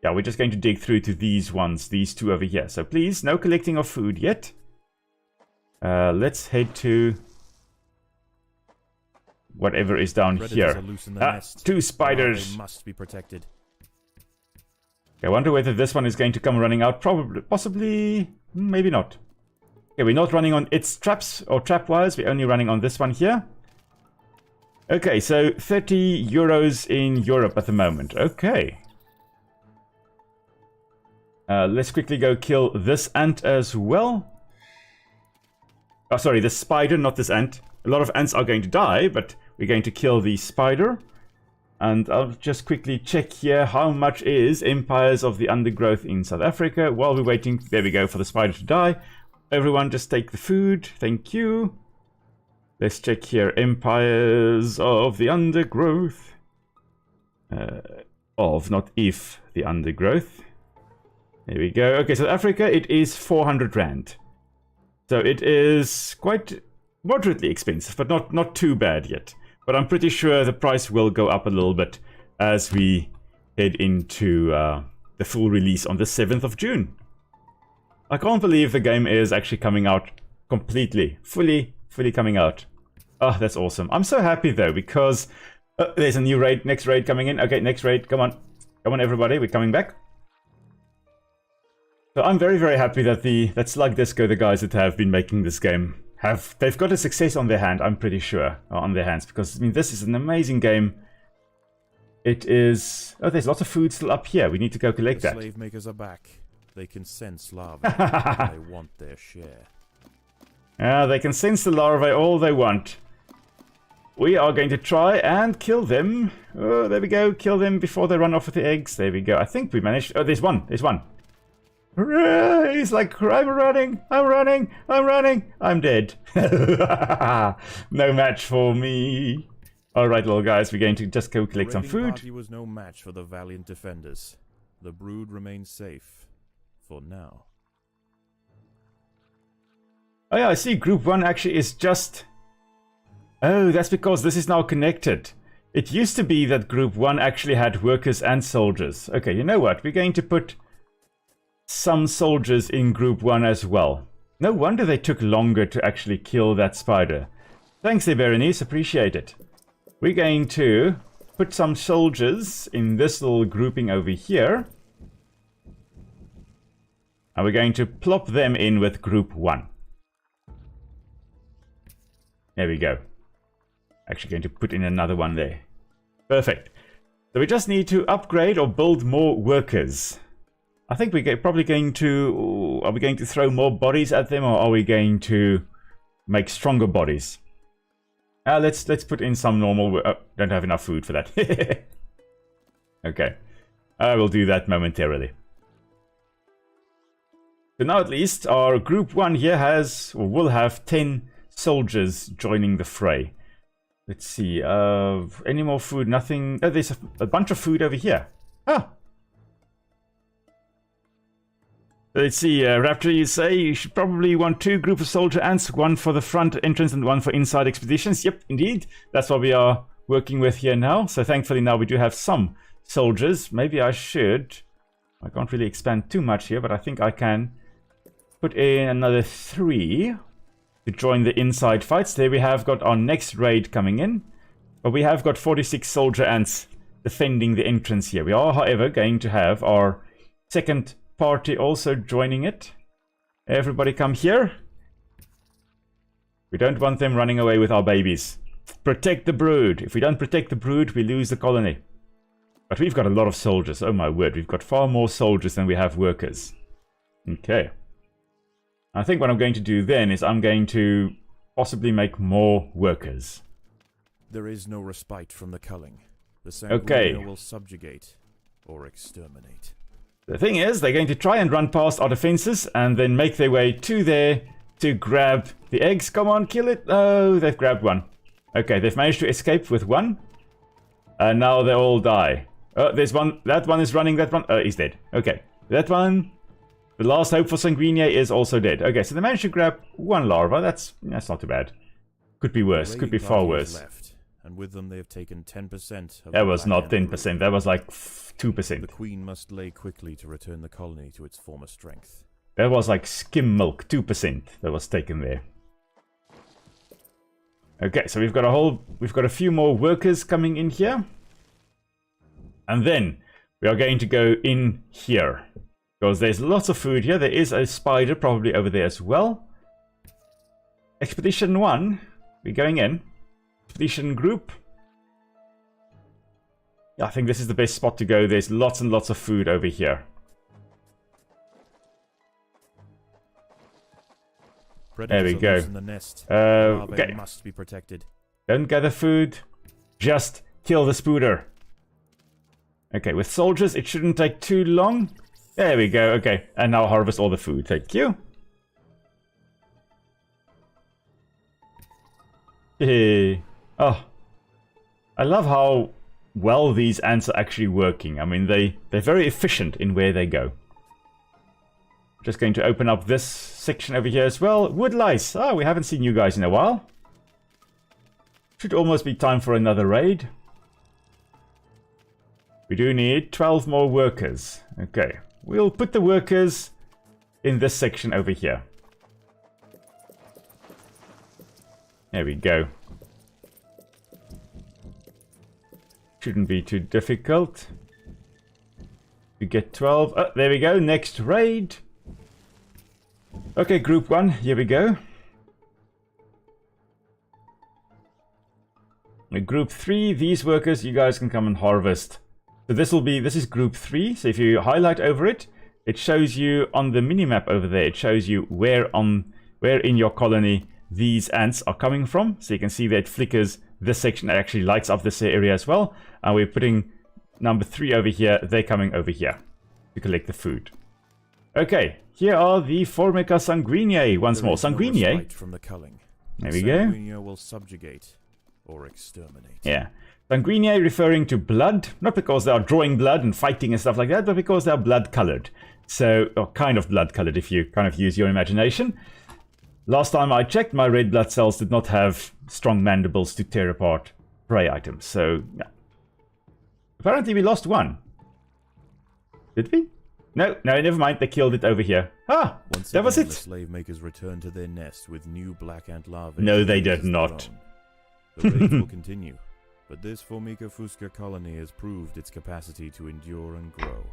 Yeah, we're just going to dig through to these ones, these 2 over here. So please, no collecting of food yet. Let's head to whatever is down here. 2 spiders. They must be protected. I wonder whether this one is going to come running out. Probably, possibly, maybe not. Okay, we're not running on its traps or trap wires. We're only running on this one here. Okay, so 30 euros in Europe at the moment. Okay. Let's quickly go kill this ant as well. Oh, sorry, the spider, not this ant. A lot of ants are going to die, but we're going to kill the spider. And I'll just quickly check here how much is Empires of the Undergrowth in South Africa. While we're waiting, there we go, for the spider to die. Everyone just take the food. Thank you. Let's check here. Empires of the Undergrowth. Not if, the Undergrowth. There we go. Okay, South Africa, it is 400 Rand. So it is quite moderately expensive, but not too bad yet. But I'm pretty sure the price will go up a little bit as we head into the full release on the 7th of June. I can't believe the game is actually coming out completely, fully coming out. Oh, that's awesome. I'm so happy though, because there's a new raid, next raid coming in. Okay, next raid, come on. Come on everybody, we're coming back. So I'm very happy that Slug Disco, the guys that have been making this game, they've got a success on their hand, I'm pretty sure, on their hands, because I mean this is an amazing game. It is. Oh, there's lots of food still up here. We need to go collect that. The slave makers are back. They can sense larvae. And they want their share. Yeah, they can sense the larvae all they want. We are going to try and kill them. Oh, there we go. Kill them before they run off with the eggs. There we go. I think we managed. Oh, there's one. There's one. Hooray! He's like, I'm running. I'm dead. No match for me. Alright, little guys, we're going to just go collect some food. The was no match for the valiant defenders. The brood remains safe. For now. Oh yeah, I see group 1 actually is just... Oh, that's because this is now connected. It used to be that group 1 actually had workers and soldiers. Okay, you know what? We're going to put some soldiers in group 1 as well. No wonder they took longer to actually kill that spider. Thanks there, Berenice. Appreciate it. We're going to put some soldiers in this little grouping over here. And we're going to plop them in with group 1. There we go. Actually going to put in another one there. Perfect. So we just need to upgrade or build more workers. I think we're probably going to... Are we going to throw more bodies at them, or are we going to make stronger bodies? Let's put in some normal... don't have enough food for that. Okay. I will do that momentarily. So now at least our group 1 here has, or will have 10 soldiers joining the fray. Let's see. Any more food? Nothing. Oh, there's a bunch of food over here. Ah. Let's see, Raptor, you say you should probably want 2 groups of soldier ants, 1 for the front entrance and 1 for inside expeditions. Yep, indeed. That's what we are working with here now. So thankfully now we do have some soldiers. Maybe I should... I can't really expand too much here, but I think I can put in another 3 to join the inside fights. There we have got our next raid coming in. But we have got 46 soldier ants defending the entrance here. We are, however, going to have our second party also joining it. Everybody come here. We don't want them running away with our babies. Protect the brood. If we don't protect the brood, we lose the colony. But we've got a lot of soldiers. Oh my word, we've got far more soldiers than we have workers. Okay. I think what I'm going to do then is I'm going to possibly make more workers. There is no respite from the culling. The sanguinea will subjugate or exterminate. The thing is, they're going to try and run past our defenses and then make their way to there to grab the eggs. Come on, kill it. Oh, they've grabbed one. Okay, they've managed to escape with 1. And now they all die. Oh, there's one. That one is running. That one. Oh, he's dead. Okay, that one. The last hope for Sanguinea is also dead. Okay, so they managed to grab 1 larva. That's not too bad. Could be worse. Could be far worse. Left, and with them they have taken 10% of that was not 10%. That was like 2%. The queen must lay quickly to return the colony to its former strength. That was like skim milk. 2% that was taken there. Okay, so we've got a few more workers coming in here. And then we are going to go in here. Because there's lots of food here. There is a spider probably over there as well. Expedition 1. We're going in. Expedition group. Yeah, I think this is the best spot to go. There's lots and lots of food over here. There we go. In the nest. Okay. Must be protected. Don't gather food. Just kill the spooder. Okay, with soldiers, it shouldn't take too long. There we go. Okay, and now harvest all the food. Thank you. Hey. Oh. I love how well these ants are actually working. I mean, they're very efficient in where they go. Just going to open up this section over here as well. Wood lice. Oh, we haven't seen you guys in a while. Should almost be time for another raid. We do need 12 more workers. Okay, we'll put the workers in this section over here. There we go. Shouldn't be too difficult to get 12. Oh, there we go. Next raid. Okay, group 1. Here we go. Group 3, these workers, you guys can come and harvest. So this is group 3. So if you highlight over it, it shows you on the minimap over there, it shows you where in your colony these ants are coming from. So you can see that it flickers this section. It actually lights up this area as well. And we're putting number 3 over here. They're coming over here to collect the food. Okay, here are the Formica sanguinea once more. Sanguinea. From the culling. There we go. Sanguinea will subjugate or exterminate. Yeah. Sanguinea referring to blood, not because they are drawing blood and fighting and stuff like that, but because they are blood colored. So, or kind of blood colored if you kind of use your imagination. Last time I checked, my red blood cells did not have strong mandibles to tear apart prey items. So, yeah. Apparently we lost one. Did we? No, never mind. They killed it over here. Ah, Once that was again, it. The slave makers return to their nest with new black ant larvae. No, they as did their not. own. The raids will continue, but this Formica fusca colony has proved its capacity to endure and grow.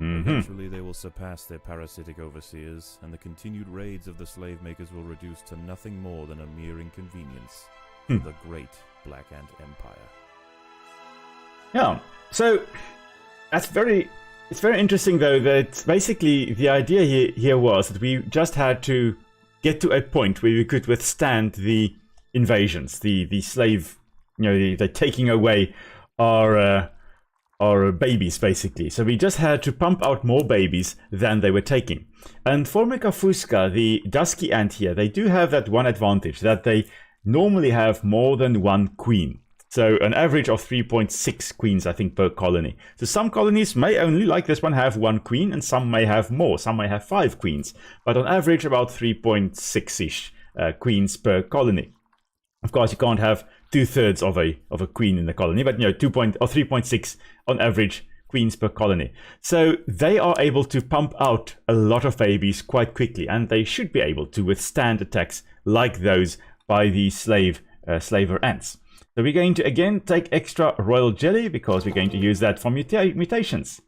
Eventually they will surpass their parasitic overseers, and the continued raids of the slave makers will reduce to nothing more than a mere inconvenience for the great black ant empire. Yeah, so it's very interesting though that basically the idea here was that we just had to get to a point where we could withstand the invasions, the slave, they're taking away our babies basically. So we just had to pump out more babies than they were taking. And Formica fusca, the dusky ant here, they do have that one advantage that they normally have more than one queen. So an average of 3.6 queens, I think, per colony. So some colonies may only, like this one, have one queen, and some may have more. Some may have 5 queens. But on average, about 3.6-ish queens per colony. Of course, you can't have 2/3 of a queen in the colony, but 3.6 on average queens per colony. So they are able to pump out a lot of babies quite quickly, and they should be able to withstand attacks like those by the slaver ants. So we're going to again take extra royal jelly because we're going to use that for mutations.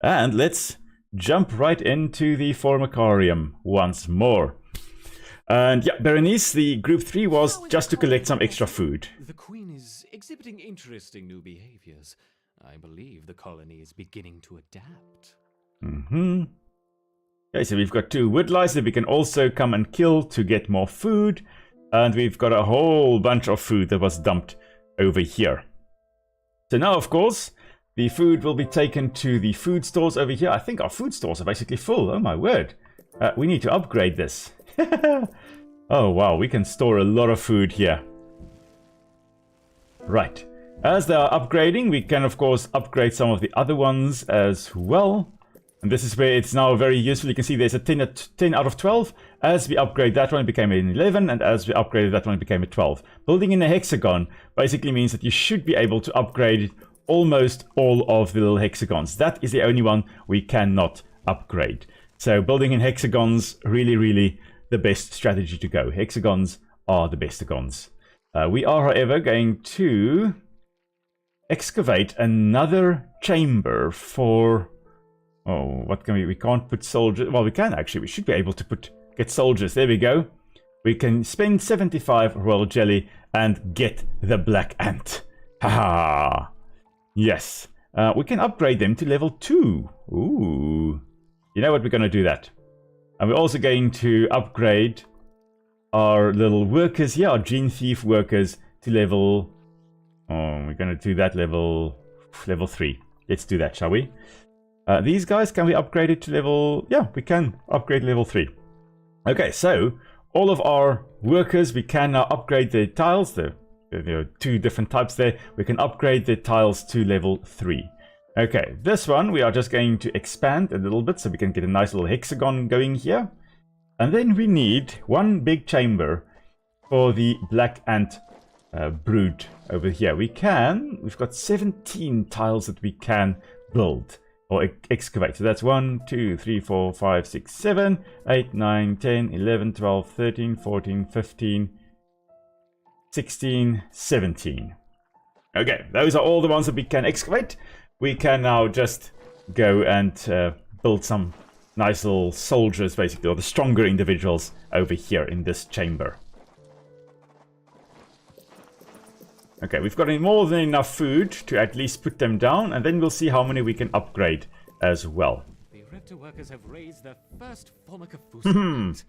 And let's jump right into the Formicarium once more. And yeah, Berenice, the group 3 was just to collect some extra food. The queen is exhibiting interesting new behaviors. I believe the colony is beginning to adapt. Okay, so we've got 2 wood lice that we can also come and kill to get more food. And we've got a whole bunch of food that was dumped over here. So now, of course, the food will be taken to the food stores over here. I think our food stores are basically full. Oh my word. We need to upgrade this. Oh wow, we can store a lot of food here. Right. As they are upgrading, we can of course upgrade some of the other ones as well. And this is where it's now very useful. You can see there's a 10 out of 12. As we upgrade that one, it became an 11. And as we upgraded that one, it became a 12. Building in a hexagon basically means that you should be able to upgrade almost all of the little hexagons. That is the only one we cannot upgrade. So building in hexagons, really the best strategy to go. Hexagons are the bestagons. We are, however, going to excavate another chamber for... Oh, what can we can't put soldiers. Well, we can actually. We should be able to get soldiers. There we go. We can spend 75 royal jelly and get the black ant. Haha. Yes. We can upgrade them to level 2. Ooh. You know what? We're going to do that. And we're also going to upgrade our little workers here, our gene thief workers, to level... Oh, we're going to do that level 3. Let's do that, shall we? These guys, can we upgrade it to level... Yeah, we can upgrade level 3. Okay, so all of our workers, we can now upgrade the tiles. There are 2 different types there. We can upgrade the tiles to level 3. Okay, this one we are just going to expand a little bit so we can get a nice little hexagon going here. And then we need one big chamber for the black ant brood over here. We've got 17 tiles that we can build or excavate. So that's 1, 2, 3, 4, 5, 6, 7, 8, 9, 10, 11, 12, 13, 14, 15, 16, 17. Okay, those are all the ones that we can excavate. We can now just go and build some nice little soldiers, basically, or the stronger individuals over here in this chamber. Okay, we've got more than enough food to at least put them down, and then we'll see how many we can upgrade as well. The Raptor workers have raised their first Formicarium.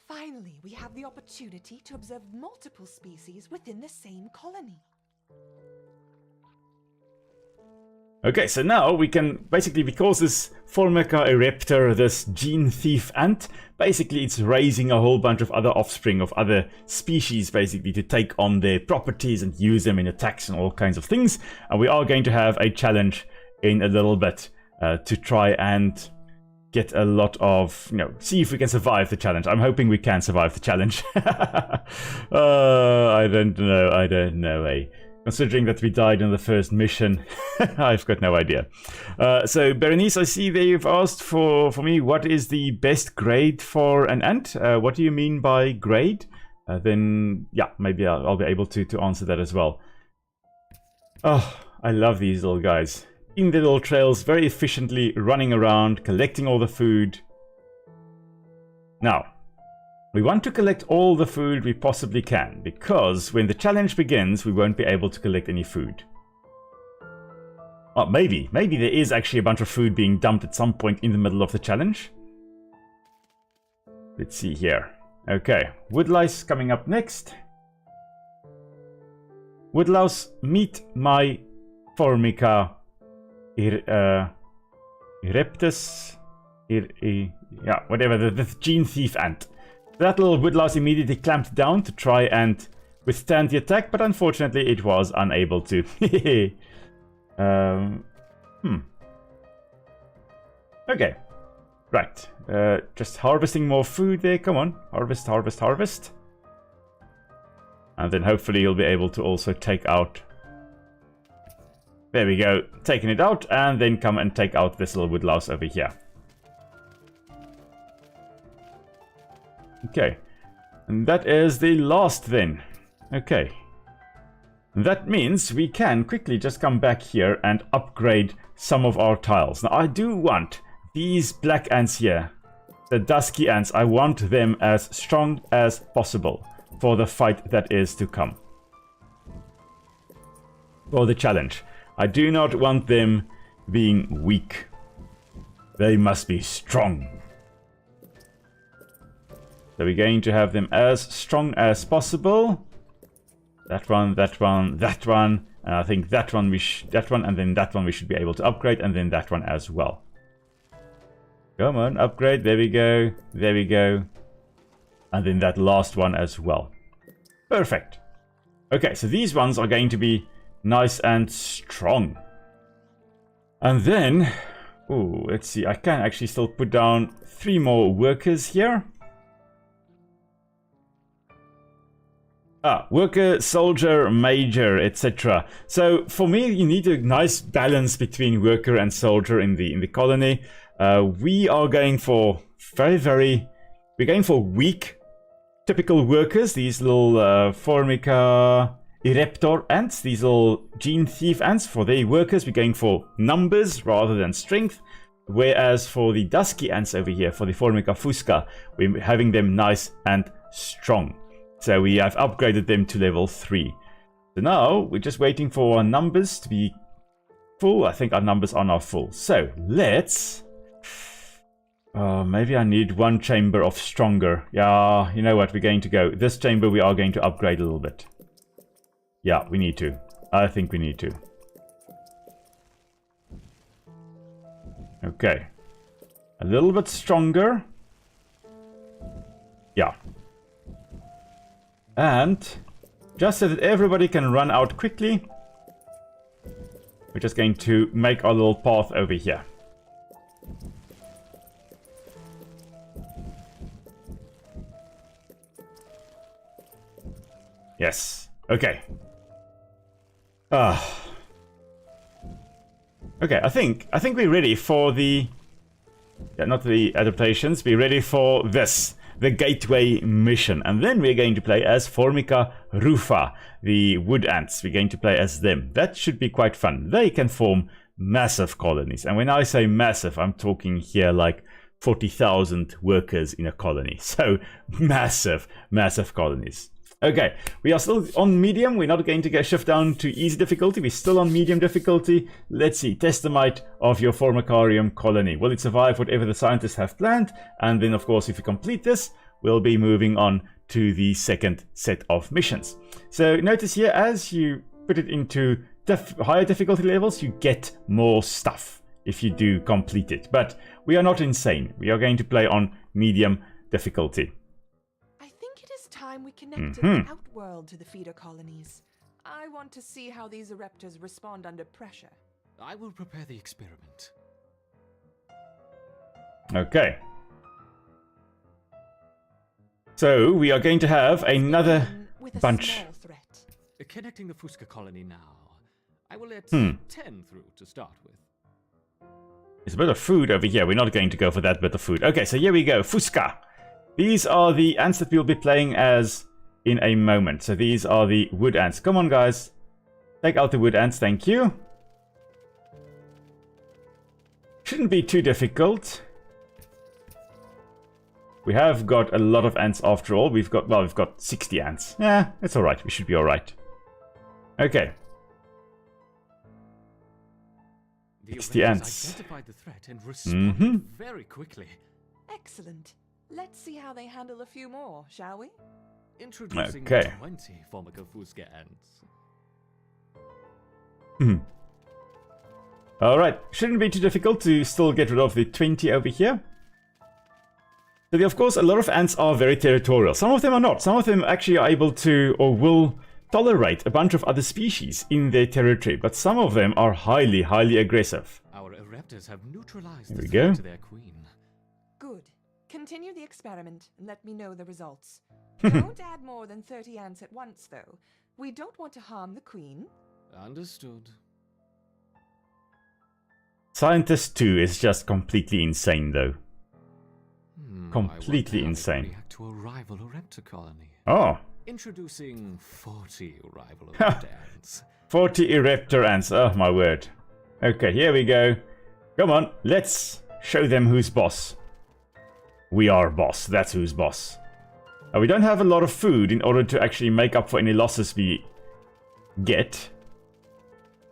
Finally, we have the opportunity to observe multiple species within the same colony. Okay, so now we can basically, because this Formicarium, this gene thief ant, basically it's raising a whole bunch of other offspring of other species, basically, to take on their properties and use them in attacks and all kinds of things. And we are going to have a challenge in a little bit to try and get a lot of, see if we can survive the challenge. I'm hoping we can survive the challenge. I don't know, eh? Considering that we died in the first mission, I've got no idea. So, Berenice, I see that you've asked for me, what is the best grade for an ant? What do you mean by grade? Then, yeah, maybe I'll be able to answer that as well. Oh, I love these little guys. In the little trails, very efficiently running around, collecting all the food. Now, we want to collect all the food we possibly can, because when the challenge begins, we won't be able to collect any food. Oh, maybe there is actually a bunch of food being dumped at some point in the middle of the challenge. Let's see here. Okay, woodlice coming up next. Woodlouse, meet my Formica Ereptus. Yeah, whatever, the gene thief ant. That little woodlouse immediately clamped down to try and withstand the attack, but unfortunately it was unable to. Okay. Right. Just harvesting more food there. Come on. Harvest, harvest, harvest. And then hopefully you'll be able to also take out... There we go. Taking it out, and then come and take out this little woodlouse over here. Okay, and that is the last then. Okay, that means we can quickly just come back here and upgrade some of our tiles. Now I do want these black ants here, the dusky ants, I want them as strong as possible for the fight that is to come. For the challenge. I do not want them being weak. They must be strong. So we're going to have them as strong as possible. That one, that one, that one. And I think that one, and then that one we should be able to upgrade, and then that one as well. Come on, upgrade. There we go. There we go. And then that last one as well. Perfect. Okay, so these ones are going to be nice and strong. And then, ooh, let's see. I can actually still put down 3 more workers here. Worker, soldier, major, etc. So for me, you need a nice balance between worker and soldier in the colony. We are going for we're going for weak, typical workers. These little Formica Ereptor ants, these little gene thief ants. For their workers, we're going for numbers rather than strength. Whereas for the dusky ants over here, for the Formica fusca, we're having them nice and strong. So we have upgraded them to level 3. So now we're just waiting for our numbers to be full. I think our numbers are now full. So let's... maybe I need 1 chamber of stronger. Yeah, you know what? We're going to go... This chamber we are going to upgrade a little bit. Yeah, we need to. I think we need to. Okay. A little bit stronger. Yeah. And just so that everybody can run out quickly, we're just going to make our little path over here. Yes. Okay. Okay, I think we're ready for the... Yeah, not the adaptations. We're ready for this. The Gateway mission. And then we're going to play as Formica rufa, the wood ants. We're going to play as them. That should be quite fun. They can form massive colonies. And when I say massive, I'm talking here like 40,000 workers in a colony. So massive, massive colonies. Okay, we are still on medium. We're not going to get shift down to easy difficulty. We're still on medium difficulty. Let's see. Test the might of your Formicarium colony. Will it survive whatever the scientists have planned? And then, of course, if you complete this, we'll be moving on to the second set of missions. So notice here, as you put it into higher difficulty levels, you get more stuff if you do complete it. But we are not insane. We are going to play on medium difficulty. We connected the outworld to the feeder colonies. I want to see how these eruptors respond under pressure. I will prepare the experiment. Okay. So we are going to have another bunch. Connecting the Fusca colony now. I will let 10 through to start with. There's a bit of food over here. We're not going to go for that bit of food. Okay, so here we go. Fusca. These are the ants that we'll be playing as in a moment. So these are the wood ants. Come on, guys. Take out the wood ants. Thank you. Shouldn't be too difficult. We have got a lot of ants after all. We've got 60 ants. Yeah, it's all right. We should be all right. Okay. 60 ants. Identified the threat and responded very quickly. Excellent. Let's see how they handle a few more, shall we? Introducing 20 Formica Fusca ants. Alright, shouldn't be too difficult to still get rid of the 20 over here. So of course, a lot of ants are very territorial. Some of them are not. Some of them actually are able to or will tolerate a bunch of other species in their territory. But some of them are highly, highly aggressive. Our eruptors have neutralized Here the we threat go. to their queen. Good. Continue the experiment and let me know the results. Don't add more than 30 ants at once, though. We don't want to harm the queen. Understood. Scientist 2 is just completely insane, though. Completely I wonder how insane. they react to a rival eruptor colony. Oh, Introducing 40 rival eruptor ants. 40 eruptor ants. Oh, my word. Okay, here we go. Come on, let's show them who's boss. We are boss. That's who's boss. We don't have a lot of food in order to actually make up for any losses we get.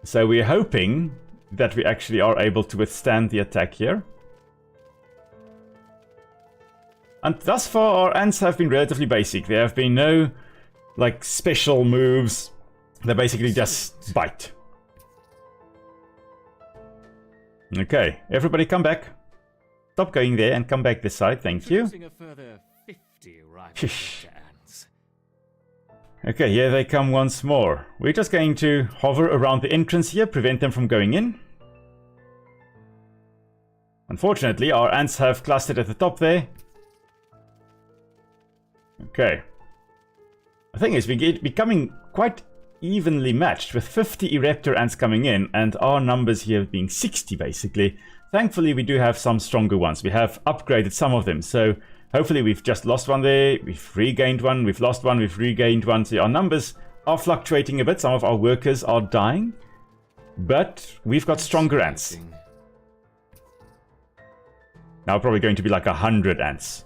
So we're hoping that we actually are able to withstand the attack here. And thus far our ants have been relatively basic. There have been no like special moves. They basically just bite. Okay, everybody come back. Stop going there and come back this side, thank you. Introducing a further 50 rival eruptor ants. Okay, here they come once more. We're just going to hover around the entrance here, prevent them from going in. Unfortunately, our ants have clustered at the top there. Okay. The thing is, we get becoming quite evenly matched with 50 eruptor ants coming in and our numbers here being 60 basically. Thankfully, we do have some stronger ones. We have upgraded some of them, so hopefully we've just lost one there, we've regained one, we've lost one, we've regained one. So our numbers are fluctuating a bit. Some of our workers are dying, but we've got stronger ants. Now probably going to be like 100 ants.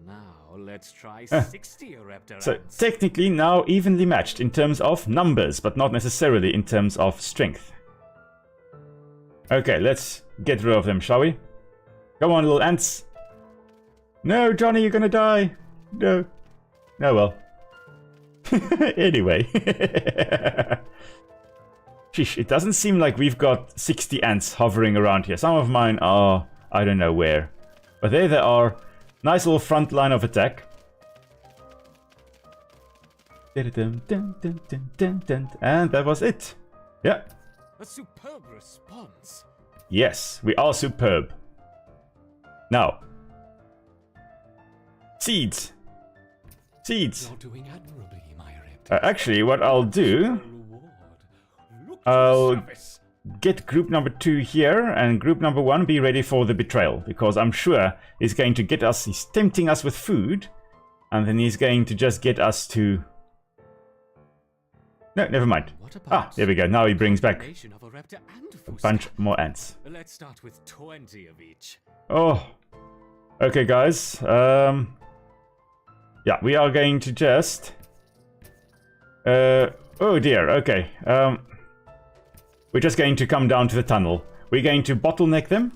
Now let's try 60 eruptor So ants. technically now evenly matched in terms of numbers, but not necessarily in terms of strength. Okay, let's get rid of them, shall we? Come on, little ants. No, Johnny, you're gonna die. No. Oh well. Anyway. Sheesh, it doesn't seem like we've got 60 ants hovering around here. Some of mine are, I don't know where. But there they are. Nice little front line of attack. And that was it. Yeah. A superb response. Yes, we are superb. Now. Seeds. Seeds. You're doing admirably, my Actually, what I'll do, I'll get group number 2 here, and group number 1 be ready for the betrayal, because I'm sure he's going to get us, he's tempting us with food, and then he's going to just get us to... No, never mind. Ah, there we go. Now he brings back a bunch more ants. Let's start with 20 of each. Oh, okay, guys. Yeah, we are going to just... oh dear, okay. We're just going to come down to the tunnel. We're going to bottleneck them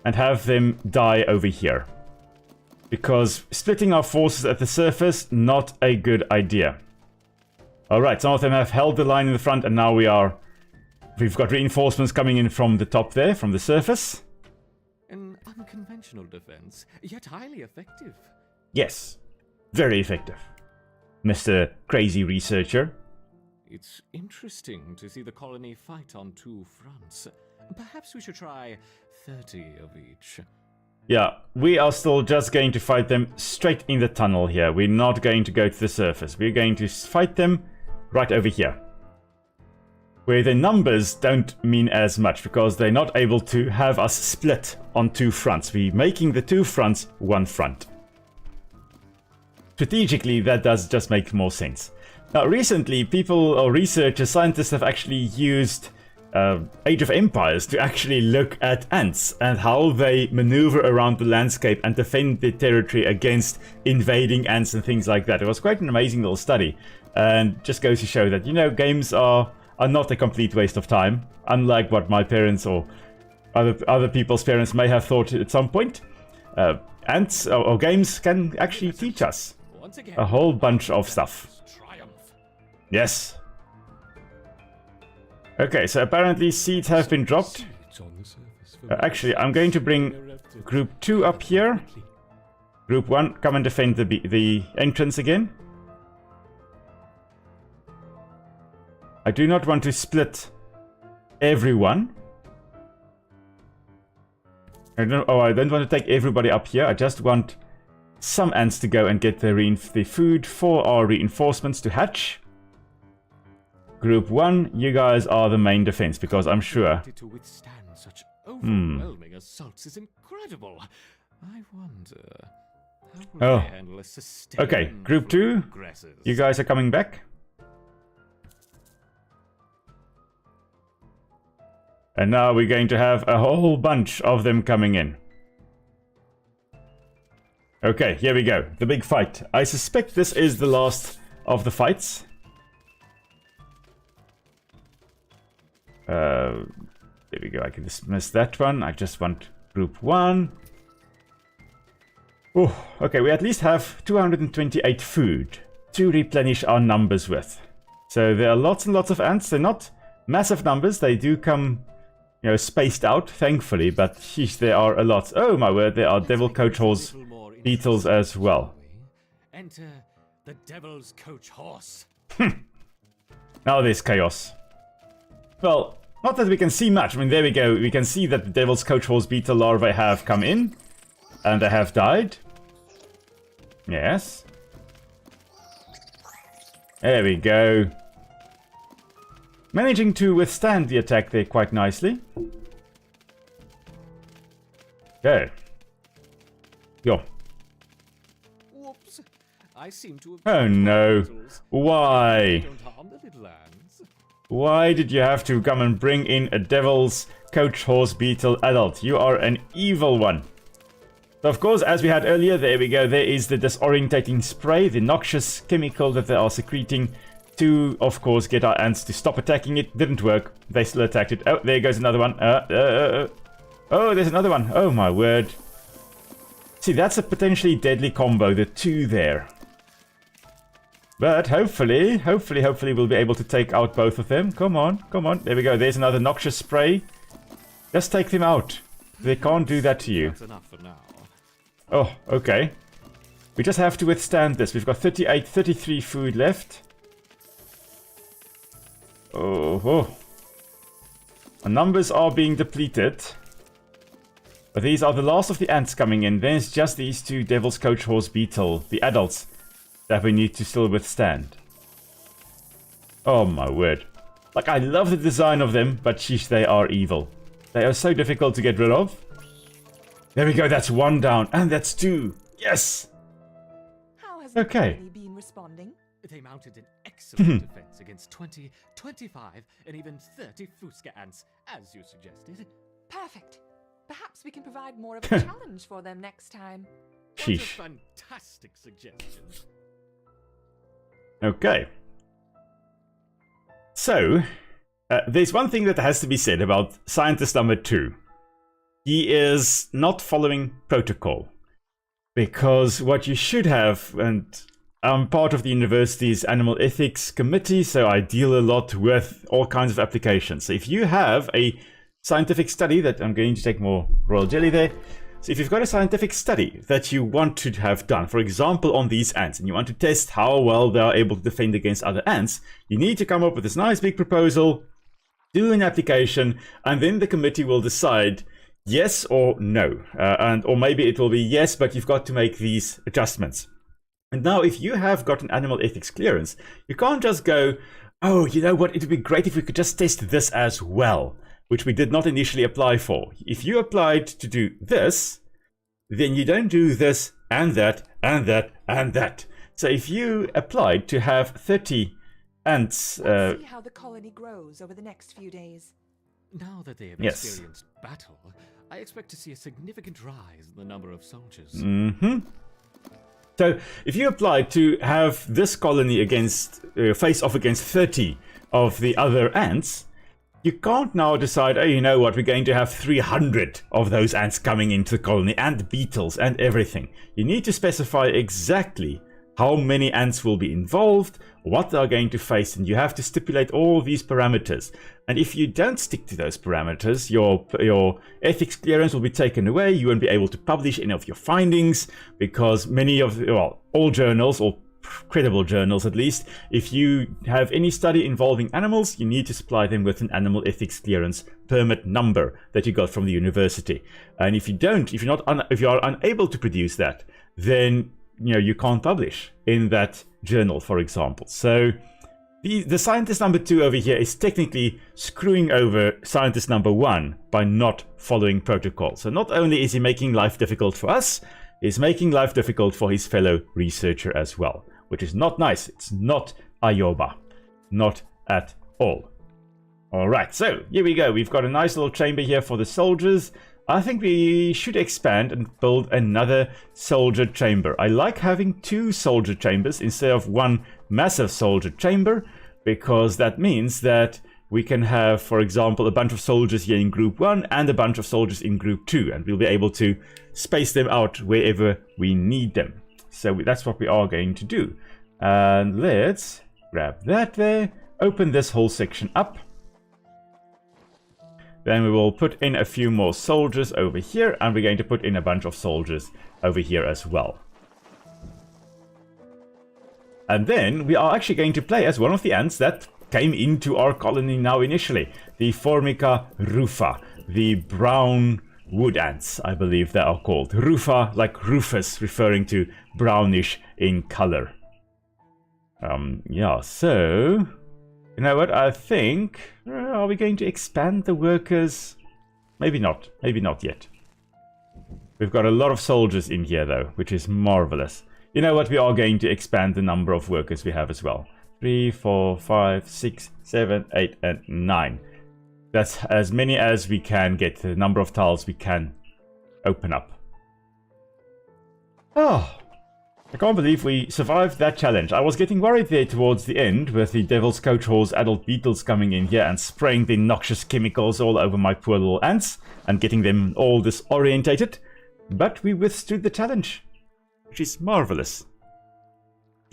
and have them die over here. Because splitting our forces at the surface, not a good idea. Alright, some of them have held the line in the front, and now we've got reinforcements coming in from the top there, from the surface. An unconventional defense, yet highly effective. Yes, very effective, Mr. Crazy Researcher. It's interesting to see the colony fight on 2 fronts. Perhaps we should try 30 of each. Yeah, we are still just going to fight them straight in the tunnel here. We're not going to go to the surface. We're going to fight them right over here, where the numbers don't mean as much, because they're not able to have us split on 2 fronts. We're making the 2 fronts 1 front. Strategically, that does just make more sense. Now, recently, people or researchers, scientists have actually used Age of Empires to actually look at ants and how they maneuver around the landscape and defend their territory against invading ants and things like that. It was quite an amazing little study, and just goes to show that, you know, games are not a complete waste of time, unlike what my parents or other people's parents may have thought at some point. Ants or games can actually teach us a whole bunch of stuff. Yes. Okay, so apparently seeds have been dropped. Actually, I'm going to bring group 2 up here. Group 1, come and defend the entrance again. I do not want to split everyone. I don't want to take everybody up here. I just want some ants to go and get the food for our reinforcements to hatch. Group 1, you guys are the main defense, because I'm sure... To withstand such overwhelming assaults is incredible. I wonder how will they handle a sustained... Okay, Group 2, you guys are coming back. And now we're going to have a whole bunch of them coming in. Okay, here we go. The big fight. I suspect this is the last of the fights. There we go. I can dismiss that one. I just want group 1. Oh, okay. We at least have 228 food to replenish our numbers with. So there are lots and lots of ants. They're not massive numbers. They do come, you know, spaced out, thankfully. But sheesh, there are a lot. Oh my word, there are devil coach horse beetles as well. Enter the devil's coach horse. Now there's chaos. Well, not that we can see much. I mean, there we go. We can see that the devil's coach horse beetle larvae have come in. And they have died. Yes. There we go. Managing to withstand the attack there quite nicely. Okay. Yo. Whoops. I seem to have... Oh no. Why? Don't harm the little ants. Why did you have to come and bring in a devil's coach horse beetle adult? You are an evil one. So of course, as we had earlier, there we go. There is the disorientating spray, the noxious chemical that they are secreting to, of course, get our ants to stop attacking it. Didn't work. They still attacked it. Oh, there goes another one. Oh, there's another one. Oh my word. See, that's a potentially deadly combo, the 2 there. But hopefully we'll be able to take out both of them. Come on, come on. There we go. There's another noxious spray. Just take them out. They can't do that to you. That's enough for now. Oh, okay. We just have to withstand this. We've got 33 food left. Oh. Our numbers are being depleted. But these are the last of the ants coming in. There's just these 2 devil's coach horse beetle, the adults, that we need to still withstand. Oh my word. Like, I love the design of them, but sheesh, they are evil. They are so difficult to get rid of. There we go, that's 1 down, and that's 2. Yes! How has the Okay. colony been responding? They mounted an excellent defense against 20, 25, and even 30 Fusca ants, as you suggested. Perfect. Perhaps we can provide more of a challenge for them next time. That's a Sheesh. fantastic suggestion. Okay. So, there's one thing that has to be said about scientist number 2. He is not following protocol. Because what you should have, and I'm part of the university's animal ethics committee, so I deal a lot with all kinds of applications. So if you have a scientific study that I'm going to take more royal jelly there. So if you've got a scientific study that you want to have done, for example, on these ants, and you want to test how well they are able to defend against other ants, you need to come up with this nice big proposal, do an application, and then the committee will decide yes or no. Or maybe it will be yes, but you've got to make these adjustments. And now, if you have got an animal ethics clearance, you can't just go, oh, you know what, it would be great if we could just test this as well, which we did not initially apply for. If you applied to do this, then you don't do this and that and that and that. So if you applied to have 30 ants... Let's see how the colony grows over the next few days. Now that they have Yes. experienced battle, I expect to see a significant rise in the number of soldiers. So if you applied to have this colony against face off against 30 of the other ants, you can't now decide, oh, you know what, we're going to have 300 of those ants coming into the colony, and beetles and everything. You need to specify exactly how many ants will be involved, what they are going to face, and you have to stipulate all these parameters. And if you don't stick to those parameters, your ethics clearance will be taken away. You won't be able to publish any of your findings, because many of, well, all journals, or credible journals at least, if you have any study involving animals, you need to supply them with an animal ethics clearance permit number that you got from the university. And if you don't, if you are unable to produce that, then you can't publish in that journal, for example. So the scientist number 2 over here is technically screwing over scientist number 1 by not following protocol. So not only is he making life difficult for us, he's making life difficult for his fellow researcher as well, which is not nice. It's not Ioba. Not at all. Alright, so here we go. We've got a nice little chamber here for the soldiers. I think we should expand and build another soldier chamber. I like having 2 soldier chambers instead of 1 massive soldier chamber, because that means that we can have, for example, a bunch of soldiers here in group 1 and a bunch of soldiers in group 2, and we'll be able to space them out wherever we need them. So that's what we are going to do. And let's grab that there, open this whole section up. Then we will put in a few more soldiers over here, and we're going to put in a bunch of soldiers over here as well. And then we are actually going to play as one of the ants that came into our colony now initially. The Formica rufa, the brown wood ants, I believe they are called. Rufa, like Rufus, referring to brownish in color. Yeah, so... you know what, I think... are we going to expand the workers? Maybe not. Maybe not yet. We've got a lot of soldiers in here, though, which is marvelous. You know what, we are going to expand the number of workers we have as well. 3, 4, 5, 6, 7, 8, and 9. That's as many as we can get, the number of tiles we can open up. Oh, I can't believe we survived that challenge. I was getting worried there towards the end with the Devil's Coach Horse adult beetles coming in here and spraying the noxious chemicals all over my poor little ants and getting them all disorientated. But we withstood the challenge, which is marvelous.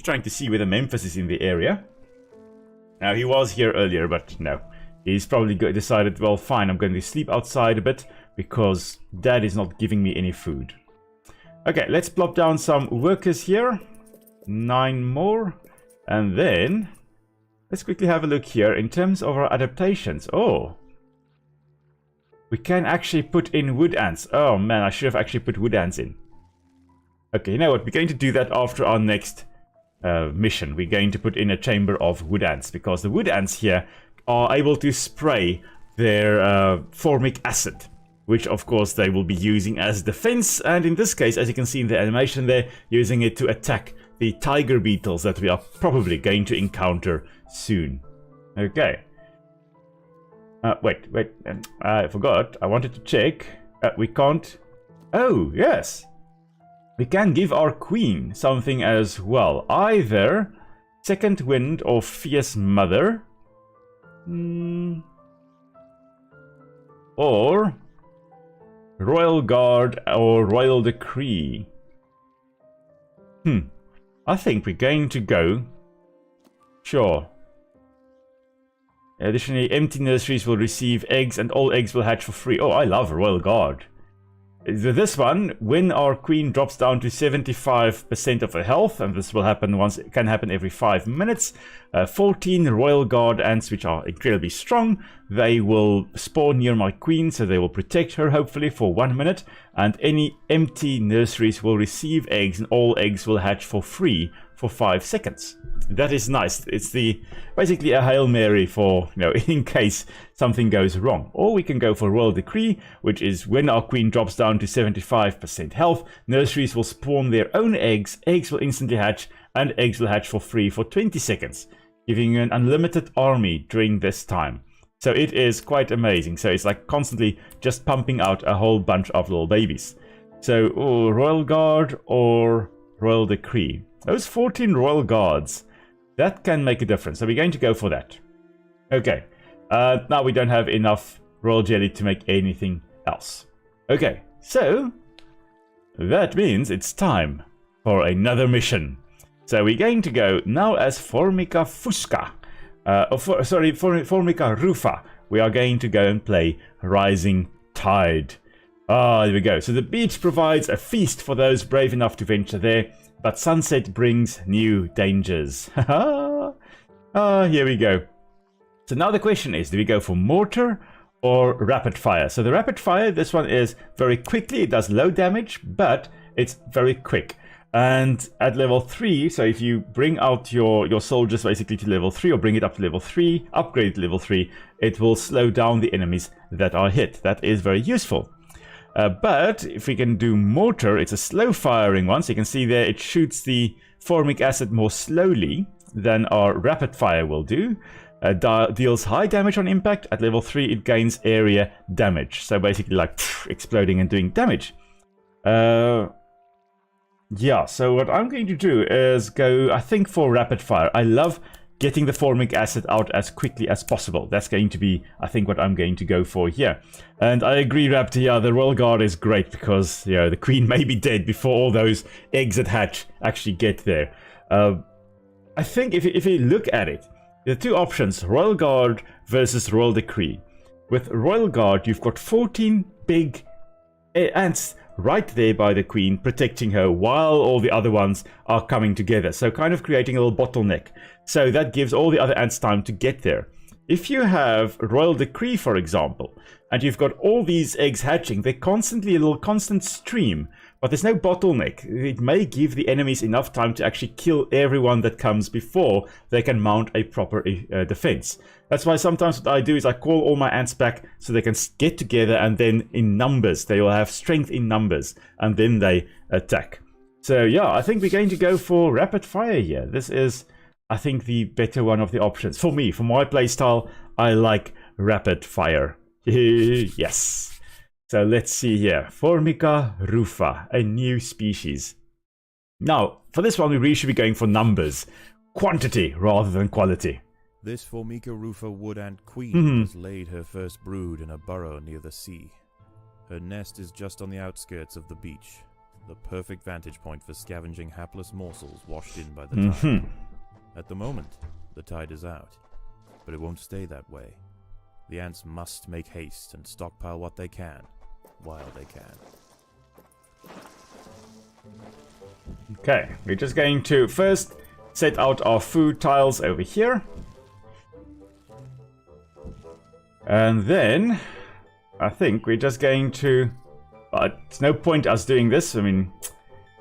Trying to see whether Memphis is in the area. Now, he was here earlier, but no. He's probably decided, well, fine, I'm going to sleep outside a bit because Dad is not giving me any food. Okay, let's plop down some workers here. 9 more. And then, let's quickly have a look here in terms of our adaptations. Oh. We can actually put in wood ants. Oh man, I should have actually put wood ants in. Okay, you know what? We're going to do that after our next mission. We're going to put in a chamber of wood ants, because the wood ants here are able to spray their formic acid, which of course they will be using as defense, and in this case, as you can see in the animation there, using it to attack the tiger beetles that we are probably going to encounter soon. Okay. Wait, I forgot. I wanted to check. We can't... Oh, yes. We can give our queen something as well. Either Second Wind or Fierce Mother. Or Royal Guard or Royal Decree. I think we're going to go... Sure. Additionally, empty nurseries will receive eggs and all eggs will hatch for free. Oh, I love Royal Guard. This one, when our queen drops down to 75% of her health, and this will happen once, it can happen every 5 minutes, 14 Royal Guard ants, which are incredibly strong, they will spawn near my queen, so they will protect her hopefully for 1 minute, and any empty nurseries will receive eggs, and all eggs will hatch for free for 5 seconds. That is nice. It's basically a Hail Mary for, in case something goes wrong. Or we can go for Royal Decree, which is when our queen drops down to 75% health, nurseries will spawn their own eggs, eggs will instantly hatch, and eggs will hatch for free for 20 seconds, giving you an unlimited army during this time. So it is quite amazing. So it's like constantly just pumping out a whole bunch of little babies. So Royal Guard or Royal Decree. Those 14 Royal Guards, that can make a difference. So we're going to go for that. Okay. Now we don't have enough Royal Jelly to make anything else. Okay. So that means it's time for another mission. So we're going to go now as Formica Fusca. Formica Rufa. We are going to go and play Rising Tide. There we go. So the beach provides a feast for those brave enough to venture there. But sunset brings new dangers. Here we go. So now the question is, do we go for mortar or rapid fire? So the rapid fire, this one is very quickly. It does low damage, but it's very quick. And at level 3, so if you bring out your soldiers basically to level 3 or bring it up to level 3, upgrade it to level 3, it will slow down the enemies that are hit. That is very useful. But if we can do mortar, it's a slow firing one. So you can see there it shoots the formic acid more slowly than our rapid fire will do. Deals high damage on impact. At level 3 it gains area damage. So basically like exploding and doing damage. Yeah, so what I'm going to do is go, I think, for rapid fire. I love getting the formic acid out as quickly as possible. That's going to be, I think, what I'm going to go for here. And I agree, Raptor, yeah, the Royal Guard is great because, the queen may be dead before all those eggs that hatch actually get there. I think if you look at it, there are two options, Royal Guard versus Royal Decree. With Royal Guard, you've got 14 big ants right there by the queen, protecting her while all the other ones are coming together. So kind of creating a little bottleneck. So that gives all the other ants time to get there. If you have Royal Decree, for example, and you've got all these eggs hatching, they're constantly a little constant stream, but there's no bottleneck. It may give the enemies enough time to actually kill everyone that comes before they can mount a proper defense. That's why sometimes what I do is I call all my ants back so they can get together, and then in numbers, they will have strength in numbers, and then they attack. So yeah, I think we're going to go for rapid fire here. This is, I think, the better one of the options. For me, for my playstyle, I like rapid fire. Yes. So let's see here. Formica rufa, a new species. Now, for this one, we really should be going for numbers. Quantity rather than quality. This Formica rufa wood ant queen has laid her first brood in a burrow near the sea. Her nest is just on the outskirts of the beach, the perfect vantage point for scavenging hapless morsels washed in by the tide. At the moment, the tide is out, but it won't stay that way. The ants must make haste and stockpile what they can, while they can. Okay, we're just going to first set out our food tiles over here. And then, I think we're just going to... It's no point us doing this. I mean,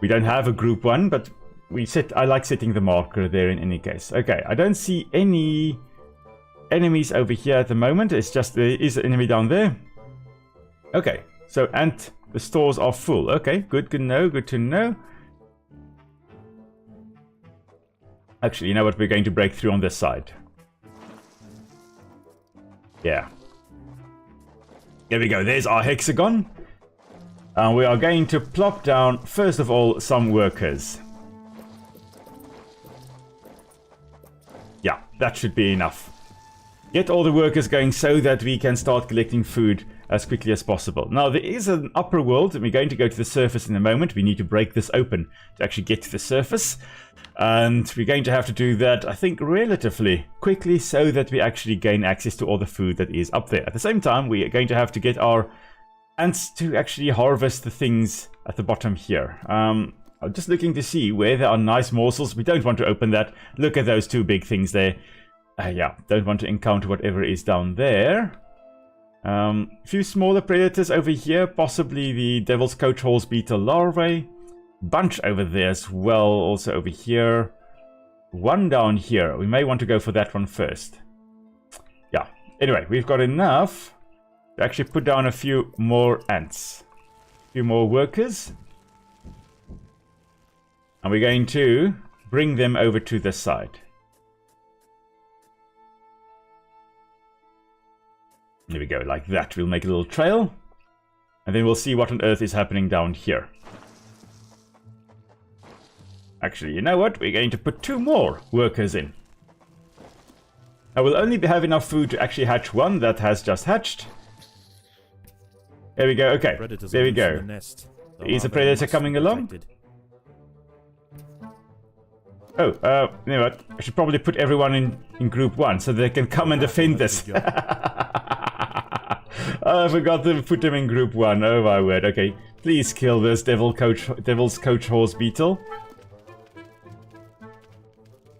we don't have a group one, but I like setting the marker there in any case. Okay, I don't see any enemies over here at the moment. It's just there is an enemy down there. Okay, so and the stores are full. Okay, good to know, good to know. Actually, you know what? We're going to break through on this side. Yeah. There we go. There's our hexagon. And we are going to plop down, first of all, some workers. Yeah, that should be enough. Get all the workers going so that we can start collecting food as quickly as possible. Now, there is an upper world, and we're going to go to the surface in a moment. We need to break this open to actually get to the surface. And we're going to have to do that, I think, relatively quickly so that we actually gain access to all the food that is up there. At the same time, we are going to have to get our ants to actually harvest the things at the bottom here. I'm just looking to see where there are nice morsels. We don't want to open that. Look at those two big things there. Yeah, don't want to encounter whatever is down there. A few smaller predators over here, possibly the devil's coach horse beetle larvae. Bunch over there as well, also over here. One down here. We may want to go for that one first. Yeah, anyway, we've got enough to actually put down a few more ants. A few more workers. And we're going to bring them over to this side. There we go, like that. We'll make a little trail. And then we'll see what on earth is happening down here. Actually, you know what? We're going to put 2 more workers in. I will only have enough food to actually hatch one that has just hatched. There we go, okay. There we go. Is a predator coming along? Oh, you know what? I should probably put everyone in group 1 so they can come and defend this. Oh, I forgot to put them in group 1. Oh my word. Okay, please kill this devil's coach horse beetle.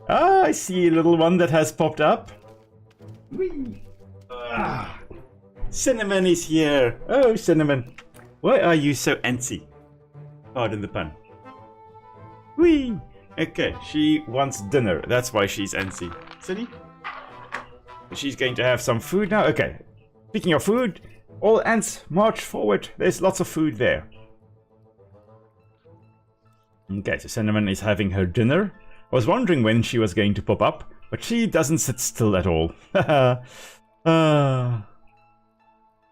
Ah, I see a little one that has popped up. Whee! Ah, Cinnamon is here. Oh, Cinnamon. Why are you so antsy? Pardon the pun. Whee! Okay, she wants dinner. That's why she's antsy. Silly. She's going to have some food now. Okay. Speaking of food, all ants march forward. There's lots of food there. Okay, so Cinnamon is having her dinner. I was wondering when she was going to pop up, but she doesn't sit still at all. There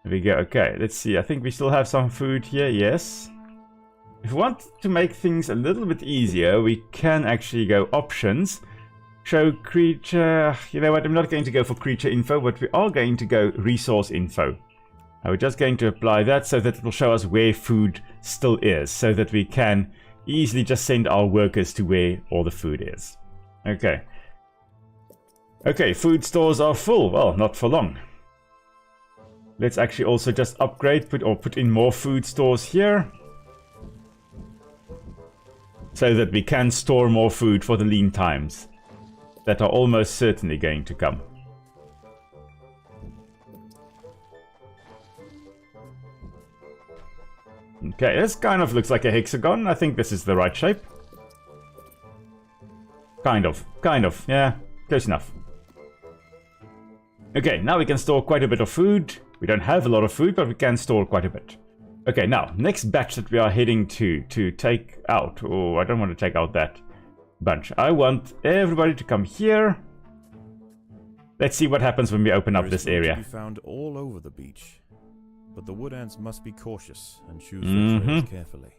we go. Okay, let's see. I think we still have some food here. Yes. If we want to make things a little bit easier, we can actually go options. Show creature. You know what? I'm not going to go for creature info, but we are going to go resource info. We're just going to apply that so that it will show us where food still is, so that we can easily just send our workers to where all the food is. Okay. Okay, food stores are full. Well, not for long. Let's actually also just upgrade, put in more food stores here. So that we can store more food for the lean times that are almost certainly going to come. Okay, this kind of looks like a hexagon. I think this is the right shape. Kind of, yeah, close enough. Okay, now we can store quite a bit of food. We don't have a lot of food, but we can store quite a bit. Okay, now, next batch that we are heading to take out. Oh, I don't want to take out that bunch. I want everybody to come here. Let's see what happens when we open up this area. There is food to be found all over the beach, but the wood ants must be cautious and choose their trails carefully.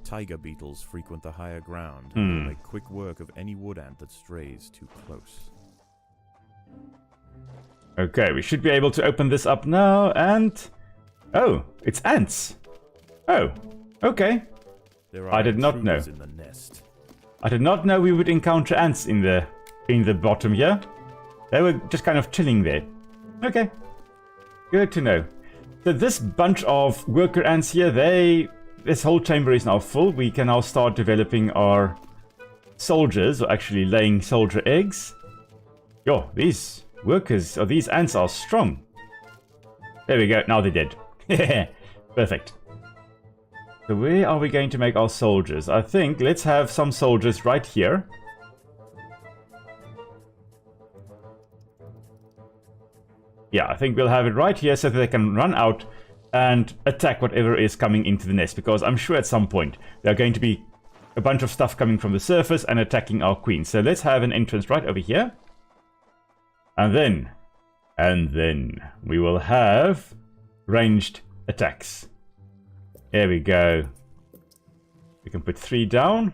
Tiger beetles frequent the higher ground and will make quick work of any wood ant that strays too close. Okay, we should be able to open this up now, and... Oh, it's ants. Oh, okay. I did not know. In the nest. I did not know we would encounter ants in the bottom here. They were just kind of chilling there. Okay, good to know. So this bunch of worker ants here, this whole chamber is now full. We can now start developing our soldiers, or actually laying soldier eggs. Yo, these workers, or these ants are strong. There we go, now they're dead. Perfect. So where are we going to make our soldiers? I think let's have some soldiers right here. Yeah, I think we'll have it right here so that they can run out and attack whatever is coming into the nest. Because I'm sure at some point there are going to be a bunch of stuff coming from the surface and attacking our queen. So let's have an entrance right over here. And then we will have ranged attacks. There we go. We can put 3 down.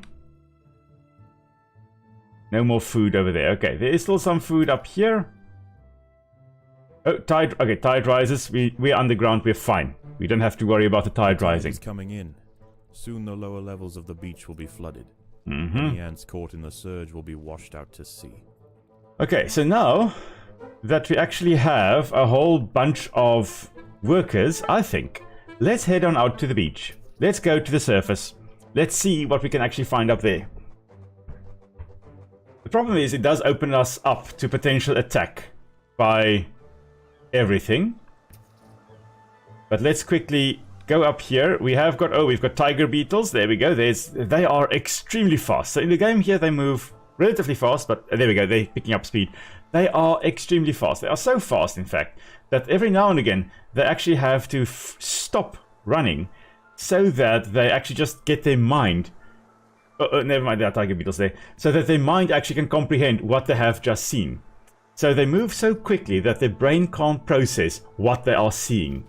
No more food over there. Okay, there is still some food up here. Oh, tide. Okay, tide rises. We're underground. We're fine. We don't have to worry about the tide rising. Is coming in. Soon the lower levels of the beach will be flooded. Mm-hmm. Any ants caught in the surge will be washed out to sea. Okay, so now that we actually have a whole bunch of workers, I think let's head on out to the beach. Let's go to the surface. Let's see what we can actually find up there. The problem is it does open us up to potential attack by everything. But let's quickly go up here. We've got tiger beetles. There we go. They are extremely fast. So in the game here they move relatively fast, but there we go. They're picking up speed. They are extremely fast. They are so fast, in fact, that every now and again they actually have to stop running so that they actually just get their mind. Never mind, there are tiger beetles there. So that their mind actually can comprehend what they have just seen. So they move so quickly that their brain can't process what they are seeing,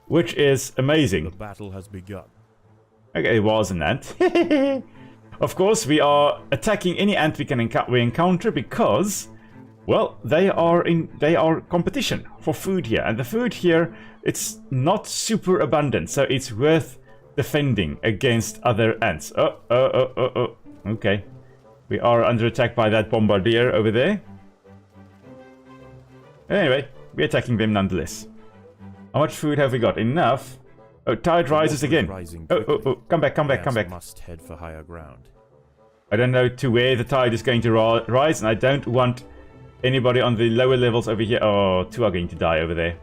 which is amazing. The battle has begun. Okay, it was an ant. Of course, we are attacking any ant we encounter because, well, they are competition for food here, and the food here, it's not super abundant, so it's worth defending against other ants. Oh. Okay, we are under attack by that bombardier over there. Anyway, we're attacking them nonetheless. How much food have we got? Enough. Oh, tide rises again. Oh, come back. Must head for higher ground. I don't know to where the tide is going to rise, and I don't want anybody on the lower levels over here. Oh, 2 are going to die over there.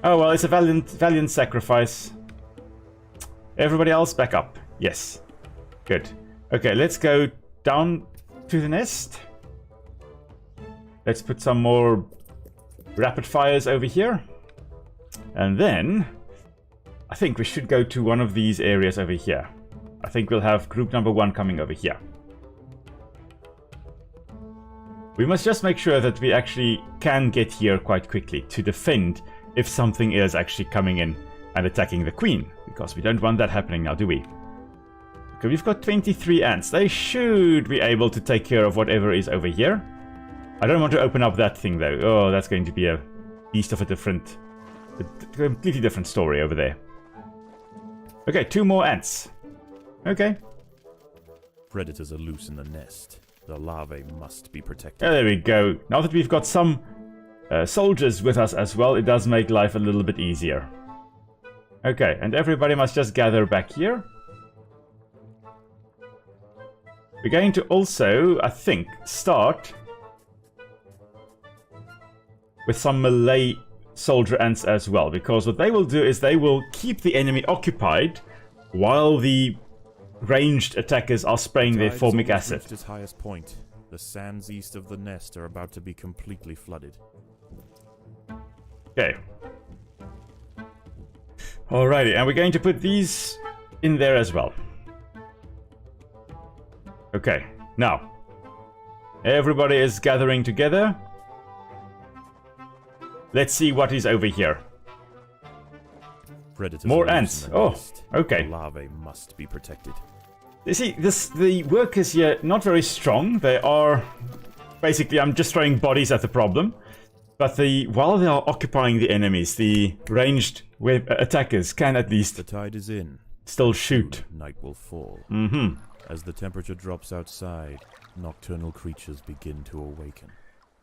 Oh well, it's a valiant sacrifice. Everybody else back up. Yes. Good. Okay, let's go down to the nest. Let's put some more rapid fires over here. And then I think we should go to one of these areas over here. I think we'll have group number 1 coming over here. We must just make sure that we actually can get here quite quickly to defend if something is actually coming in and attacking the queen, because we don't want that happening now, do we? Okay, we've got 23 ants. They should be able to take care of whatever is over here. I don't want to open up that thing though. Oh, that's going to be a beast of a completely different story over there. Okay, 2 more ants. Okay. Predators are loose in the nest. The larvae must be protected. There we go. Now that we've got some soldiers with us as well, it does make life a little bit easier. Okay, and everybody must just gather back here. We're going to also, I think, start with some melee soldier ants as well, because what they will do is they will keep the enemy occupied while the ranged attackers are spraying their formic acid. Reached its highest point. The sands east of the nest are about to be completely flooded. Okay. Alrighty, and we're going to put these in there as well. Okay, now everybody is gathering together. Let's see what is over here. Predators more ants. Oh, okay. The larvae must be protected. You see, the workers here not very strong. They are basically, I'm just throwing bodies at the problem. But while they are occupying the enemies, the ranged attackers can at least the tide is in. Still shoot. Soon, night will fall. Mm-hmm. As the temperature drops outside, nocturnal creatures begin to awaken.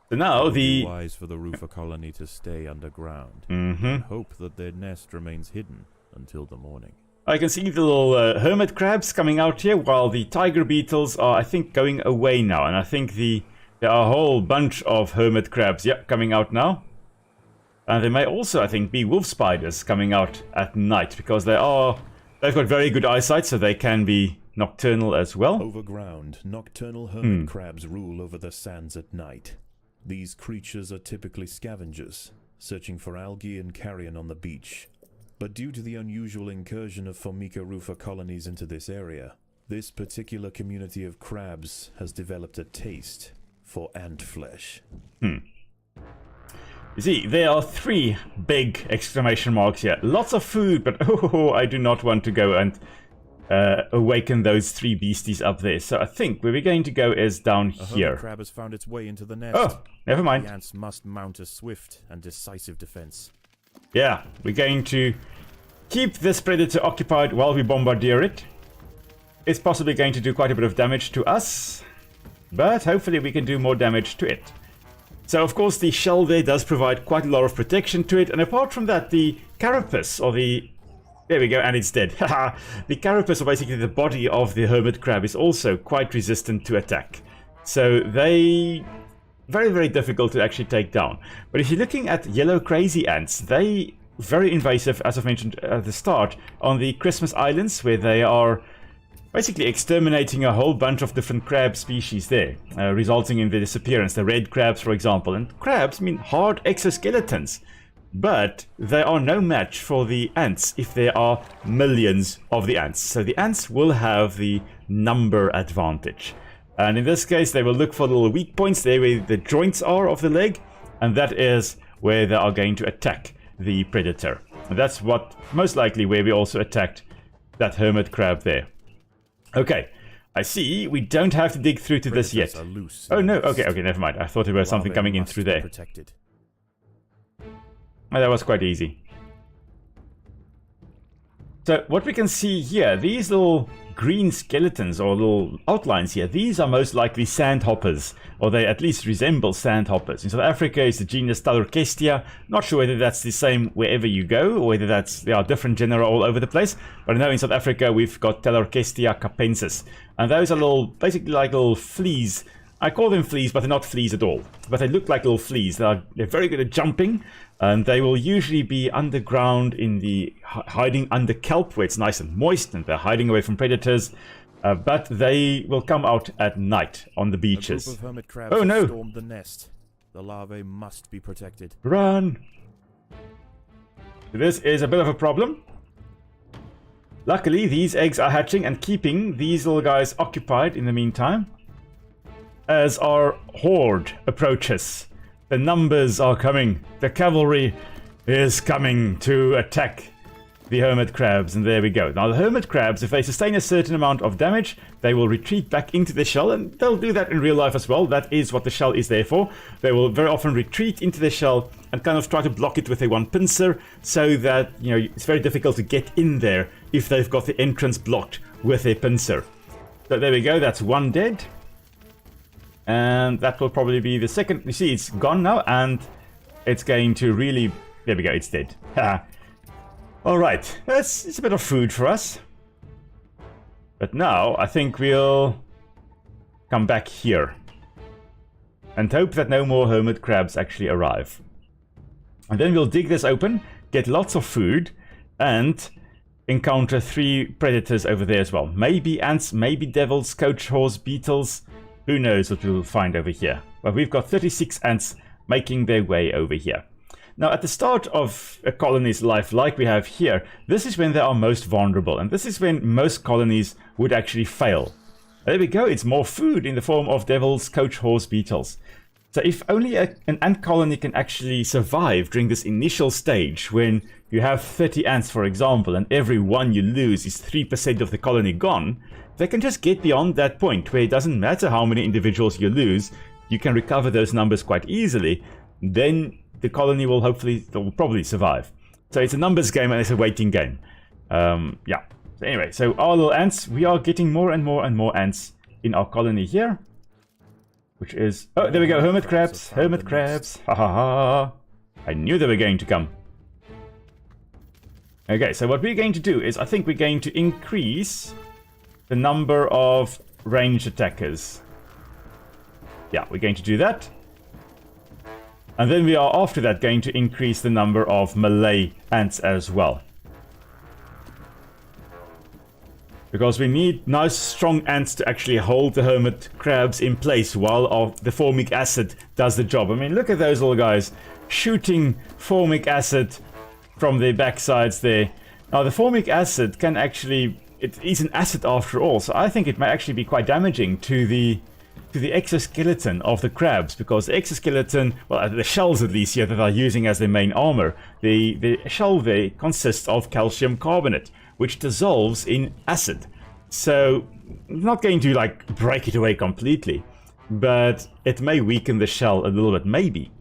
So now It would be wise for the roofer colony to stay underground and hope that their nest remains hidden until the morning. I can see the little hermit crabs coming out here, while the tiger beetles are, I think, going away now. And I think there are a whole bunch of hermit crabs, coming out now. And there may also, I think, be wolf spiders coming out at night, because they are They've got very good eyesight, so they can be nocturnal as well. Overground, nocturnal hermit crabs rule over the sands at night. These creatures are typically scavengers, searching for algae and carrion on the beach. But due to the unusual incursion of Formica rufa colonies into this area, this particular community of crabs has developed a taste for ant flesh. You see, there are 3 big exclamation marks here. Lots of food, but oh, I do not want to go and awaken those 3 beasties up there. So I think where we're going to go is down A here. hermit crab has found its way into the nest. Oh, never mind. The ants must mount a swift and decisive defense. Yeah, we're going to keep this predator occupied while we bombardier it. It's possibly going to do quite a bit of damage to us, but hopefully we can do more damage to it. So of course the shell there does provide quite a lot of protection to it, and apart from that, the carapace, or the... There we go, and it's dead. The carapace, or basically the body of the hermit crab, is also quite resistant to attack. So they... very, very difficult to actually take down. But if you're looking at yellow crazy ants, they... very invasive, as I've mentioned at the start, on the Christmas Islands, where they are basically exterminating a whole bunch of different crab species there, resulting in the disappearance. The red crabs, for example. And crabs mean hard exoskeletons, but they are no match for the ants if there are millions of the ants. So the ants will have the number advantage. And in this case, they will look for little weak points there where the joints are of the leg, and that is where they are going to attack the predator. And that's what most likely where we also attacked that hermit crab there. Okay, I see we don't have to dig through to this yet. Oh no, okay, never mind. I thought there was something coming in through there. Protected. Oh, that was quite easy. So what we can see here, these little green skeletons or little outlines here, these are most likely sandhoppers, or they at least resemble sandhoppers. In South Africa is the genus Talorchestia. Not sure whether that's the same wherever you go, or whether there are different genera all over the place. But I know in South Africa we've got Talorchestia capensis, and those are basically like little fleas. I call them fleas, but they're not fleas at all. But they look like little fleas. They're very good at jumping, and they will usually be underground in the hiding under kelp where it's nice and moist, and they're hiding away from predators. But they will come out at night on the beaches. A group of hermit crabs Oh no! stormed the nest. The larvae must be protected. Run! This is a bit of a problem. Luckily, these eggs are hatching and keeping these little guys occupied in the meantime. As our horde approaches, the numbers are coming. The cavalry is coming to attack the hermit crabs, and there we go. Now the hermit crabs, if they sustain a certain amount of damage, they will retreat back into the shell, and they'll do that in real life as well. That is what the shell is there for. They will very often retreat into the shell and kind of try to block it with a one pincer, so that, you know, it's very difficult to get in there if they've got the entrance blocked with a pincer. So there we go, that's one dead. And that will probably be the second. You see, it's gone now, and it's going to really... There we go, it's dead. Alright, it's a bit of food for us. But now, I think we'll come back here. And hope that no more hermit crabs actually arrive. And then we'll dig this open, get lots of food, and encounter 3 predators over there as well. Maybe ants, maybe devils, coach horse, beetles... Who knows what we'll find over here. But we've got 36 ants making their way over here. Now, at the start of a colony's life, like we have here, this is when they are most vulnerable. And this is when most colonies would actually fail. There we go. It's more food in the form of devils, coach horse, beetles. So if only an ant colony can actually survive during this initial stage, when you have 30 ants, for example, and every one you lose is 3% of the colony gone, they can just get beyond that point where it doesn't matter how many individuals you lose, you can recover those numbers quite easily. Then the colony will probably survive. So it's a numbers game and it's a waiting game. Yeah. So anyway, so our little ants, we are getting more and more and more ants in our colony here. Which is... Oh, there we go, hermit crabs, hermit crabs. Ha ha ha. I knew they were going to come. Okay, so what we're going to do is, I think we're going to increase the number of ranged attackers. Yeah, we're going to do that. And then we are, after that, going to increase the number of melee ants as well. Because we need nice strong ants to actually hold the hermit crabs in place while the formic acid does the job. I mean, look at those little guys shooting formic acid from their backsides there. Now the formic acid can actually, it is an acid after all, so I think it may actually be quite damaging to the exoskeleton of the crabs, because the exoskeleton, well, the shells at least here that are using as their main armor, the shell there consists of calcium carbonate, which dissolves in acid. So not going to like break it away completely, but it may weaken the shell a little bit. Maybe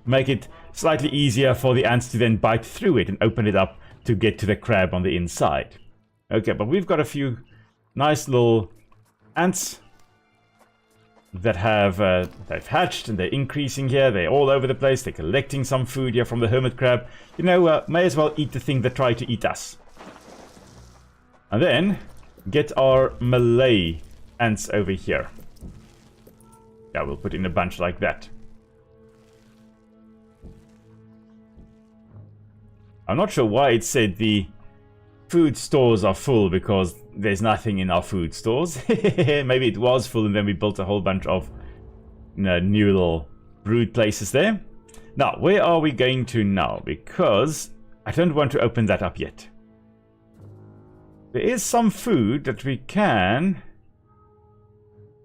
make it slightly easier for the ants to then bite through it and open it up to get to the crab on the inside. Okay, but we've got a few nice little ants that have they've hatched and they're increasing here. They're all over the place. They're collecting some food here from the hermit crab. You know, may as well eat the thing that tried to eat us. And then get our Malay ants over here. Yeah, we'll put in a bunch like that. I'm not sure why it said the food stores are full, because there's nothing in our food stores. Maybe it was full and then we built a whole bunch of new little brood places there. Now, where are we going to now? Because I don't want to open that up yet. There is some food that we can,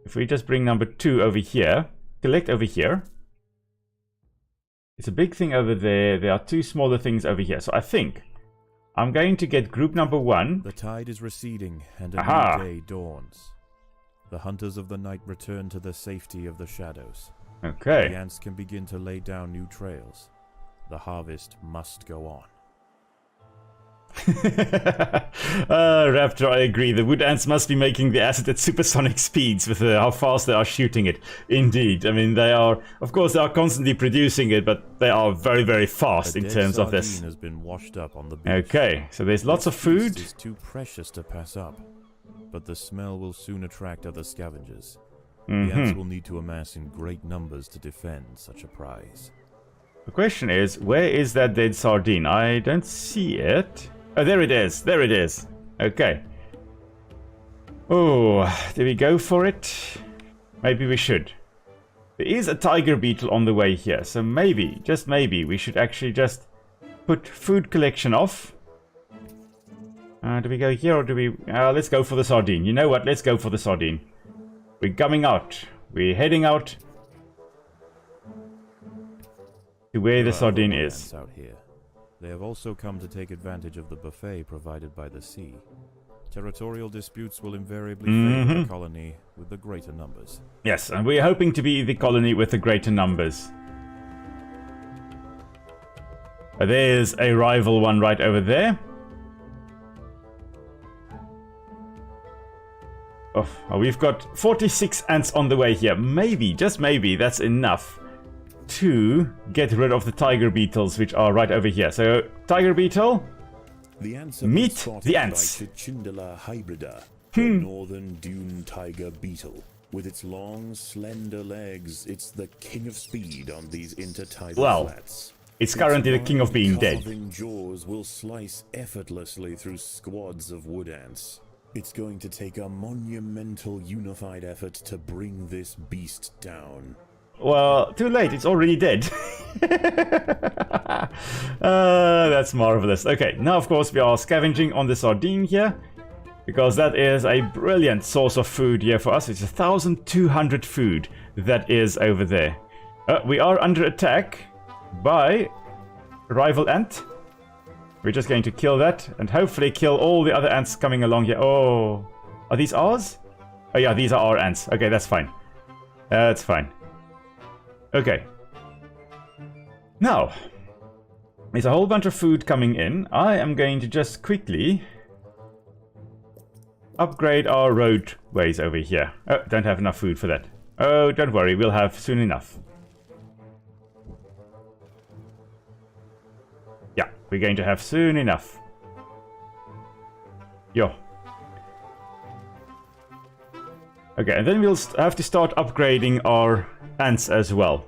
if we just bring number 2 over here, collect over here. It's a big thing over there. There are 2 smaller things over here. So I think I'm going to get group number 1. The tide is receding and a new day dawns. The hunters of the night return to the safety of the shadows. Okay. The ants can begin to lay down new trails. The harvest must go on. Raptor, I agree. The wood ants must be making the acid at supersonic speeds with how fast they are shooting it. Indeed. I mean, they are, of course, they are constantly producing it, but they are very, very fast in terms of this. Has been washed up on the beach. Okay, so there's lots of food. It's too precious to pass up, but the smell will soon attract other scavengers. The ants will need to amass in great numbers to defend such a prize. The question is, where is that dead sardine? I don't see it. Oh, there it is. There it is. Okay. Oh, did we go for it? Maybe we should. There is a tiger beetle on the way here, so maybe, just maybe, we should actually just put food collection off. Do we go here or do we... let's go for the sardine. You know what? Let's go for the sardine. We're coming out. We're heading out to where the sardine is. Out here. They have also come to take advantage of the buffet provided by the sea. Territorial disputes will invariably favor the colony with the greater numbers. Yes, and we're hoping to be the colony with the greater numbers. There's a rival one right over there. Oh, we've got 46 ants on the way here. Maybe, just maybe, that's enough to get rid of the tiger beetles, which are right over here. So, tiger beetle, the ants meet the ants. Like the Chindala hybrida, the northern dune tiger beetle. With its long, slender legs, it's the king of speed on these intertidal flats. It's currently the king of being dead. Jaws will slice effortlessly through squads of wood ants. It's going to take a monumental unified effort to bring this beast down. Well, too late. It's already dead. That's marvelous. Okay, now of course we are scavenging on the sardine here, because that is a brilliant source of food here for us. It's 1,200 food that is over there. We are under attack by a rival ant. We're just going to kill that and hopefully kill all the other ants coming along here. Oh, are these ours? Oh yeah, these are our ants. Okay, that's fine. That's fine. Okay. Now, there's a whole bunch of food coming in. I am going to just quickly upgrade our roadways over here. Oh, don't have enough food for that. Oh, don't worry, we'll have soon enough. Yeah, we're going to have soon enough. Yo. Okay, and then we'll have to start upgrading our ants as well.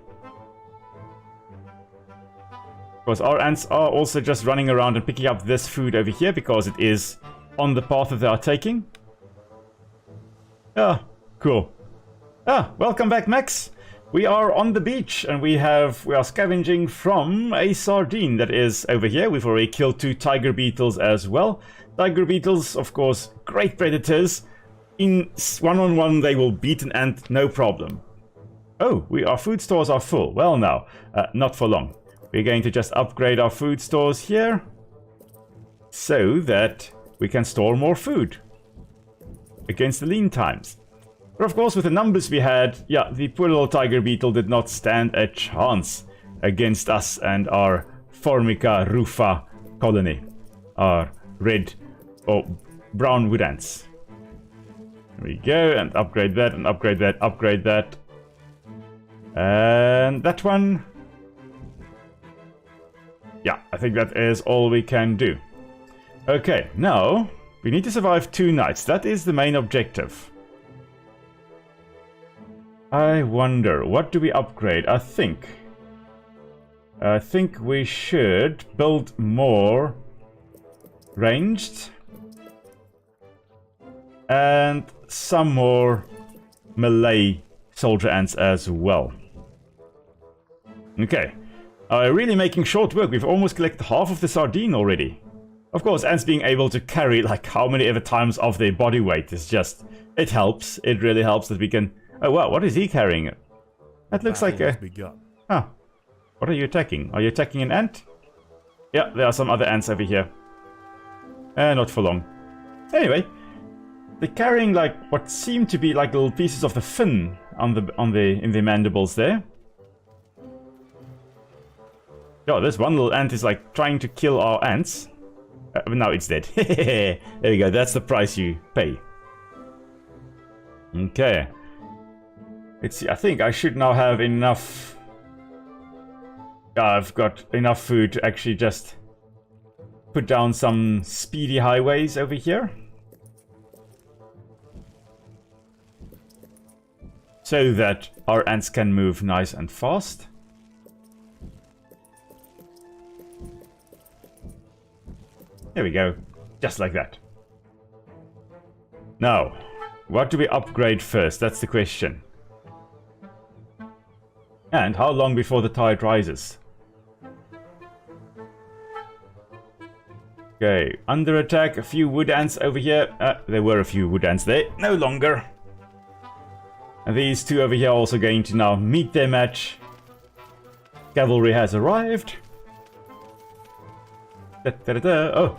Because our ants are also just running around and picking up this food over here because it is on the path that they are taking. Ah, cool. Ah, welcome back, Max. We are on the beach and we are scavenging from a sardine that is over here. We've already killed 2 tiger beetles as well. Tiger beetles, of course, great predators. In one-on-one, they will beat an ant, no problem. Oh, our food stores are full. Well now, not for long. We're going to just upgrade our food stores here so that we can store more food against the lean times. But of course, with the numbers we had, yeah, the poor little tiger beetle did not stand a chance against us and our Formica rufa colony. Our red or brown wood ants. There we go, and upgrade that, and upgrade that, upgrade that. And that one. Yeah, I think that is all we can do. Okay, now we need to survive 2 nights. That is the main objective. I wonder, what do we upgrade? I think we should build more ranged and some more melee soldier ants as well. Okay, really making short work. We've almost collected half of the sardine already. Of course, ants being able to carry like how many ever times of their body weight is just, it helps. It really helps that we can. Oh wow, what is he carrying? That looks like a... Huh. What are you attacking? Are you attacking an ant? Yeah, there are some other ants over here. Not for long. Anyway, they're carrying like what seem to be like little pieces of the fin in the mandibles there. Oh, this one little ant is like trying to kill our ants. But now it's dead. There we go, that's the price you pay. Okay. Let's see, I think I should now have enough... I've got enough food to actually just put down some speedy highways over here. So that our ants can move nice and fast. There we go. Just like that. Now, what do we upgrade first? That's the question. And how long before the tide rises? Okay, under attack, a few wood ants over here. There were a few wood ants there, no longer. And these 2 over here are also going to now meet their match. Cavalry has arrived. Oh,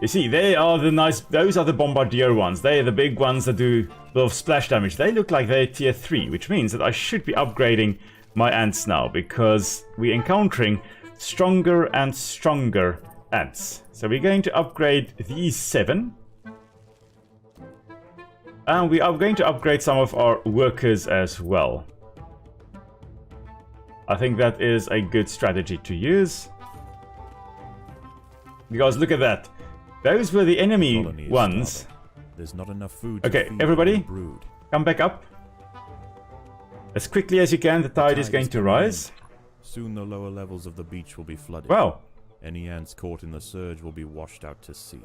you see, they are the nice, those are the bombardier ones. They are the big ones that do a lot of splash damage. They look like they're tier 3, which means that I should be upgrading my ants now, because we're encountering stronger and stronger ants. So we're going to upgrade these 7. And we are going to upgrade some of our workers as well. I think that is a good strategy to use. Because look at that. Those were the enemy ones. There's not enough food. Okay, everybody, come back up. As quickly as you can, the tide is going to rise. Soon the lower levels of the beach will be flooded. Wow. Any ants caught in the surge will be washed out to sea.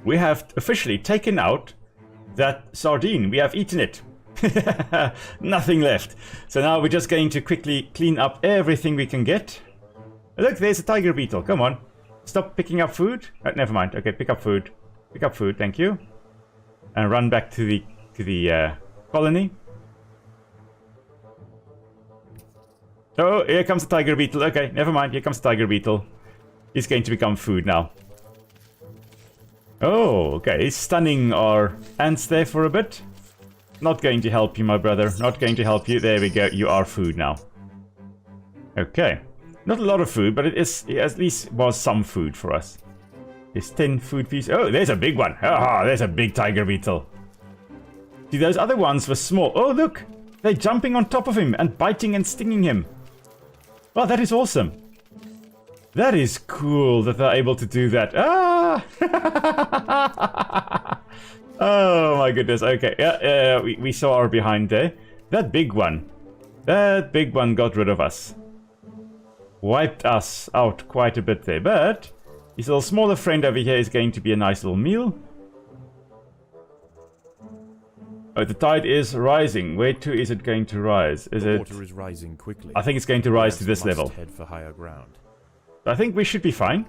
We have officially taken out that sardine. We have eaten it. Nothing left. So now we're just going to quickly clean up everything we can get. Look, there's a tiger beetle. Come on. Stop picking up food. Never mind. Okay, pick up food. Pick up food, thank you. And run back to the colony. Oh, here comes the tiger beetle. Okay, never mind. Here comes the tiger beetle. He's going to become food now. Oh, okay. He's stunning our ants there for a bit. Not going to help you, my brother. Not going to help you. There we go. You are food now. Okay. Not a lot of food, but it at least was some food for us. There's 10 food pieces. Oh, there's a big one. Ah, there's a big tiger beetle. See, those other ones were small. Oh, look. They're jumping on top of him and biting and stinging him. Well, that is awesome. That is cool that they're able to do that. Ah! Oh my goodness. Okay, yeah, we saw our behind there. That big one got rid of us. Wiped us out quite a bit there. But His little smaller friend over here is going to be a nice little meal. Oh, the tide is rising. Where to is it going to rise? Is The it... water is rising quickly. I think it's going to rise to this Must level. head for higher ground. I think we should be fine.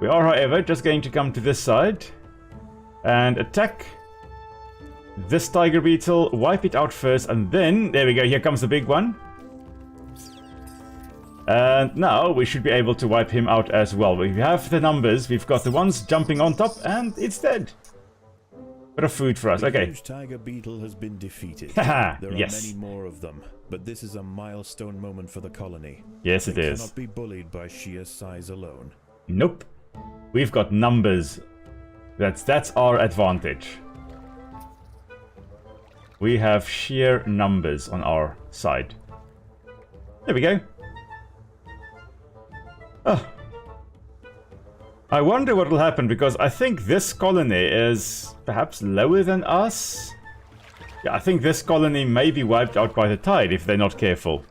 We are, however, just going to come to this side and attack this tiger beetle, wipe it out first, and then, there we go, here comes the big one. And now we should be able to wipe him out as well. We have the numbers, we've got the ones jumping on top, and it's dead. Bit of food for us, The okay. huge tiger beetle has been defeated. Haha, There are yes. many more of them, but this is a milestone moment for the colony. Yes, it They is. cannot be bullied by sheer size alone. Nope. We've got numbers. That's our advantage. We have sheer numbers on our side. There we go. Oh. I wonder what will happen, because I think this colony is perhaps lower than us. Yeah, I think this colony may be wiped out by the tide if they're not careful.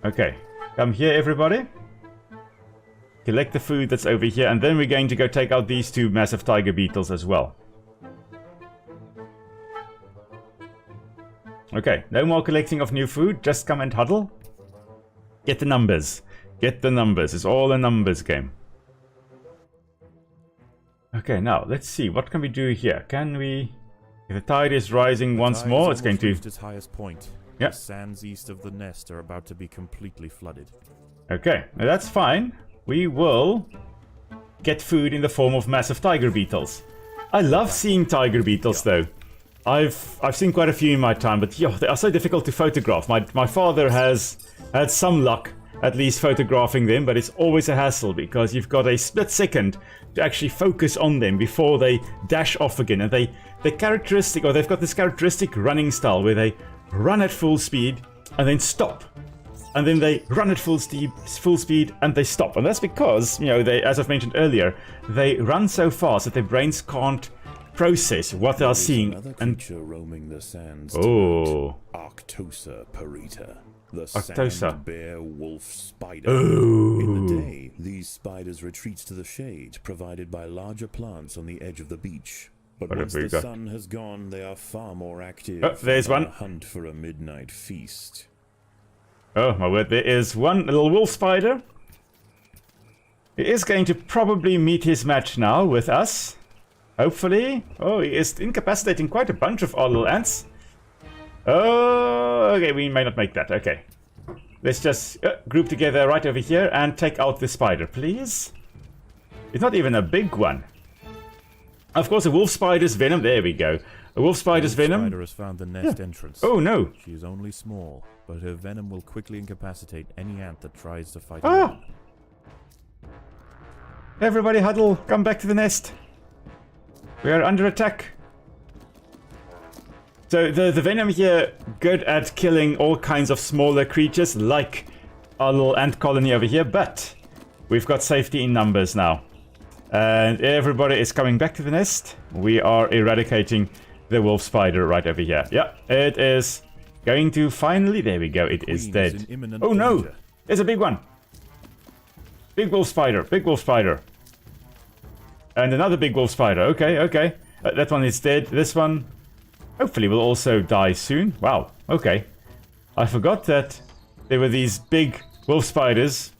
Okay, come here everybody. Collect the food that's over here, and then we're going to go take out these two massive tiger beetles as well. Okay, no more collecting of new food, just come and huddle. Get the numbers. Get the numbers. It's all a numbers game. Okay, now let's see. What can we do here? Can we... If the tide is rising once Tide more, has it's going almost to... reached its highest point. Yeah. The sands east of the nest are about to be completely flooded. Okay, now that's fine. We will get food in the form of massive tiger beetles. I love seeing tiger beetles though. I've seen quite a few in my time, but yeah, they are so difficult to photograph. My father has had some luck at least photographing them, but it's always a hassle because you've got a split second to actually focus on them before they dash off again. And they've got this characteristic running style where they run at full speed and then stop. And then they run at full speed and they stop. And that's because, you know, they, as I've mentioned earlier, they run so fast that their brains can't process what they are seeing. Another And creature roaming the sands oh, tonight. Arctosa parita, the Arctosa. sand bear wolf spider. oh, In the day, these spiders retreat to the shade provided by larger plants on the edge of the beach. But What once have we the got? sun has gone, they are far more active. Oh, there's on one. a hunt for a midnight feast. Oh my word, there is one little wolf spider. He is going to probably meet his match now with us. Hopefully. Oh, he is incapacitating quite a bunch of our little ants. Oh, okay, we may not make that. Okay. Let's just group together right over here and take out the spider, please. It's not even a big one. Of course, a wolf spider's venom. There we go. A wolf spider's The venom. spider has found the nest entrance. Oh no. She is only small, but her venom will quickly incapacitate any ant that tries to fight Ah! alone. Everybody huddle. Come back to the nest. We are under attack. So the venom here, good at killing all kinds of smaller creatures like our little ant colony over here, but we've got safety in numbers now. And everybody is coming back to the nest. We are eradicating the wolf spider right over here. Yeah, it is going to finally... There we go, it is Queen dead. in imminent Oh no, danger. there's a big one. Big wolf spider, big wolf spider. And another big wolf spider, okay, okay. That one is dead, this one... Hopefully will also die soon. Wow, okay. I forgot that there were these big wolf spiders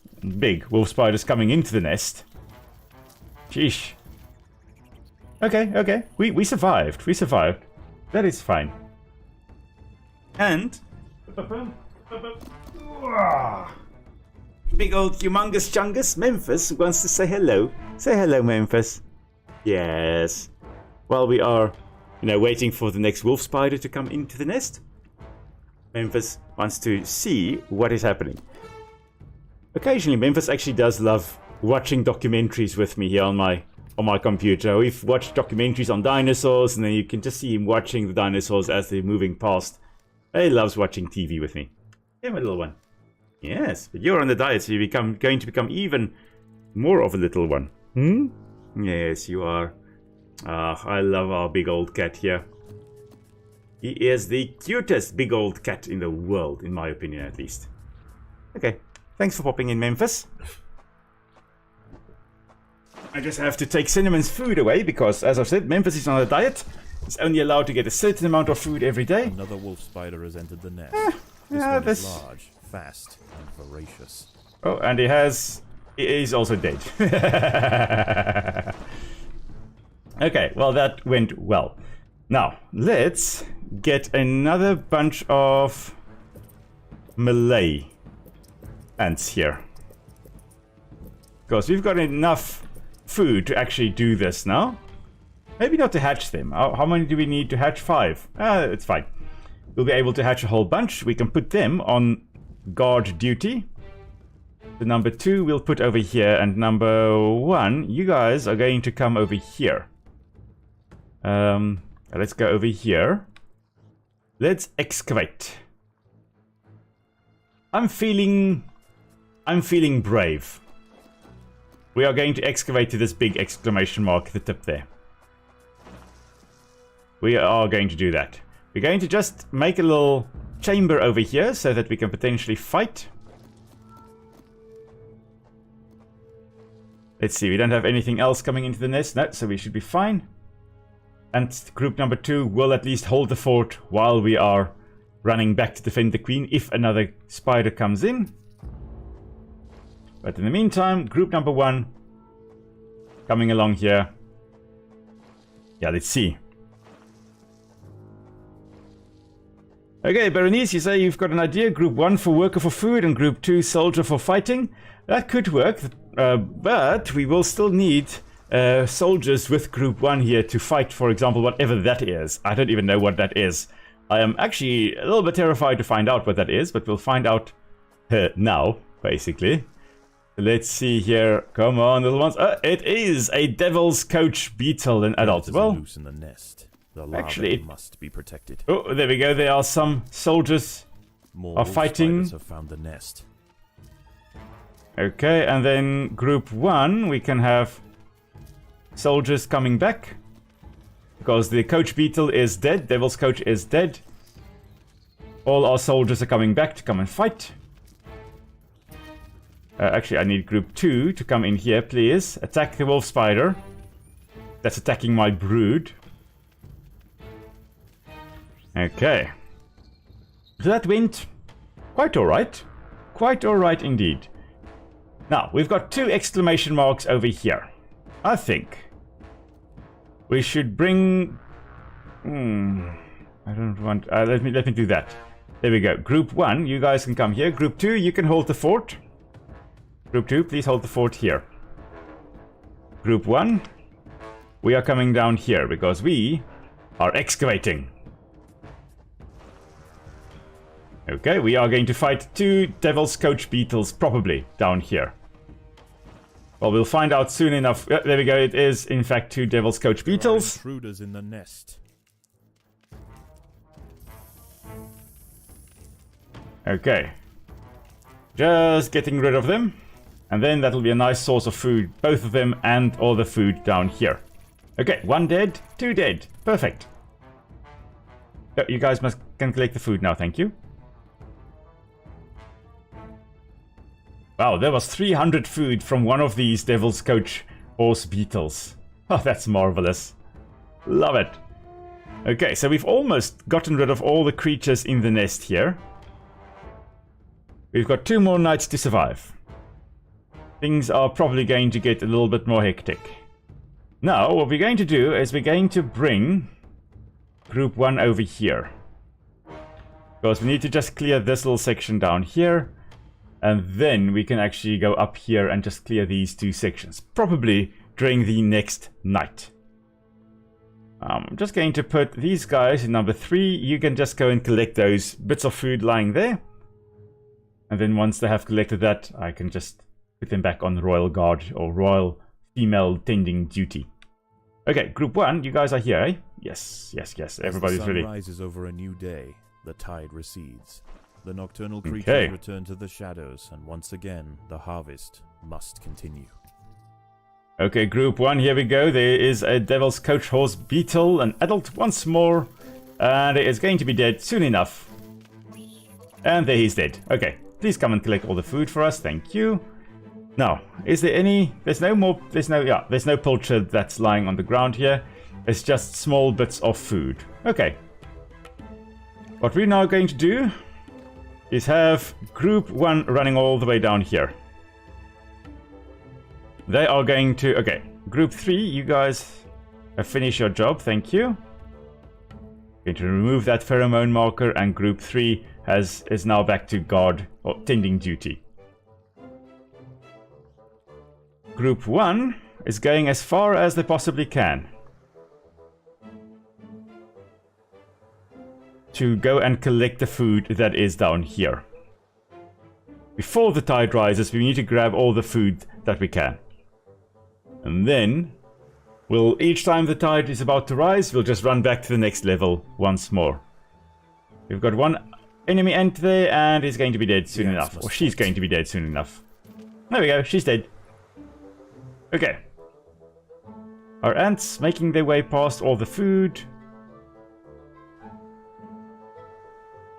coming into the nest. Sheesh. Okay, okay. We survived. We survived. That is fine. And... Big old humongous chungus, Memphis, wants to say hello. Say hello, Memphis. Yes. While we are... waiting for the next wolf spider to come into the nest. Memphis wants to see what is happening. Occasionally, Memphis actually does love watching documentaries with me here on my computer. We've watched documentaries on dinosaurs, and then you can just see him watching the dinosaurs as they're moving past. He loves watching TV with me. Yeah, my little one. Yes, but you're on the diet, so you're going to become even more of a little one. Hmm? Yes, you are. I love our big old cat here. He is the cutest big old cat in the world, in my opinion at least. Okay, Thanks for popping in, Memphis. I just have to take Cinnamon's food away because, as I've said, Memphis is on a diet. He's only allowed to get a certain amount of food every day. Another wolf spider has entered the nest. Yeah, This one is large, fast, and voracious. Oh, and he's also dead. Okay, well, that went well. Now, let's get another bunch of Malay ants here. Because we've got enough food to actually do this now. Maybe not to hatch them. How many do we need to hatch? 5. It's fine. We'll be able to hatch a whole bunch. We can put them on guard duty. The number 2 we'll put over here, and number 1, you guys are going to come over here. Let's go over here. Let's excavate. I'm feeling brave. We are going to excavate to this big exclamation mark at the tip there. We are going to do that. We're going to just make a little chamber over here so that we can potentially fight. Let's see, we don't have anything else coming into the nest. No, so we should be fine. And group number 2 will at least hold the fort while we are running back to defend the queen if another spider comes in. But in the meantime, group number 1 coming along here. Yeah, let's see. Okay, Berenice, you say you've got an idea. Group 1 for worker for food and group 2 soldier for fighting. That could work, but we will still need soldiers with group 1 here to fight, for example, whatever that is. I don't even know what that is. I am actually a little bit terrified to find out what that is, but we'll find out now, basically. Let's see here. Come on, little ones. It is a devil's coach beetle, an adult. Well, loose in the nest. The actually, larvae must be protected. Oh, there we go. There are some soldiers More are wolf fighting. spiders have found the nest. Okay, and then group 1, we can have soldiers coming back. Because the coach beetle is dead. Devil's coach is dead. All our soldiers are coming back to come and fight. Actually, I need group 2 to come in here, please. Attack the wolf spider. That's attacking my brood. Okay. So that went quite alright. Quite alright indeed. Now, we've got 2 exclamation marks over here. I think we should bring... I don't want... let me do that. There we go. Group 1, you guys can come here. Group 2, you can hold the fort. Group 2, please hold the fort here. Group 1, we are coming down here because we are excavating. Okay, we are going to fight 2 Devil's Coach beetles, probably, down here. Well, we'll find out soon enough. There we go, it is, in fact, 2 Devil's Coach beetles. There are intruders in the nest. Okay. Just getting rid of them. And then that'll be a nice source of food. Both of them and all the food down here. Okay, 1 dead, 2 dead. Perfect. Oh, you guys can collect the food now, thank you. Wow, there was 300 food from one of these Devil's Coach horse beetles. Oh, that's marvelous. Love it. Okay, so we've almost gotten rid of all the creatures in the nest here. We've got 2 more nights to survive. Things are probably going to get a little bit more hectic. Now, what we're going to do is we're going to bring group 1 over here. Because we need to just clear this little section down here. And then we can actually go up here and just clear these 2 sections. Probably during the next night. I'm just going to put these guys in number 3. You can just go and collect those bits of food lying there. And then once they have collected that, I can just put them back on Royal Guard or Royal Female Tending Duty. Okay, group 1, you guys are here, eh? Yes, yes, yes. Everybody's ready. The sun rises over a new day. The tide recedes. The nocturnal creatures return to the shadows, and once again, the harvest must continue. Okay, group 1, here we go. There is a Devil's Coach horse beetle, an adult once more. And it is going to be dead soon enough. And there he's dead. Okay, please come and collect all the food for us. Thank you. Now, is there any... There's no pilchard that's lying on the ground here. It's just small bits of food. Okay. What we're now going to do is have group 1 running all the way down here. They are going to... Okay, group 3, you guys have finished your job. Thank you. Going to remove that pheromone marker, and group 3 is now back to guard or tending duty. Group 1 is going as far as they possibly can to go and collect the food that is down here. Before the tide rises, we need to grab all the food that we can. And then, each time the tide is about to rise, we'll just run back to the next level once more. We've got one enemy ant there, and he's going to be dead soon enough. Or she's going to be dead soon enough. There we go, she's dead. Okay. Our ants making their way past all the food.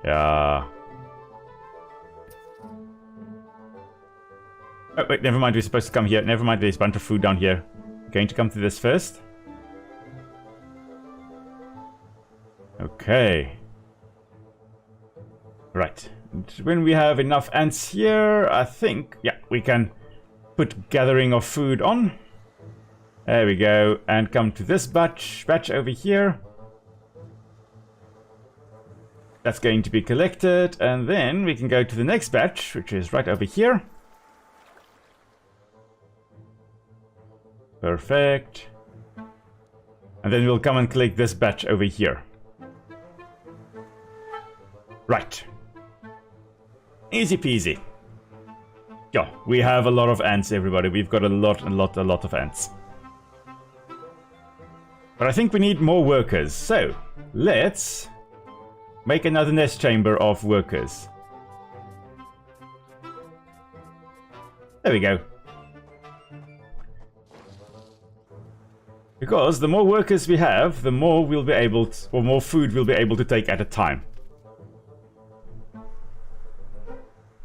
Yeah. Oh, wait, never mind, we're supposed to come here. Never mind, there's a bunch of food down here. Going to come to this first. Okay. Right. And when we have enough ants here, I think, yeah, we can put gathering of food on. There we go. And come to this batch over here. That's going to be collected. And then we can go to the next batch, which is right over here. Perfect. And then we'll come and collect this batch over here. Right. Easy peasy. Yeah, we have a lot of ants, everybody. We've got a lot of ants. But I think we need more workers. So, let's make another nest chamber of workers. There we go. Because the more workers we have, the more we'll be able to, or more food we'll be able to take at a time.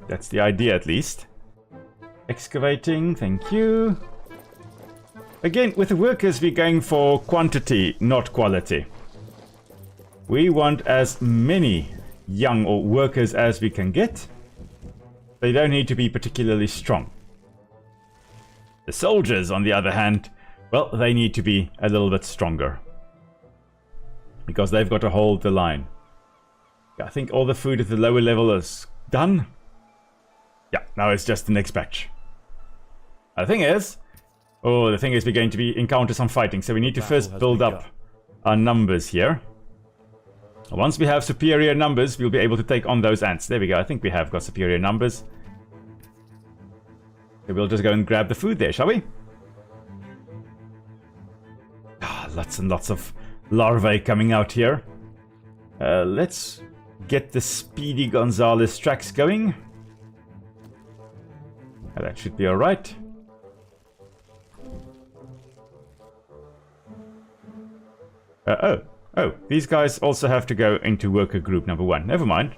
That's the idea, at least. Excavating, thank you. Again, with the workers, we're going for quantity, not quality. We want as many young or workers as we can get. They don't need to be particularly strong. The soldiers, on the other hand, well, they need to be a little bit stronger. Because they've got to hold the line. I think all the food at the lower level is done. Yeah, now it's just the next batch. The thing is, we're going to encounter some fighting, so we need to first build up our numbers here. Once we have superior numbers, we'll be able to take on those ants. There we go, I think we have got superior numbers. So we'll just go and grab the food there, shall we? Lots and lots of larvae coming out here. Let's get the Speedy Gonzales tracks going. That should be alright. Oh, these guys also have to go into worker group number 1. Never mind.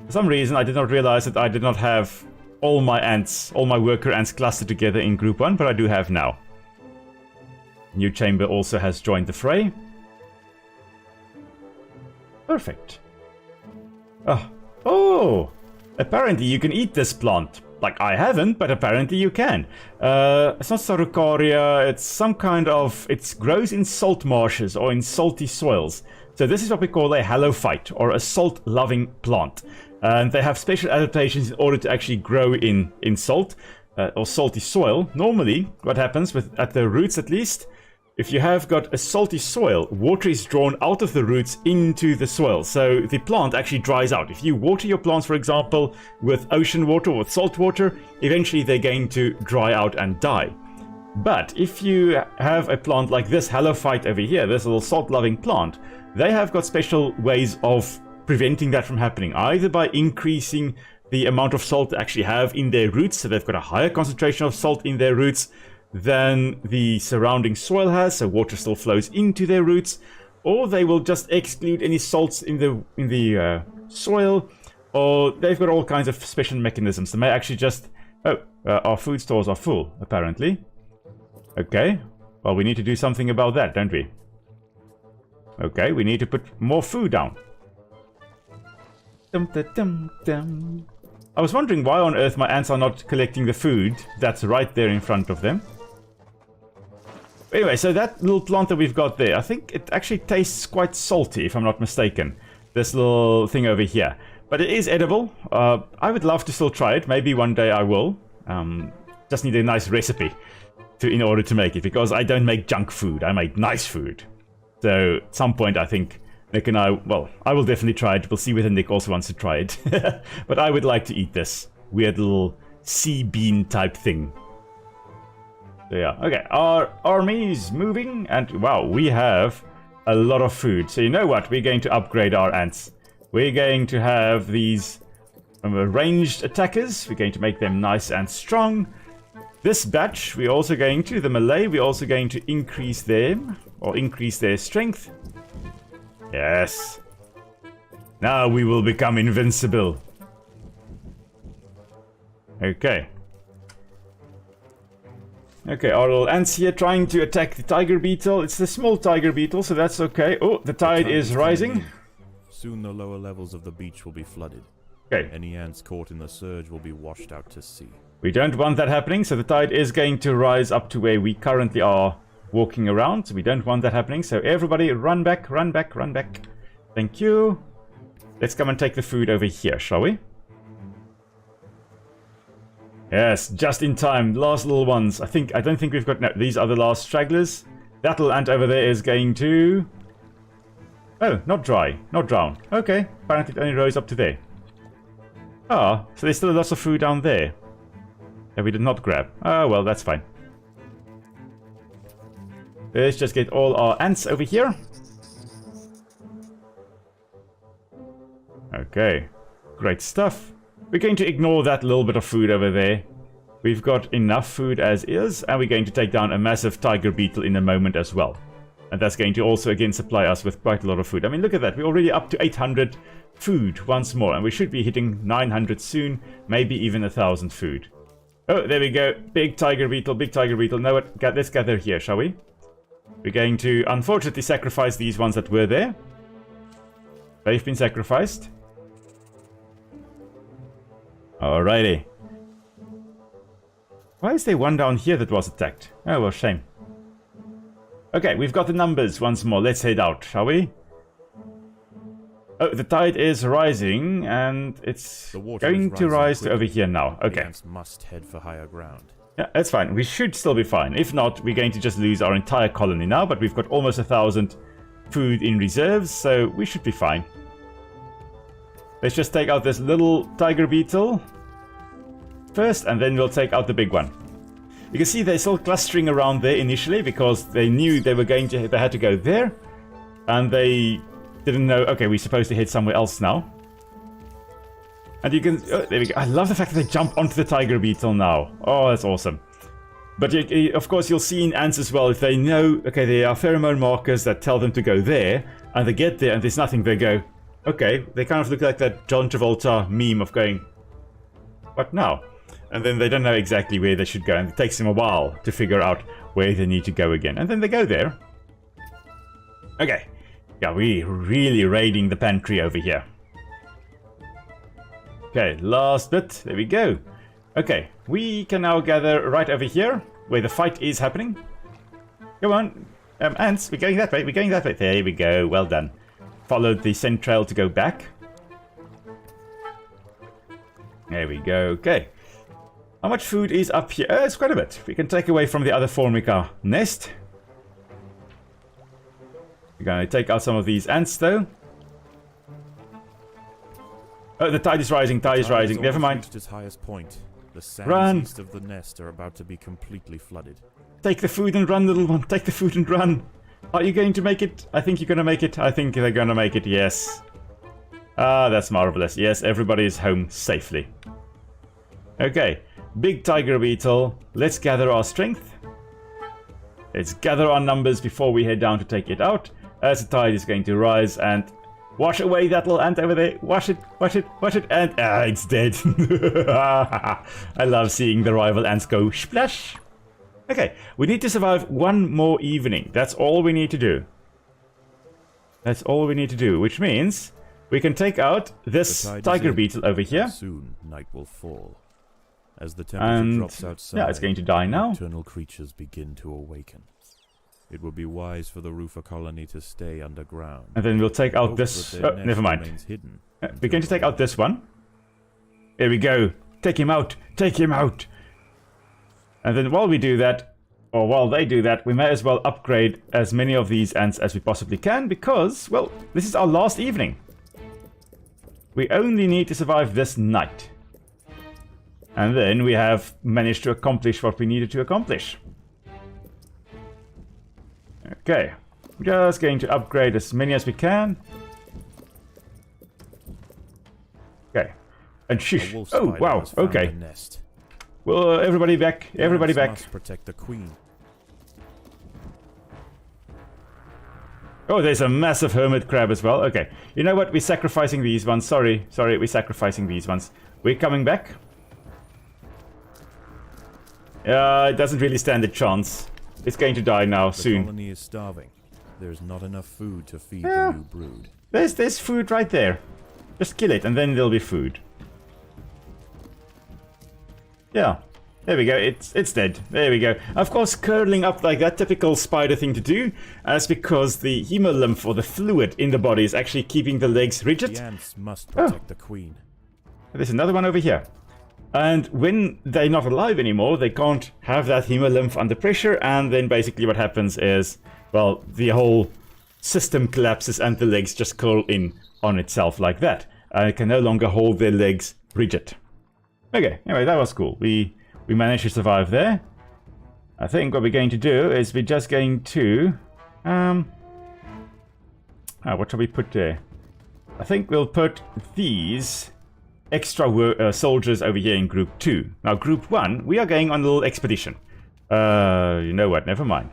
For some reason, I did not realize that I did not have all my ants, all my worker ants clustered together in group 1, but I do have now. New chamber also has joined the fray. Perfect. Oh! Apparently you can eat this plant. Like, I haven't, but apparently you can. It's not Sarucaria, it's some kind of... It grows in salt marshes or in salty soils. So this is what we call a halophyte, or a salt-loving plant. And they have special adaptations in order to actually grow in salt, or salty soil. Normally, what happens, at the roots at least, if you have got a salty soil, water is drawn out of the roots into the soil, so the plant actually dries out. If you water your plants, for example, with ocean water or with salt water, eventually they're going to dry out and die. But if you have a plant like this halophyte over here, this little salt-loving plant, they have got special ways of preventing that from happening, either by increasing the amount of salt they actually have in their roots, so they've got a higher concentration of salt in their roots than the surrounding soil has, so water still flows into their roots, or they will just exclude any salts in the soil, or they've got all kinds of special mechanisms. They may actually just... Oh, our food stores are full, apparently. Okay, well, we need to do something about that, don't we? Okay, we need to put more food down. Dum, da, dum, dum. I was wondering why on earth my ants are not collecting the food that's right there in front of them. Anyway, so that little plant that we've got there, I think it actually tastes quite salty, if I'm not mistaken. This little thing over here. But it is edible. I would love to still try it. Maybe one day I will. Just need a nice recipe in order to make it, because I don't make junk food. I make nice food. So at some point I think Nick and I, well, I will definitely try it. We'll see whether Nick also wants to try it. But I would like to eat this weird little sea bean type thing. So yeah, okay, our army's moving, and wow, we have a lot of food. So you know what, we're going to upgrade our ants. We're going to have these ranged attackers. We're going to make them nice and strong. This batch, we're also going to, the melee, we're also going to increase them, or increase their strength. Yes. Now we will become invincible. Okay. Okay, our little ants here trying to attack the tiger beetle. It's the small tiger beetle, so that's okay. Oh, the tide is rising. Soon the lower levels of the beach will be flooded. Okay. Any ants caught in the surge will be washed out to sea. We don't want that happening, so the tide is going to rise up to where we currently are walking around. So we don't want that happening. So everybody run back, run back, run back. Thank you. Let's come and take the food over here, shall we? Yes, just in time. Last little ones. I don't think we've got... No, these are the last stragglers. That little ant over there is going to... Oh, not dry. Not drown. Okay. Apparently it only rose up to there. Ah, so there's still lots of food down there that we did not grab. Oh, well, that's fine. Let's just get all our ants over here. Okay. Great stuff. We're going to ignore that little bit of food over there. We've got enough food as is, and we're going to take down a massive tiger beetle in a moment as well. And that's going to also again supply us with quite a lot of food. I mean, look at that. We're already up to 800 food once more, and we should be hitting 900 soon, maybe even 1,000 food. Oh, there we go. Big tiger beetle, big tiger beetle. Now let's gather here, shall we? We're going to unfortunately sacrifice these ones that were there. They've been sacrificed. Alrighty. Why is there one down here that was attacked? Oh, well, shame. Okay, we've got the numbers once more. Let's head out, shall we? Oh, the tide is rising, and it's going to rise to over here now. Okay. The ants must head for higher ground. Yeah, that's fine. We should still be fine. If not, we're going to just lose our entire colony now, but we've got almost 1,000 food in reserves, so we should be fine. Let's just take out this little tiger beetle first, and then we'll take out the big one. You can see they're still clustering around there initially because they knew they had to go there, and they didn't know, okay, we're supposed to head somewhere else now. And you can, oh, there we go. I love the fact that they jump onto the tiger beetle now. Oh, that's awesome. But of course, you'll see in ants as well, if they know, okay, there are pheromone markers that tell them to go there, and they get there and there's nothing, they go, okay, they kind of look like that John Travolta meme of going, what now? And then they don't know exactly where they should go, and it takes them a while to figure out where they need to go again. And then they go there. Okay. Yeah, we're really raiding the pantry over here. Okay, last bit. There we go. Okay, we can now gather right over here, where the fight is happening. Come on. Ants, we're going that way. We're going that way. There we go. Well done. Followed the scent trail to go back. There we go. Okay. How much food is up here? It's quite a bit. We can take away from the other Formica nest. We're going to take out some of these ants, though. Oh, the tide is rising. Tide is rising. Never mind. Reached its highest point. The sands east of the nest are about to be completely flooded. Take the food and run, little one. Take the food and run. Are you going to make it? I think you're going to make it. I think they're going to make it. Yes. Ah, that's marvelous. Yes, everybody is home safely. Okay. Big tiger beetle. Let's gather our strength. Let's gather our numbers before we head down to take it out, as the tide is going to rise, and Wash away that little ant over there. Wash it, wash it, wash it, and it's dead. I love seeing the rival ants go splash. Okay, we need to survive one more evening. That's all we need to do. That's all we need to do, which means we can take out this tiger beetle over here. Soon night will fall. As the temperature drops outside, yeah, it's going to die now. Nocturnal creatures begin to awaken. It would be wise for the roofer colony to stay underground. And then we'll take out this... Oh, never mind. We're going to take out this one. Here we go. Take him out. Take him out. And then while we do that, or while they do that, we may as well upgrade as many of these ants as we possibly can because, well, this is our last evening. We only need to survive this night. And then we have managed to accomplish what we needed to accomplish. Okay, just going to upgrade as many as we can. Okay, and shush. Oh wow. Okay. Well, everybody back. Everybody back. Must protect the queen. Oh, there's a massive hermit crab as well. Okay, you know what? We're sacrificing these ones. Sorry, we're sacrificing these ones. We're coming back. It doesn't really stand a chance. It's going to die now soon. The colony is starving. There's not enough food to feed the new brood. There's food right there. Just kill it and then there'll be food. Yeah. There we go. It's dead. There we go. Of course, curling up like that, typical spider thing to do. That's because the hemolymph or the fluid in the body is actually keeping the legs rigid. The ants must protect the queen. There's another one over here. And when they're not alive anymore, they can't have that hemolymph under pressure, and then basically what happens is, well, the whole system collapses and the legs just curl in on itself like that. And it can no longer hold their legs rigid. Okay, anyway, that was cool. We managed to survive there. I think what we're going to do is we're just going to... what shall we put there? I think we'll put these... extra soldiers over here in group 2. Now group 1, we are going on a little expedition. You know what, never mind.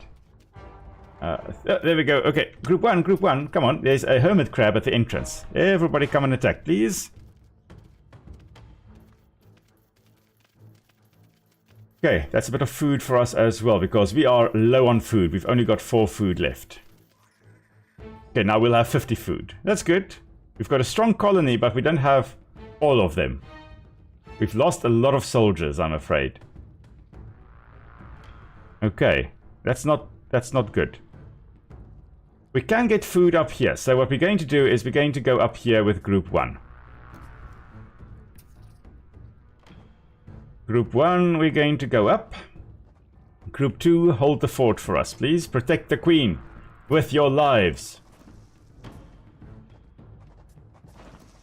There we go. Okay, group 1, come on. There's a hermit crab at the entrance. Everybody come and attack, please. Okay, that's a bit of food for us as well, because we are low on food. We've only got 4 food left. Okay, now we'll have 50 food. That's good. We've got a strong colony, but we don't have all of them. We've lost a lot of soldiers, I'm afraid. Okay, that's not good. We can get food up here, so what we're going to do is we're going to go up here with group 1. Group 1, we're going to go up. Group 2, hold the fort for us, please. Protect the queen with your lives.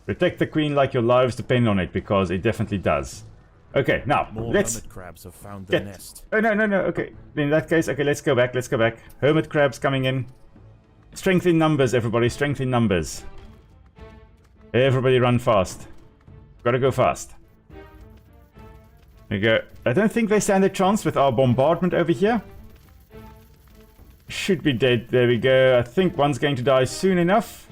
Protect the queen like your lives depend on it, because it definitely does. Okay, now, let's... hermit crabs have found the nest. Oh, no, okay. In that case, okay, let's go back. Hermit crabs coming in. Strength in numbers, everybody, strength in numbers. Everybody run fast. Gotta go fast. There you go. I don't think they stand a chance with our bombardment over here. Should be dead. There we go. I think one's going to die soon enough.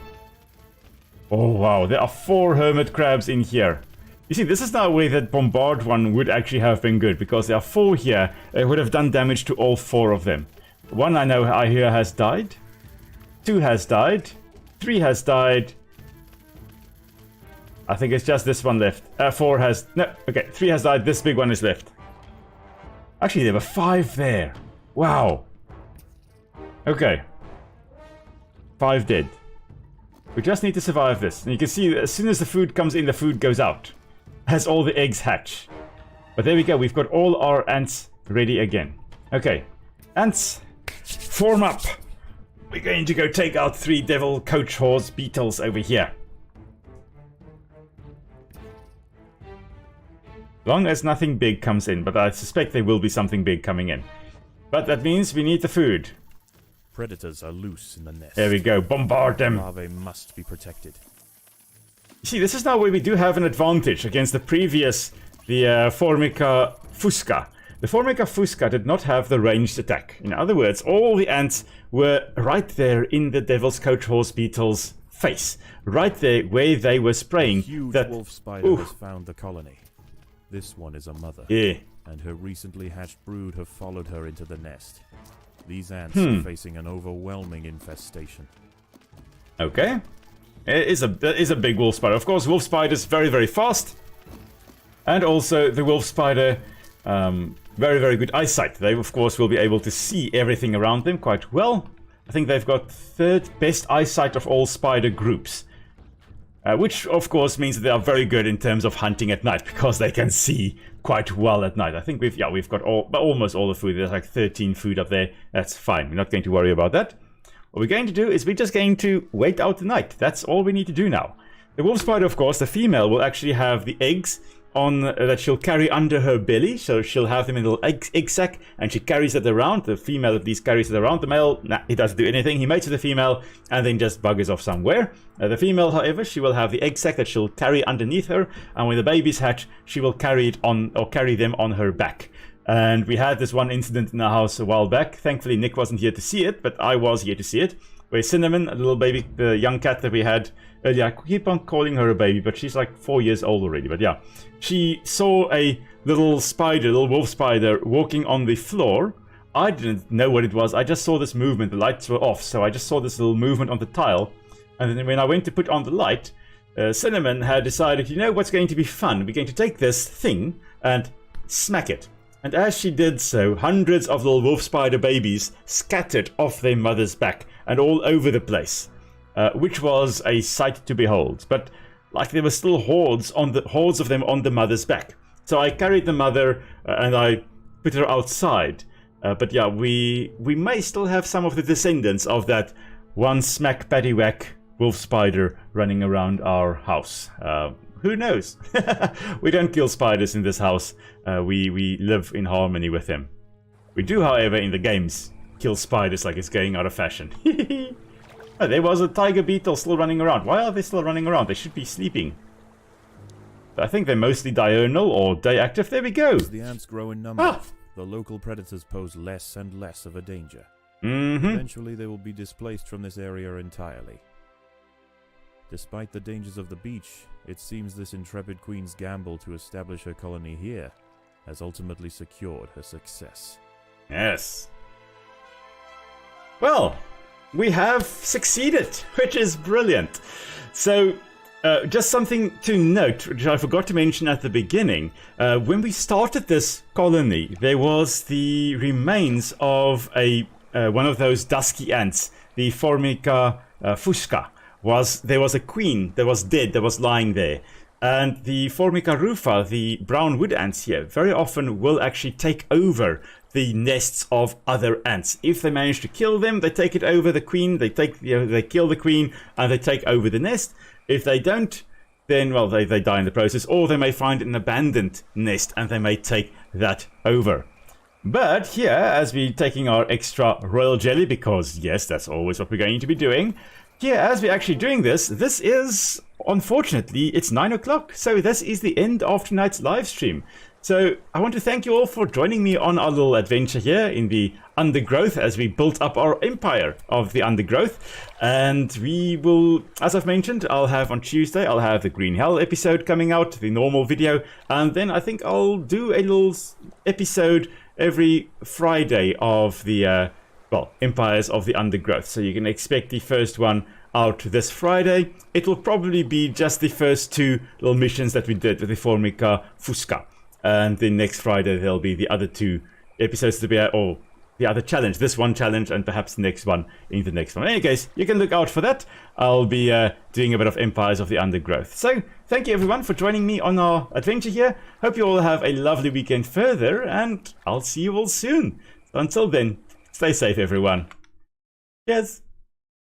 Oh wow, there are 4 hermit crabs in here. You see, this is now where that bombard one would actually have been good, because there are 4 here. It would have done damage to all 4 of them. 1 I know I hear has died. 2 has died. 3 has died. I think it's just this one left. 4 has... No, okay, 3 has died. This big one is left. Actually, there were 5 there. Wow. Okay. 5 dead. We just need to survive this. And you can see that as soon as the food comes in, the food goes out. As all the eggs hatch. But there we go. We've got all our ants ready again. Okay. Ants, form up. We're going to go take out 3 devil coach horse beetles over here. Long as nothing big comes in, but I suspect there will be something big coming in. But that means we need the food. Predators are loose in the nest. There we go, bombard them. Larvae must be protected. You see, this is now where we do have an advantage against the previous, the Formica fusca. The Formica fusca did not have the ranged attack. In other words, all the ants were right there in the Devil's Coach Horse Beetle's face. Right there where they were spraying. A huge that wolf spider has found the colony. This one is a mother. Yeah. And her recently hatched brood have followed her into the nest. These ants are facing an overwhelming infestation. Okay. It is a big wolf spider. Of course, wolf spiders very, very fast. And also the wolf spider, very, very good eyesight. They, of course, will be able to see everything around them quite well. I think they've got third best eyesight of all spider groups. Which, of course, means that they are very good in terms of hunting at night, because they can see quite well at night. I think we've got almost all the food. There's like 13 food up there. That's fine. We're not going to worry about that. What we're going to do is we're just going to wait out the night. That's all we need to do now. The wolf spider, of course, the female will actually have the eggs on that she'll carry under her belly, so she'll have them in a little egg sac, and she carries it around. The female at least carries it around. The male, nah, he doesn't do anything. He mates with the female and then just buggers off somewhere. The female, however, she will have the egg sac that she'll carry underneath her, and when the babies hatch, she will carry it on, or carry them on her back. And we had this one incident in the house a while back. Thankfully, Nick wasn't here to see it, but I was here to see it. Where Cinnamon, a little baby, the young cat that we had earlier, I keep on calling her a baby, but she's like 4 years old already. But yeah, she saw a little spider, little wolf spider, walking on the floor. I didn't know what it was. I just saw this movement. The lights were off, so I just saw this little movement on the tile. And then when I went to put on the light, Cinnamon had decided, you know what's going to be fun? We're going to take this thing and smack it. And as she did so, hundreds of little wolf spider babies scattered off their mother's back and all over the place, which was a sight to behold. But like there were still hordes of them on the mother's back. So I carried the mother and I put her outside. But yeah, we may still have some of the descendants of that one smack paddywhack wolf spider running around our house. Who knows? We don't kill spiders in this house. We live in harmony with them. We do, however, in the games, kill spiders like it's going out of fashion. Oh, there was a tiger beetle still running around. Why are they still running around? They should be sleeping. I think they're mostly diurnal or day active. There we go. As the ants grow in number, the local predators pose less and less of a danger. Eventually, they will be displaced from this area entirely. Despite the dangers of the beach, it seems this intrepid queen's gamble to establish her colony here has ultimately secured her success. Yes. Well, we have succeeded, which is brilliant. So, just something to note, which I forgot to mention at the beginning. When we started this colony, there was the remains of one of those dusky ants, the Formica fusca. There was a queen that was dead, that was lying there. And the Formica rufa, the brown wood ants here, very often will actually take over the nests of other ants. If they manage to kill them, they take it over the queen, they kill the queen, and they take over the nest. If they don't, then, well, they die in the process, or they may find an abandoned nest, and they may take that over. But here, as we're taking our extra royal jelly, because yes, that's always what we're going to be doing, here, as we're actually doing this is, unfortunately, it's 9 o'clock, so this is the end of tonight's live stream. So I want to thank you all for joining me on our little adventure here in the Undergrowth as we built up our empire of the Undergrowth. And we will, as I've mentioned, I'll have on Tuesday, I'll have the Green Hell episode coming out, the normal video, and then I think I'll do a little episode every Friday of the Empires of the Undergrowth. So you can expect the first one out this Friday. It will probably be just the first two little missions that we did with the Formica fusca. And then next Friday there'll be the other two episodes to be, or the other challenge, this one challenge, and perhaps the next one in the next one. In any case, you can look out for that. I'll be doing a bit of Empires of the Undergrowth. So thank you everyone for joining me on our adventure here. Hope you all have a lovely weekend further, and I'll see you all soon. Until then, stay safe, everyone. Cheers.